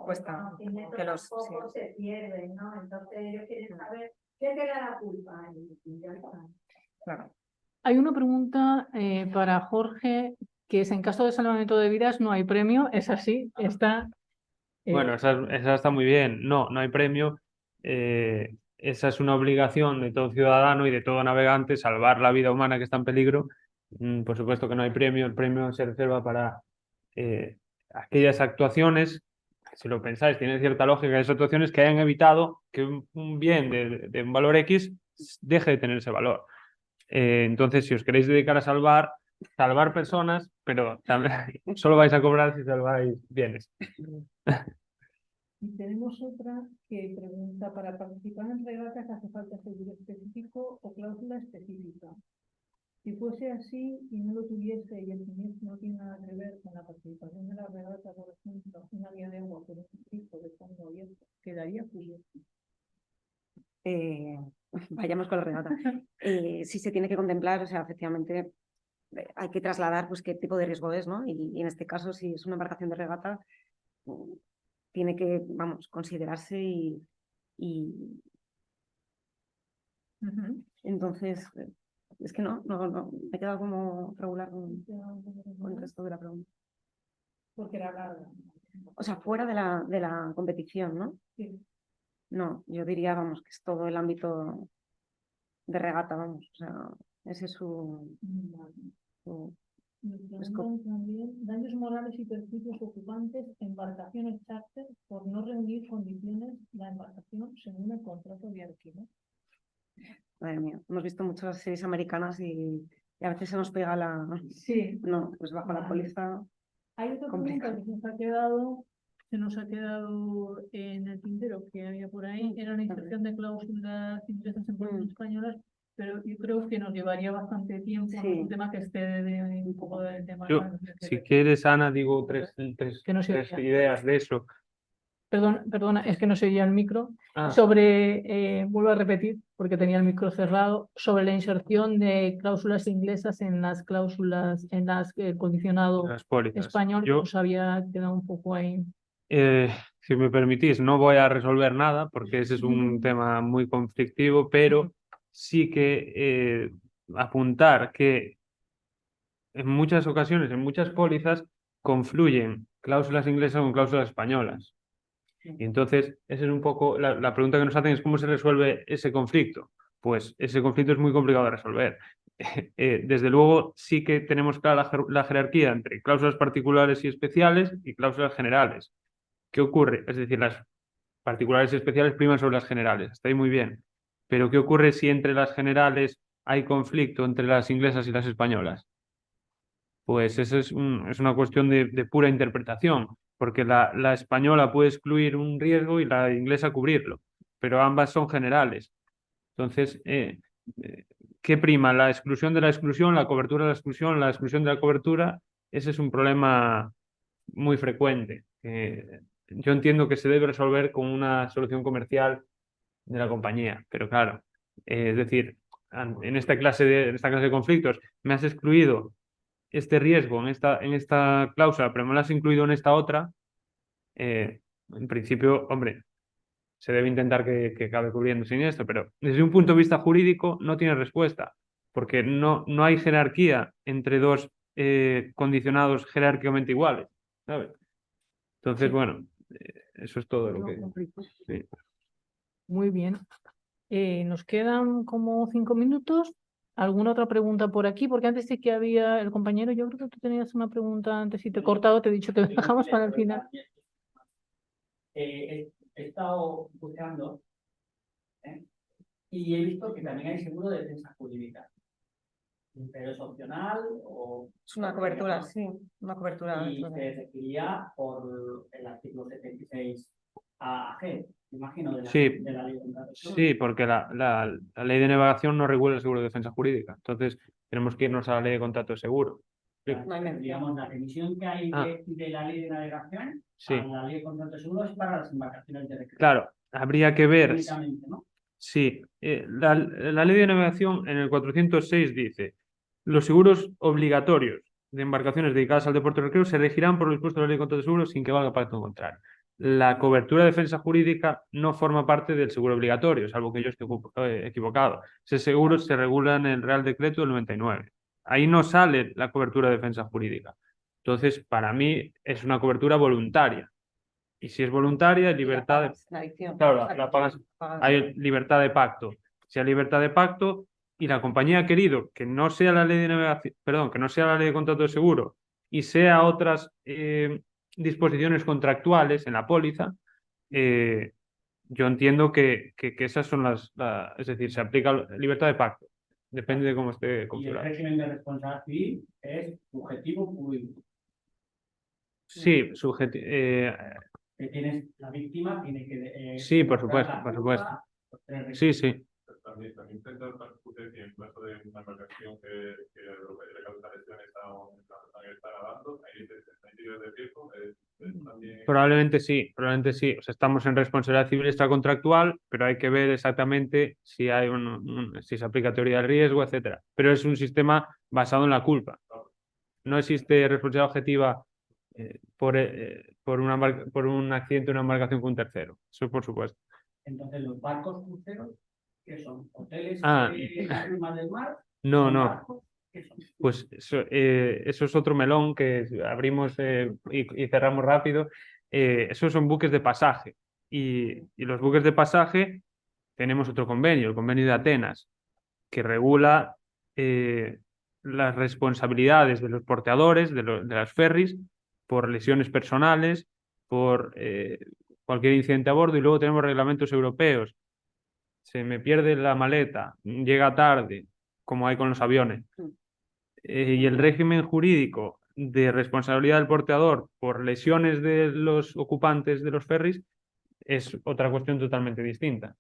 cuesta conocimientos que los... tampoco sí, se pierden, ¿no? Entonces ellos quieren saber qué te da la culpa y ya está. claro. Hay una pregunta para Jorge, que es en caso de salvamento de vidas no hay premio, es así, está... Bueno, esa está muy bien. No, no hay premio. Esa es una obligación de todo ciudadano y de todo navegante, salvar la vida humana que está en peligro. Por supuesto que no hay premio. El premio se reserva para aquellas actuaciones, si lo pensáis, tiene cierta lógica, esas actuaciones que hayan evitado que un bien de un valor X deje de tener ese valor. Entonces, si os queréis dedicar a salvar personas, pero también, solo vais a cobrar si salváis bienes. Y tenemos otra que pregunta, ¿para participar en regatas hace falta seguro específico o cláusula específica? Si fuese así y no lo tuviese y el siniestro no tiene nada que ver con la participación de la regata, por ejemplo, una vía de agua por un pico de fondo abierto, quedaría cubierto. Vayamos con la regata. Sí se tiene que contemplar, o sea, efectivamente hay que trasladar pues qué tipo de riesgo es, ¿no? Y en este caso, si es una embarcación de regata, tiene que, vamos, considerarse y entonces, es que no, me he quedado como regular con el resto de la pregunta. Porque era larga. O sea, fuera de la competición, ¿no? Sí. No, yo diría, vamos, que es todo el ámbito de regata, vamos, o sea, ese es su Nos preguntan también daños morales y perjuicios ocupantes embarcaciones charter por no reunir condiciones la embarcación según el contrato de alquiler. Madre mía, hemos visto muchas series americanas y a veces se nos pega la... Sí. No, pues bajo la póliza... Hay otra Complicado. pregunta que se nos ha quedado en el tintero que había por ahí, era la inserción de cláusulas inglesas en puertos españolas, pero yo creo que nos llevaría bastante tiempo, ¿no? Sí. Un tema que esté un poco del tema. Yo, si quieres, Ana, digo tres Que no se tres oía. ideas de eso. Perdona, es que no se oía el micro. Ah. Vuelvo a repetir, porque tenía el micro cerrado, sobre la inserción de cláusulas inglesas en las cláusulas, en las condicionado Las pólizas. español, que Yo, nos había quedado un poco ahí. si me permitís, no voy a resolver nada porque ese es un tema muy conflictivo, pero sí que apuntar que en muchas ocasiones, en muchas pólizas, confluyen cláusulas inglesas con cláusulas españolas. Y entonces, esa es un poco la pregunta que nos hacen es cómo se resuelve ese conflicto. Pues ese conflicto es muy complicado de resolver. Desde luego, sí que tenemos clara la jerarquía entre cláusulas particulares y especiales y cláusulas generales. ¿Qué ocurre? Es decir, las particulares y especiales priman sobre las generales. Está ahí muy bien. Pero ¿qué ocurre si entre las generales hay conflicto entre las inglesas y las españolas? Pues eso es una cuestión de pura interpretación, porque la española puede excluir un riesgo y la inglesa cubrirlo, pero ambas son generales. Entonces, ¿qué prima? ¿La exclusión de la exclusión, la cobertura de la exclusión de la cobertura? Ese es un problema muy frecuente. Yo entiendo que se debe resolver con una solución comercial de la compañía, pero claro, es decir, en esta clase de conflictos me has excluido este riesgo en esta cláusula, pero me lo has incluido en esta otra, en principio, hombre, se debe intentar que acabe cubriendo sin esto, pero desde un punto de vista jurídico no tiene respuesta, porque no hay jerarquía entre dos condicionados jerárquicamente iguales, ¿sabes? Entonces, Sí. bueno, eso es todo lo que... Sí. Muy bien. Nos quedan como 5 minutos. ¿Alguna otra pregunta por aquí? Porque antes sí que había el compañero, yo creo que tú tenías una pregunta antes y te he cortado, te he dicho que dejamos para el final. He estado buscando y he visto que también hay seguro de defensa jurídica. Pero es opcional o... Es una cobertura, sí, una cobertura. Y se requería por el artículo 76 AG, imagino, Sí. de la ley de contratos. Sí, porque la ley de navegación no regula el seguro de defensa jurídica. Entonces, tenemos que irnos a la ley de contrato de seguro. No hay mención. Digamos, la revisión que hay de la ley de navegación Sí. a la ley de contrato de seguro es para las embarcaciones de recreo. Claro, habría que ver. Únicamente, ¿no? Sí, la ley de navegación en el 406 dice: los seguros obligatorios de embarcaciones dedicadas al deporte de recreo se regirán por los dispuestos de la ley de contrato de seguros sin que valga pacto contrario. la cobertura de defensa jurídica no forma parte del seguro obligatorio, salvo que yo esté equivocado. Ese seguro se regula en el Real Decreto del 99. Ahí no sale la cobertura de defensa jurídica. Entonces, para mí es una cobertura voluntaria. Y si es voluntaria, hay libertad de... La adicción. Claro, la pagas. Hay libertad de pacto. Si hay libertad de pacto y la compañía ha querido que no sea la ley de navegación, perdón, que no sea la ley de contrato de seguro y sea otras disposiciones contractuales en la póliza, yo entiendo que esas son es decir, se aplica libertad de pacto. Depende de cómo esté Y el configurado. régimen de responsabilidad civil es subjetivo público. Sí, Que tienes la víctima, tiene que... sí, por demostrar supuesto, la por culpa, supuesto. los tres Sí, sí. También se repercute que en caso de una embarcación que le causa lesiones a una persona que está nadando, ahí es de riesgo, también... Probablemente sí, probablemente sí. O sea, estamos en responsabilidad civil extracontractual, pero hay que ver exactamente si hay si se aplica teoría del riesgo, etcétera. Pero es un sistema basado en la culpa. No existe responsabilidad objetiva por un accidente de una embarcación con un tercero. Eso por supuesto. Entonces, los barcos cruceros, ¿qué son? ¿Hoteles encima del mar? No, ¿Son no. barcos? ¿Qué son? Pues eso es otro melón que abrimos y cerramos rápido. Esos son buques de pasaje. Y los buques de pasaje tenemos otro convenio, el convenio de Atenas, que regula las responsabilidades de los porteadores, de las ferries, por lesiones personales, por cualquier incidente a bordo. Y luego tenemos reglamentos europeos. Se me pierde la maleta, llega tarde, como hay con los aviones. Y el régimen jurídico de responsabilidad del porteador por lesiones de los ocupantes de los ferries es otra cuestión totalmente distinta.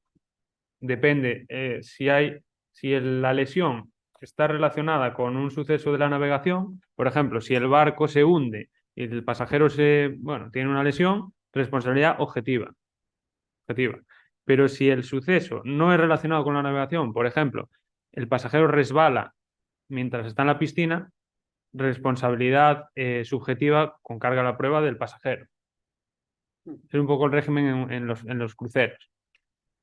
Depende si la lesión está relacionada con un suceso de la navegación, por ejemplo, si el barco se hunde y el pasajero tiene una lesión, responsabilidad objetiva. Pero si el suceso no es relacionado con la navegación, por ejemplo, el pasajero resbala mientras está en la piscina, responsabilidad subjetiva con carga a la prueba del pasajero. Es un poco el régimen en los cruceros.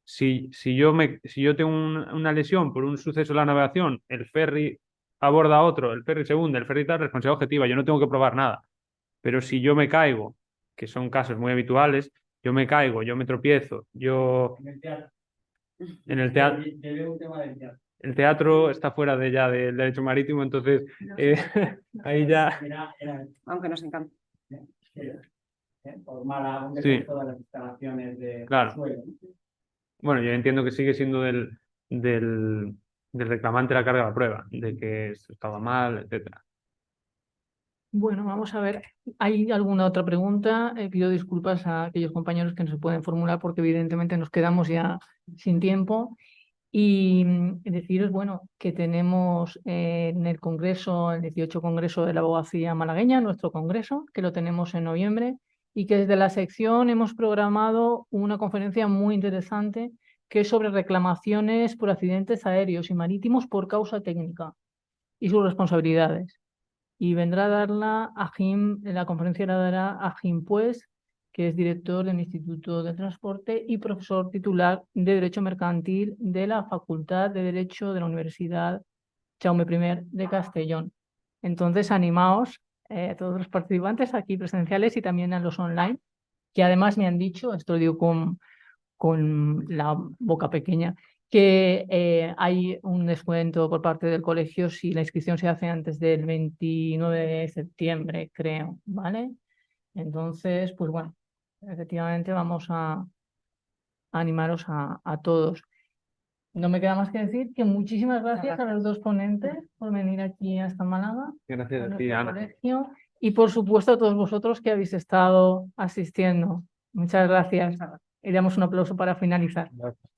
Si yo tengo una lesión por un suceso de la navegación, el ferry aborda a otro, el ferry se hunde, el ferry tal, responsabilidad objetiva, yo no tengo que probar nada. Pero si yo me caigo, que son casos muy habituales, yo me caigo, yo me tropiezo, En el teatro. en el teatro, Te veo un tema del teatro. el teatro está fuera del derecho marítimo, entonces ahí ya... Aunque nos encanta. Por mala Sí. todas las instalaciones de Claro. suelo. Bueno, yo entiendo que sigue siendo del reclamante la carga de la prueba, de que esto estaba mal, etcétera. Bueno, vamos a ver. ¿Hay alguna otra pregunta? Pido disculpas a aquellos compañeros que no se pueden formular porque evidentemente nos quedamos ya sin tiempo. Y deciros, bueno, que tenemos en el Congreso, el 18 Congreso de la Abogacía Malagueña, nuestro Congreso, que lo tenemos en noviembre, y que desde la sección hemos programado una conferencia muy interesante que es sobre reclamaciones por accidentes aéreos y marítimos por causa técnica y sus responsabilidades. Y vendrá a darla la conferencia la dará a Jim Pues, que es director del Instituto de Transporte y profesor titular de Derecho Mercantil de la Facultad de Derecho de la Universidad Jaume I de Castellón. Entonces, animaos a todos los participantes aquí presenciales y también a los online, que además me han dicho, esto lo digo con la boca pequeña, que hay un descuento por parte del colegio si la inscripción se hace antes del 29 de septiembre, creo, ¿vale? Entonces, pues bueno, efectivamente vamos a animaros a todos. No me queda más que decir que muchísimas gracias a los dos ponentes por venir aquí hasta Málaga, Gracias a a ti, nuestro Ana. colegio, y por supuesto a todos vosotros que habéis estado asistiendo. Muchas gracias. Y damos un aplauso para finalizar. Gracias.